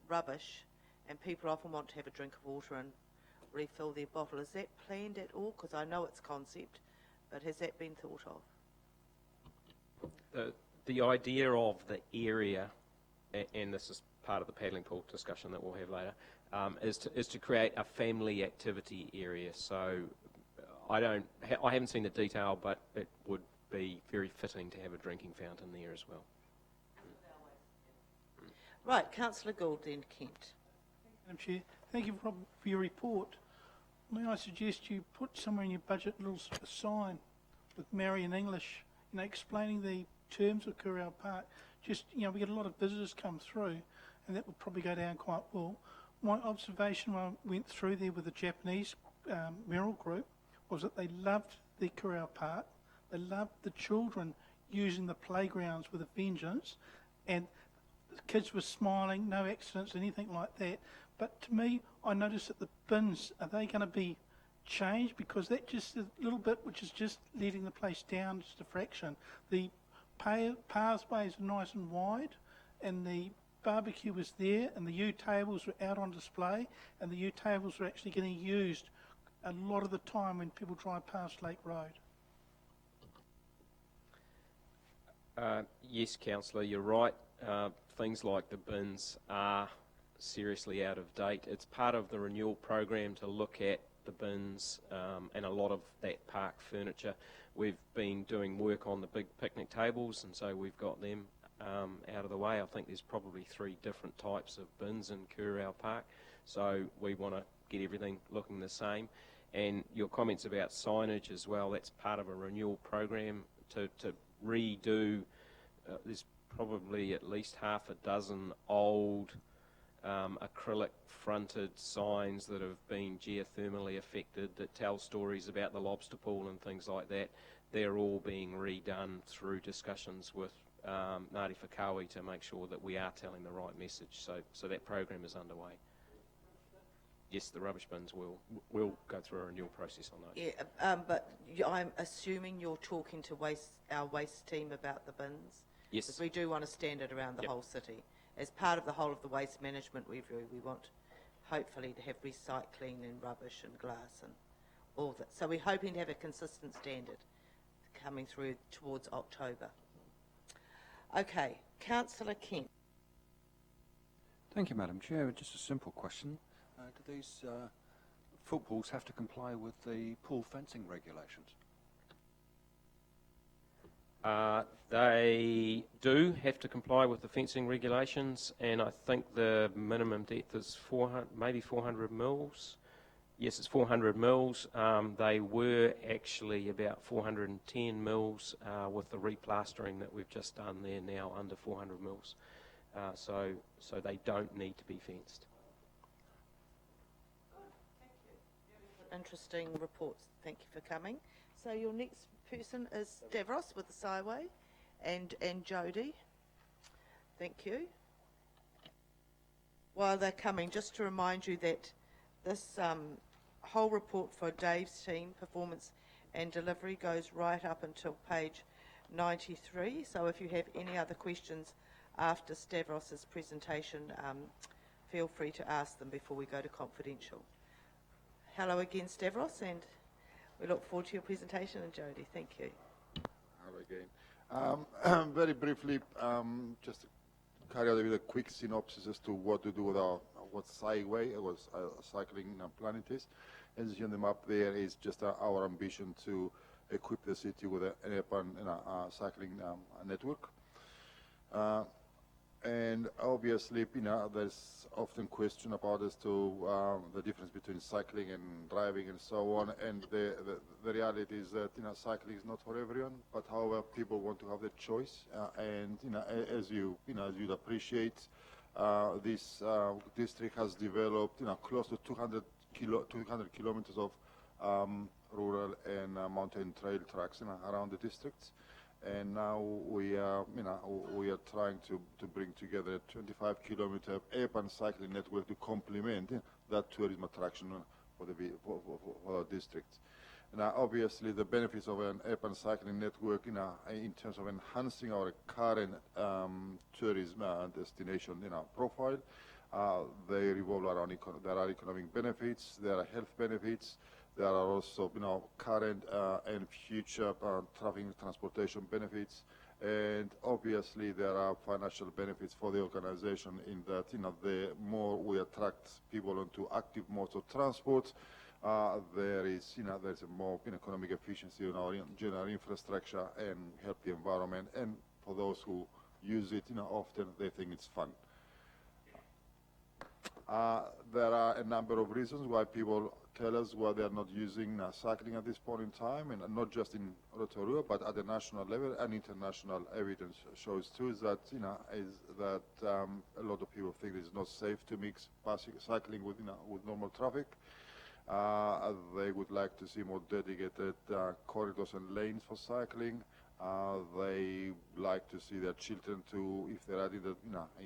rubbish, and people often want to have a drink of water and refill their bottle. Is that planned at all? Because I know it's concept, but has that been thought of? The idea of the area, and this is part of the paddling pool discussion that we'll have later, is to create a family activity area. So I haven't seen the detail, but it would be very fitting to have a drinking fountain there as well. Right, Councillor Gould, then Kent. Madam Chair, thank you for your report. May I suggest you put somewhere in your budget a little sign with Mary in English, explaining the terms of Kurau Park. Just, we get a lot of visitors come through, and that would probably go down quite well. My observation when I went through there with the Japanese Merrill group was that they loved the Kurau Park. They loved the children using the playgrounds with a vengeance, and the kids were smiling, no accidents, anything like that. But to me, I noticed that the bins, are they going to be changed? Because that just a little bit, which is just letting the place down just a fraction. The pathways are nice and wide, and the barbecue was there, and the U-tables were out on display, and the U-tables were actually getting used a lot of the time when people drive past Lake Road. Yes, Councillor, you're right. Things like the bins are seriously out of date. It's part of the renewal program to look at the bins and a lot of that park furniture. We've been doing work on the big picnic tables, and so we've got them out of the way. I think there's probably 3 different types of bins in Kurau Park, so we want to get everything looking the same. And your comments about signage as well, that's part of a renewal program to redo. There's probably at least half a dozen old acrylic fronted signs that have been geothermally affected that tell stories about the lobster pool and things like that. They're all being redone through discussions with Ngāti Whakaui to make sure that we are telling the right message. So that program is underway. Yes, the rubbish bins will go through a renewal process on those. Yeah, but I'm assuming you're talking to our waste team about the bins? Yes. Because we do want a standard around the Yep. whole city. As part of the whole of the waste management review, we want hopefully to have recycling and rubbish and glass and all that. So we're hoping to have a consistent standard coming through towards October. Okay, Councillor Kent. Thank you, Madam Chair. Just a simple question. Do these footballs have to comply with the pool fencing regulations? They do have to comply with the fencing regulations, and I think the minimum depth is 400, maybe 400 mils. Yes, it's 400 mils. They were actually about 410 mils with the replastering that we've just done. They're now under 400 mils. So they don't need to be fenced. Interesting reports. Thank you for coming. So your next person is Stavros with the Skyway and Jody. Thank you. While they're coming, just to remind you that this whole report for Dave's team, performance and delivery, goes right up until page 93. So if you have any other questions after Stavros's presentation, feel free to ask them before we go to confidential. Hello again, Stavros, and we look forward to your presentation. And Jody, thank you. Hello again. Very briefly, just to carry out with a quick synopsis as to what to do with what Skyway, cycling planet is. As you see on the map there is just our ambition to equip the city with an urban cycling network. And obviously, there's often question about as to the difference between cycling and driving and so on. And the reality is that cycling is not for everyone. But however, people want to have the choice. And as you'd appreciate, this district has developed close to 200 kilometers of rural and mountain trail tracks around the districts. And now we are trying to bring together a 25-kilometer urban cycling network to complement that tourism attraction for our districts. Now, obviously, the benefits of an urban cycling network, in terms of enhancing our current tourism destination, profile, they revolve around there are economic benefits, there are health benefits. There are also, current and future traffic and transportation benefits, and obviously there are financial benefits for the organization in that, the more we attract people onto active modes of transport, there's a more economic efficiency in our general infrastructure and help the environment. And for those who use it, often they think it's fun. There are a number of reasons why people tell us why they are not using cycling at this point in time, and not just in Rotorua, but at the national level, and international evidence shows too that a lot of people think it's not safe to mix cycling with normal traffic. They would like to see more dedicated corridors and lanes for cycling. They like to see their children to, if they're adding the,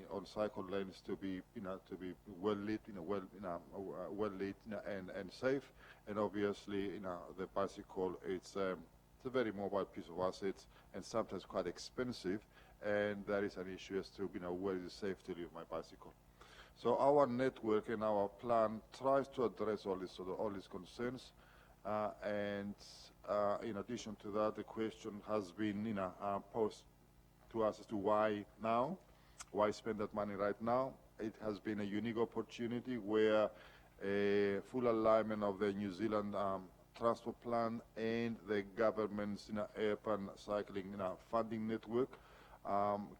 on cycle lanes, to be, to be well lit, well lit, and safe. And obviously, the bicycle, it's a very mobile piece of assets and sometimes quite expensive. And there is an issue as to, where is it safe to leave my bicycle. So our network and our plan tries to address all these concerns. In addition to that, the question has been posed to us as to why now, why spend that money right now. It has been a unique opportunity where a full alignment of the New Zealand transport plan and the government's urban cycling funding network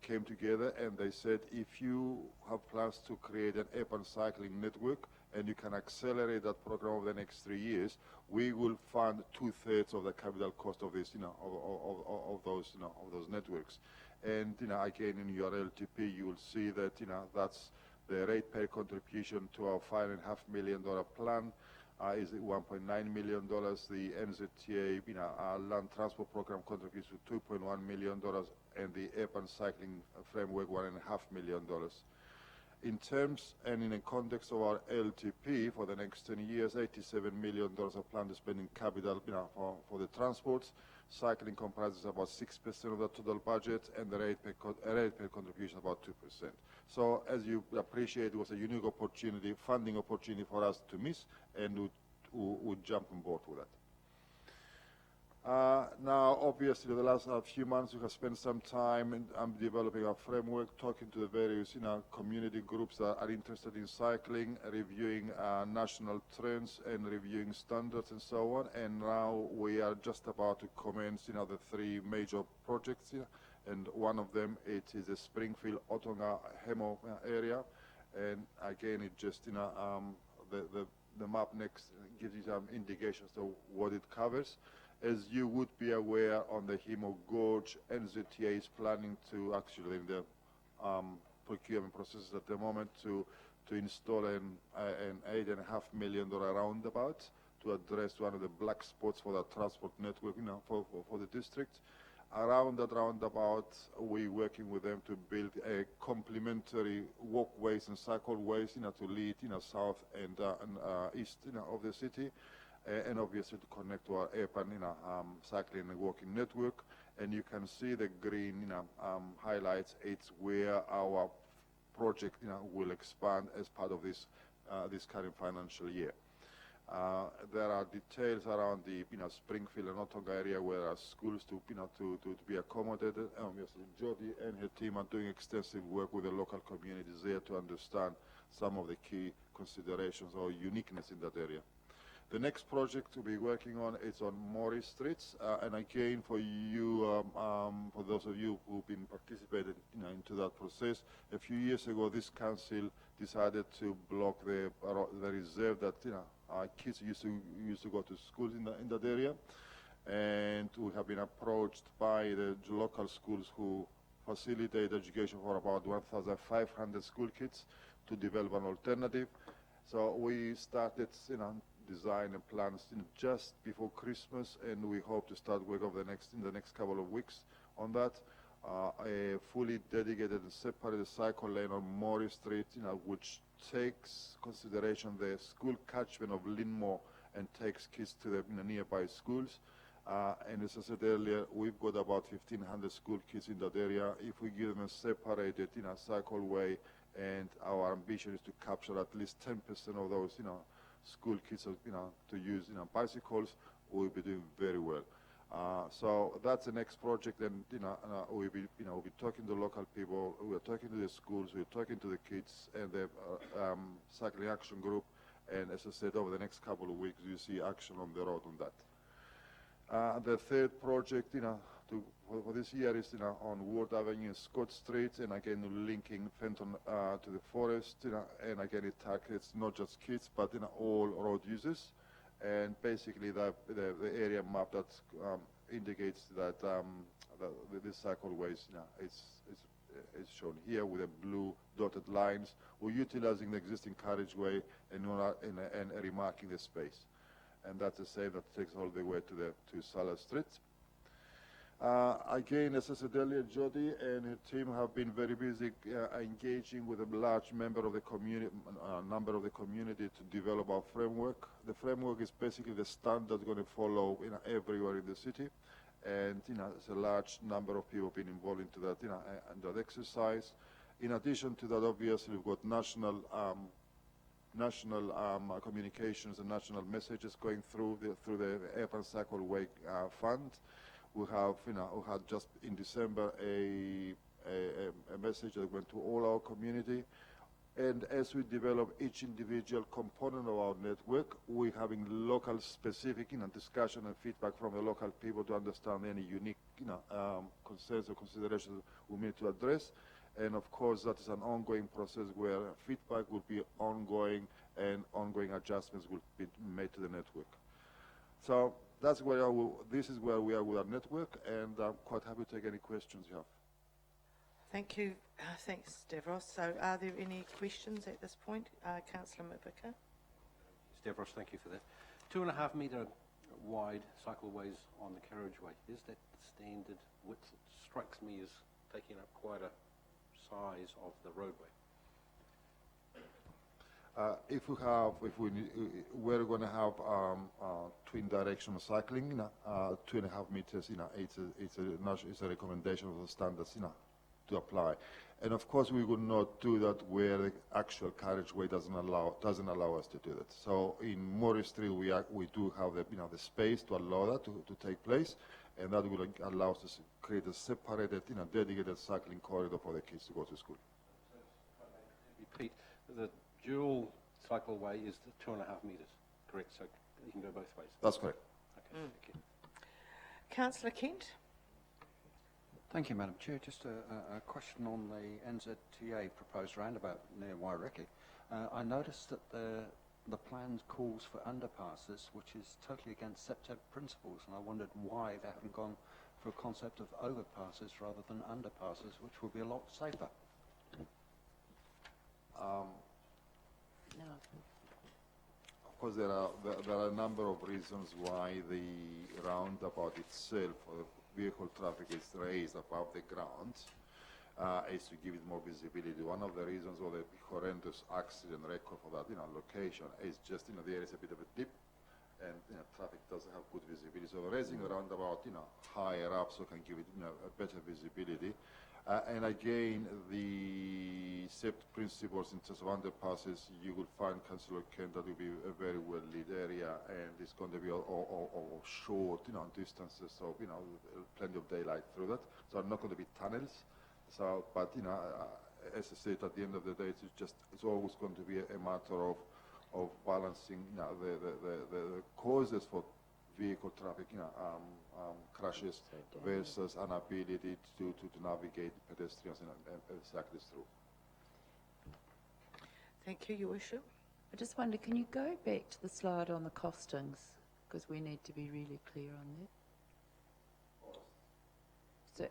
came together, and they said, if you have plans to create an urban cycling network and you can accelerate that program over the next 3 years, we will fund 2/3 of the capital cost of this, of those networks. And again, in your LTP, you will see that that's the ratepayer contribution to our $5.5 million plan. Is $1.9 million. The NZTA land transport program contributes to $2.1 million, and the urban cycling framework $1.5 million. In terms and in the context of our LTP for the next 10 years, $87 million of planned spending capital for the transports. Cycling comprises about 6% of the total budget, and the ratepayer contribution about 2%. So as you appreciate, it was a unique opportunity, funding opportunity for us to miss, and would jump on board with that. Now, obviously, the last few months, we have spent some time in developing our framework, talking to the various community groups that are interested in cycling, reviewing national trends and reviewing standards and so on. And now we are just about to commence the 3 major projects here. And one of them, it is the Springfield Otonga Hemo area. And again, it just the map next gives you some indications of what it covers. As you would be aware, on the Hemo Gorge, NZTA is planning to actually, in the procurement processes at the moment, to install an $8.5 million roundabout to address one of the black spots for the transport network, for the district. Around that roundabout, we're working with them to build a complementary walkways and cycleways, to lead, south and east, of the city. And obviously to connect to our urban, cycling and walking network. And you can see the green, highlights. It's where our project, will expand as part of this current financial year. There are details around the, Springfield and Otonga area where there are schools to be accommodated. And obviously, Jody and her team are doing extensive work with the local communities there to understand some of the key considerations or uniqueness in that area. The next project to be working on is on Morris Streets, and again, for you, for those of you who've been participated, into that process, a few years ago, this council decided to block the reserve that our kids used to go to schools in that area, and we have been approached by the local schools who facilitate education for about 1,500 school kids to develop an alternative. So we started, design and plans just before Christmas, and we hope to start work over in the next couple of weeks on that. A fully dedicated and separated cycle lane on Morris Street, which takes consideration the school catchment of Linmore and takes kids to the nearby schools. And as I said earlier, we've got about 1,500 school kids in that area. If we give them a separated, cycleway, and our ambition is to capture at least 10% of those, school kids, to use, bicycles, we'll be doing very well. So that's the next project, and we'll be talking to local people. We're talking to the schools. We're talking to the kids and the cycling action group. And as I said, over the next couple of weeks, you see action on the road on that. The third project, for this year is on Ward Avenue and Scott Street, and again linking Fenton to the forest, and again it targets not just kids but all road users, and basically the area map that indicates that this cycleways is shown here with the blue dotted lines. We're utilizing the existing carriageway and remarking the space, and that's the same that takes all the way to Salah Street. Again, as I said earlier, Jody and her team have been very busy engaging with a large member of the community, to develop our framework. The framework is basically the standard going to follow everywhere in the city, and there's a large number of people being involved into that, and that exercise. In addition to that, obviously, we've got national communications and national messages going through the Urban Cycleway Fund. We have, we had just in December a message that went to all our community. And as we develop each individual component of our network, we're having local specific, discussion and feedback from the local people to understand any unique, concerns or considerations we need to address. And of course, that is an ongoing process where feedback will be ongoing and ongoing adjustments will be made to the network. So that's where this is where we are with our network, and I'm quite happy to take any questions you have. Thank you. Thanks, Stavros. So are there any questions at this point? Councillor Mipika. Stavros, thank you for that. 2.5 metre wide cycleways on the carriageway. Is that standard width? It strikes me as taking up quite a size of the roadway. We're going to have twin directional cycling, 2.5 meters, it's a recommendation of the standards, to apply. And of course, we would not do that where the actual carriageway doesn't allow us to do that. So in Morris Street, we do have the space to allow that to take place, and that will allow us to create a separated, dedicated cycling corridor for the kids to go to school. Repeat, the dual cycleway is the 2.5 metres, correct? So you can go both ways. That's correct. Okay, thank you. Councillor Kent. Thank you, Madam Chair. Just a question on the NZTA proposed roundabout near Waireke. I noticed that the plan calls for underpasses, which is totally against SEPTAB principles, and I wondered why they haven't gone for a concept of overpasses rather than underpasses, which would be a lot safer. Of course, there are a number of reasons why the roundabout itself, or the vehicle traffic, is raised above the ground, is to give it more visibility. One of the reasons, or the horrendous accident record for that location, is just there is a bit of a dip, and traffic doesn't have good visibility. So raising a roundabout higher up, so can give it a better visibility. And again, the SEPT principles in terms of underpasses, you will find, Councillor Kent, that will be a very well-lit area, and it's going to be all short, distances, so plenty of daylight through that. So not going to be tunnels. So, but as I said, at the end of the day, it's always going to be a matter of balancing the causes for vehicle traffic, crashes versus an ability to navigate pedestrians and cyclists through. Thank you, Your Worship. I just wonder, can you go back to the slide on the costings? Because we need to be really clear on that. So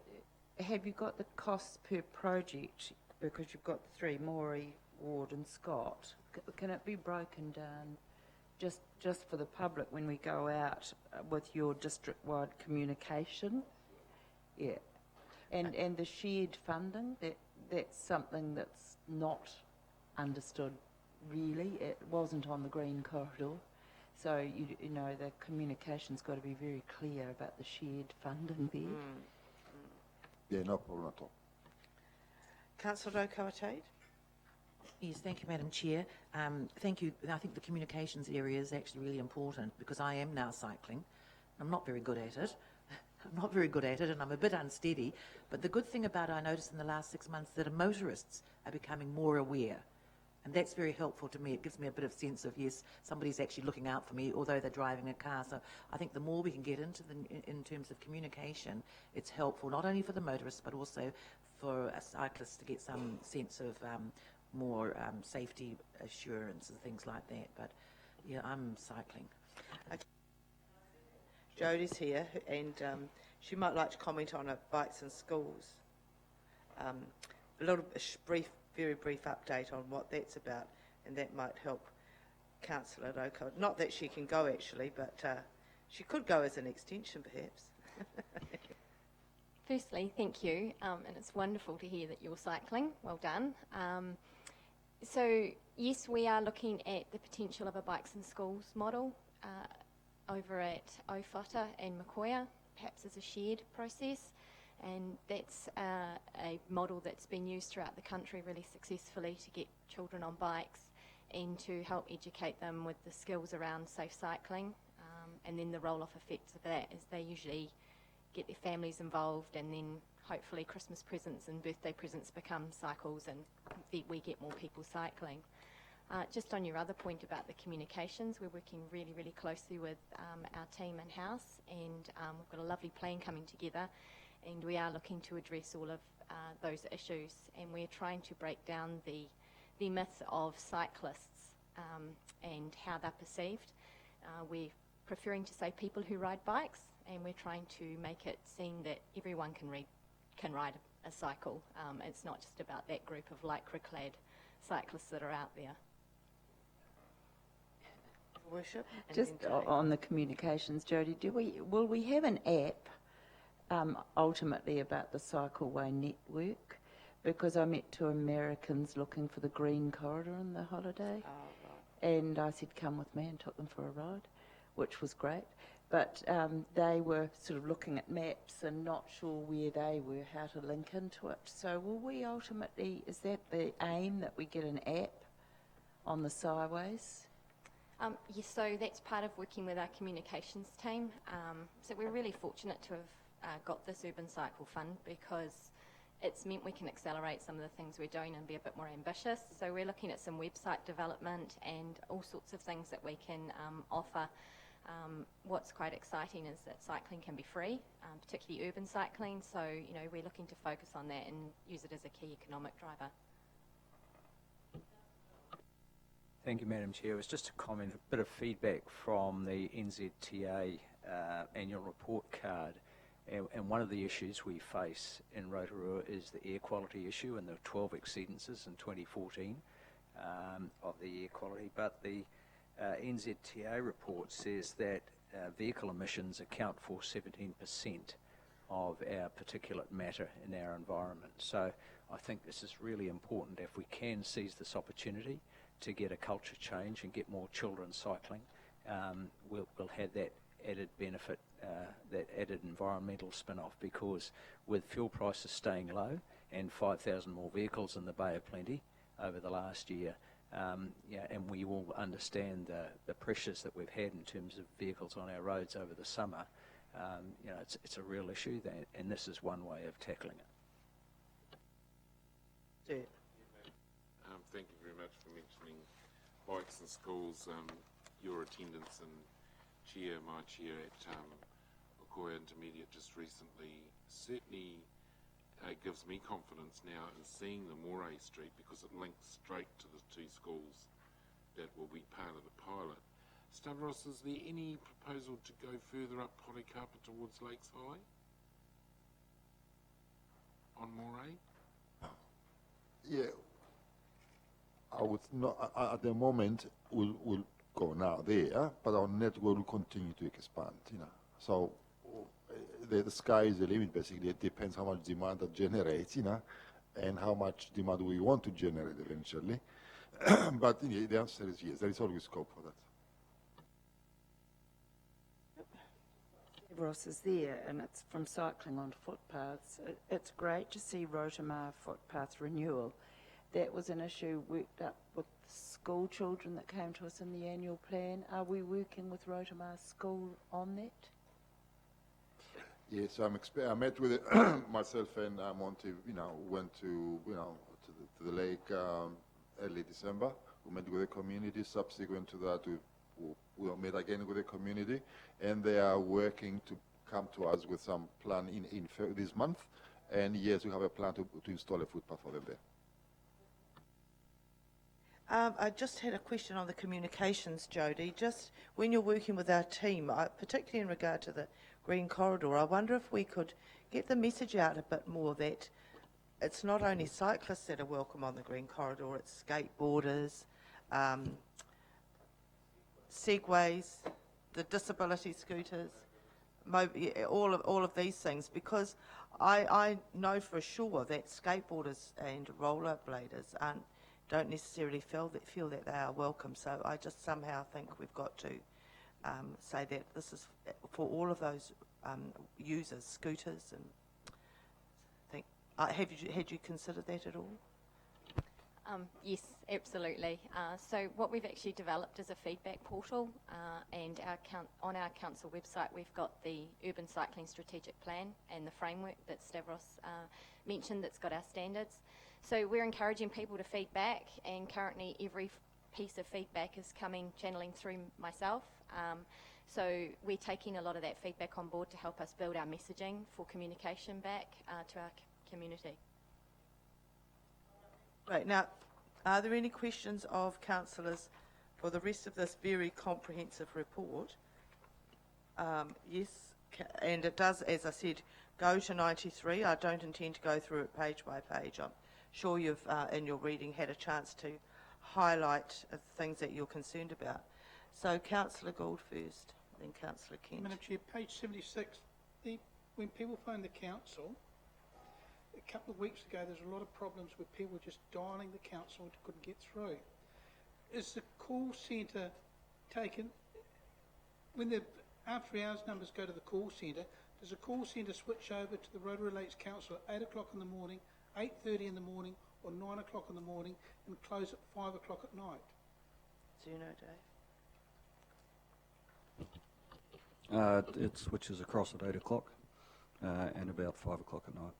have you got the costs per project? Because you've got the three, Morey, Ward and Scott. Can it be broken down just for the public when we go out with your district-wide communication? Yeah. And the shared funding, that's something that's not understood really. It wasn't on the green corridor. So, you know, the communication's got to be very clear about the shared funding there. Yeah, no problem at all. Councillor Rotorua. Yes, thank you, Madam Chair. Thank you. I think the communications area is actually really important because I am now cycling. I'm not very good at it. And I'm a bit unsteady. But the good thing about it, I noticed in the last 6 months, that motorists are becoming more aware. And that's very helpful to me. It gives me a bit of sense of, yes, somebody's actually looking out for me, although they're driving a car. So I think the more we can get into in terms of communication, it's helpful, not only for the motorists, but also for cyclists to get some sense of more safety assurance and things like that. But yeah, I'm cycling. Okay. Jodie's here, and she might like to comment on bikes in schools. Very brief update on what that's about, and that might help Councillor Rotorua. Not that she can go actually, but she could go as an extension perhaps. Firstly, thank you, and it's wonderful to hear that you're cycling. Well done. So, yes, we are looking at the potential of a bikes in schools model over at Owhata and Makoia, perhaps as a shared process, and that's a model that's been used throughout the country really successfully to get children on bikes and to help educate them with the skills around safe cycling, and then the roll-off effects of that is they usually get their families involved, and then hopefully Christmas presents and birthday presents become cycles, and we get more people cycling. Just on your other point about the communications, we're working really, really closely with our team in-house, and we've got a lovely plan coming together, and we are looking to address all of those issues, and we're trying to break down the myth of cyclists and how they're perceived. We're preferring to say people who ride bikes, and we're trying to make it seem that everyone can ride a cycle. It's not just about that group of lycra-clad cyclists that are out there. Worship? Just on the communications, Jodie, will we have an app ultimately about the Cycleway network? Because I met two Americans looking for the green corridor on the holiday, and I said, come with me, and took them for a ride, which was great. But they were sort of looking at maps and not sure where they were, how to link into it. So will we ultimately, is that the aim, that we get an app on the Cyways? Yes, so that's part of working with our communications team. So we're really fortunate to have got this Urban Cycle Fund, because it's meant we can accelerate some of the things we're doing and be a bit more ambitious. So we're looking at some website development and all sorts of things that we can offer. What's quite exciting is that cycling can be free, particularly urban cycling. So, you know, we're looking to focus on that and use it as a key economic driver. Thank you, Madam Chair. It was just a comment, a bit of feedback from the NZTA annual report card. And one of the issues we face in Rotorua is the air quality issue, and the 12 exceedances in 2014 of the air quality. But the NZTA report says that vehicle emissions account for 17% of our particulate matter in our environment. So I think this is really important. If we can seize this opportunity to get a culture change and get more children cycling, we'll have that added benefit, that added environmental spin-off, because with fuel prices staying low and 5,000 more vehicles in the Bay of Plenty over the last year, and we all understand the pressures that we've had in terms of vehicles on our roads over the summer, it's a real issue, and this is one way of tackling it. Thank you very much for mentioning bikes in schools. Your attendance and my chair at Okoya Intermediate just recently certainly gives me confidence now in seeing the Moray Street, because it links straight to the two schools that will be part of the pilot. Stavros, is there any proposal to go further up Polycarpa towards Lakes High on Moray? Yeah, I would not, at the moment, we'll go now there, but our network will continue to expand, So the sky is the limit, basically. It depends how much demand that generates, and how much demand we want to generate eventually. But the answer is yes, there is always scope for that. Ross is there, and it's from cycling on footpaths. It's great to see Rotorua footpath renewal. That was an issue worked up with school children that came to us in the annual plan. Are we working with Rotorua School on that? Yes, I met with myself and Monty. Went to the lake early December. We met with the community. Subsequent to that, we met again with the community, and they are working to come to us with some plan in this month. And yes, we have a plan to install a footpath for them there. I just had a question on the communications, Jodie. Just when you're working with our team, particularly in regard to the Green Corridor, I wonder if we could get the message out a bit more that it's not only cyclists that are welcome on the Green Corridor, it's skateboarders, segways, the disability scooters, all of these things, because I know for sure that skateboarders and rollerbladers don't necessarily feel that they are welcome. So I just somehow think we've got to say that this is for all of those users, scooters, and think. Had you considered that at all? Yes, absolutely. So what we've actually developed is a feedback portal, and on our council website we've got the Urban Cycling Strategic Plan and the framework that Stavros mentioned that's got our standards. So we're encouraging people to feedback, and currently every piece of feedback is channeling through myself. So we're taking a lot of that feedback on board to help us build our messaging for communication back to our community. Right, now, are there any questions of councillors for the rest of this very comprehensive report? Yes, and it does, as I said, go to 93. I don't intend to go through it page by page. I'm sure you've, in your reading, had a chance to highlight things that you're concerned about. So, Councillor Gould first, then Councillor Kent. Madam Chair, page 76, when people phone the council, a couple of weeks ago there's a lot of problems with people just dialing the council and couldn't get through. Is the call centre taken, when the after hours numbers go to the call centre, does the call centre switch over to the Rotorua Lakes Council at 8 o'clock in the morning, 8:30 in the morning, or 9 o'clock in the morning, and close at 5 o'clock at night? Do you know, Dave? It switches across at 8 o'clock and about 5 o'clock at night.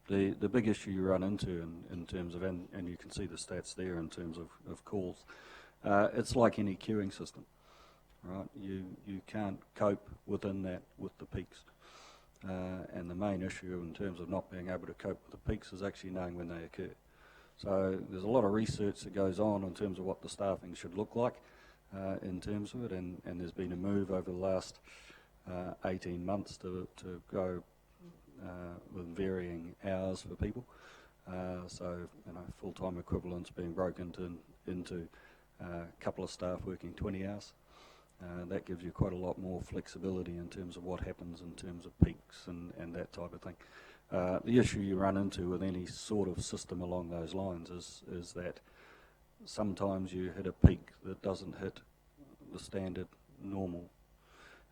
The big issue you run into in terms of, and you can see the stats there in terms of calls, it's like any queuing system, right? You can't cope within that with the peaks. And the main issue in terms of not being able to cope with the peaks is actually knowing when they occur. So there's a lot of research that goes on in terms of what the staffing should look like in terms of it, and there's been a move over the last 18 months to go with varying hours for people. So, full-time equivalents being broken into a couple of staff working 20 hours. That gives you quite a lot more flexibility in terms of what happens in terms of peaks and that type of thing. The issue you run into with any sort of system along those lines is that sometimes you hit a peak that doesn't hit the standard normal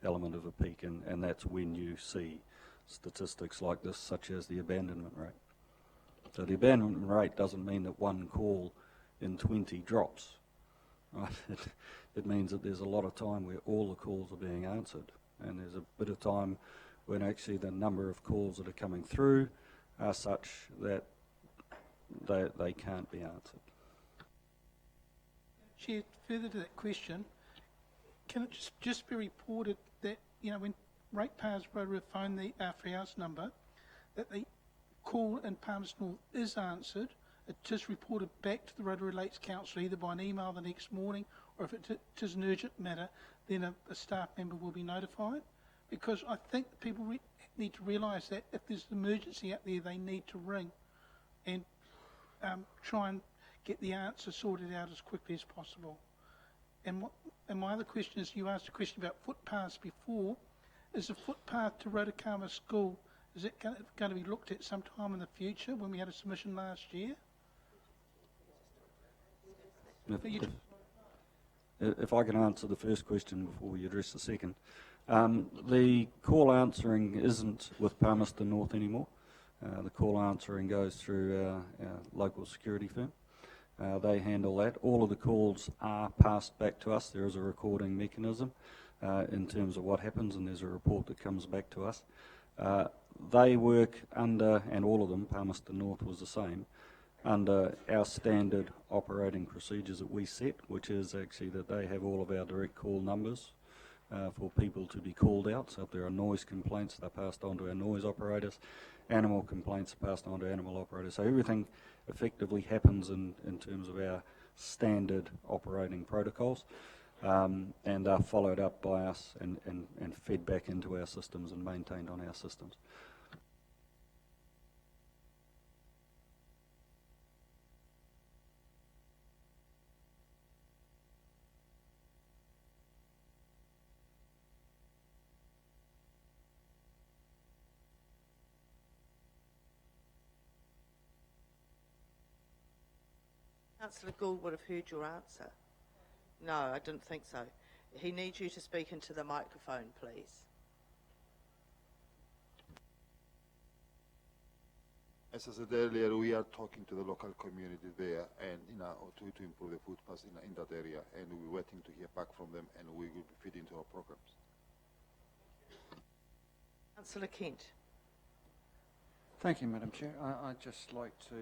element of a peak, and that's when you see statistics like this, such as the abandonment rate. So the abandonment rate doesn't mean that one call in 20 drops, right? It means that there's a lot of time where all the calls are being answered, and there's a bit of time when actually the number of calls that are coming through are such that they can't be answered. Chair, further to that question, can it just be reported that, when ratepayers Rotorua phone the after hours number, that the call in Palmerston North is answered, it is reported back to the Rotorua Lakes Council either by an email the next morning, or if it is an urgent matter, then a staff member will be notified? Because I think people need to realise that if there's an emergency out there, they need to ring and try and get the answer sorted out as quickly as possible. And my other question is, you asked a question about footpaths before. Is the footpath to Rotorua School, is it going to be looked at sometime in the future when we had a submission last year? If I can answer the first question before we address the second. The call answering isn't with Palmerston North anymore. The call answering goes through our local security firm. They handle that. All of the calls are passed back to us. There is a recording mechanism in terms of what happens, and there's a report that comes back to us. They work under, and all of them, Palmerston North was the same, under our standard operating procedures that we set, which is actually that they have all of our direct call numbers for people to be called out. So if there are noise complaints, they're passed on to our noise operators. Animal complaints are passed on to animal operators. So everything effectively happens in terms of our standard operating protocols, and are followed up by us and fed back into our systems and maintained on our systems. Councillor Gould would have heard your answer. No, I didn't think so. He needs you to speak into the microphone, please. As I said earlier, we are talking to the local community there and, to improve the food pass in that area, and we're waiting to hear back from them, and we will be feeding into our programs. Councillor Kent. Thank you, Madam Chair. I'd just like to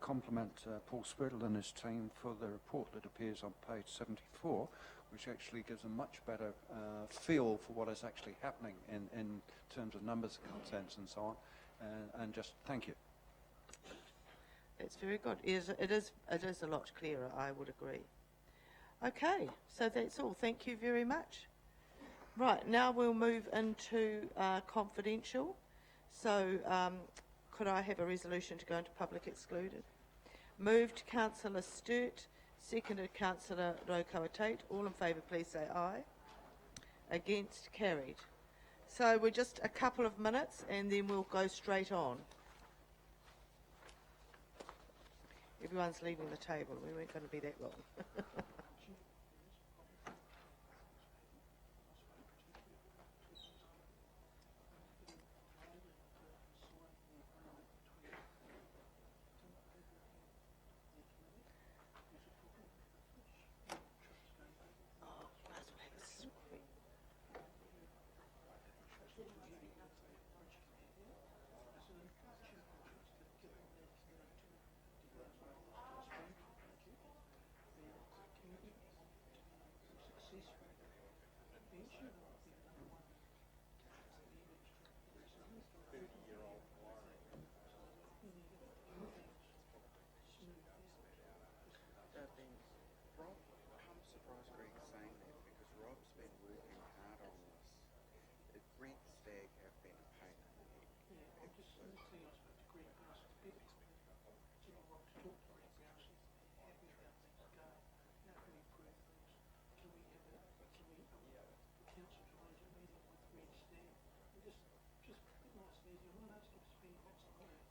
compliment Paul Spurtle and his team for the report that appears on page 74, which actually gives a much better feel for what is actually happening in terms of numbers, contents and so on. And just thank you. That's very good. It is a lot clearer, I would agree. Okay, so that's all. Thank you very much. Right, now we'll move into confidential. So could I have a resolution to go into public excluded? Moved Councillor Sturt, seconded Councillor Rotorua Tate. All in favour, please say aye. Against, carried. So we're just a couple of minutes and then we'll go straight on. Everyone's leaving the table. We weren't going to be that long.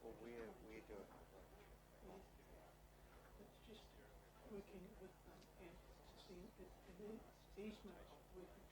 Well, we're doing It's just working with them and seeing the easement of working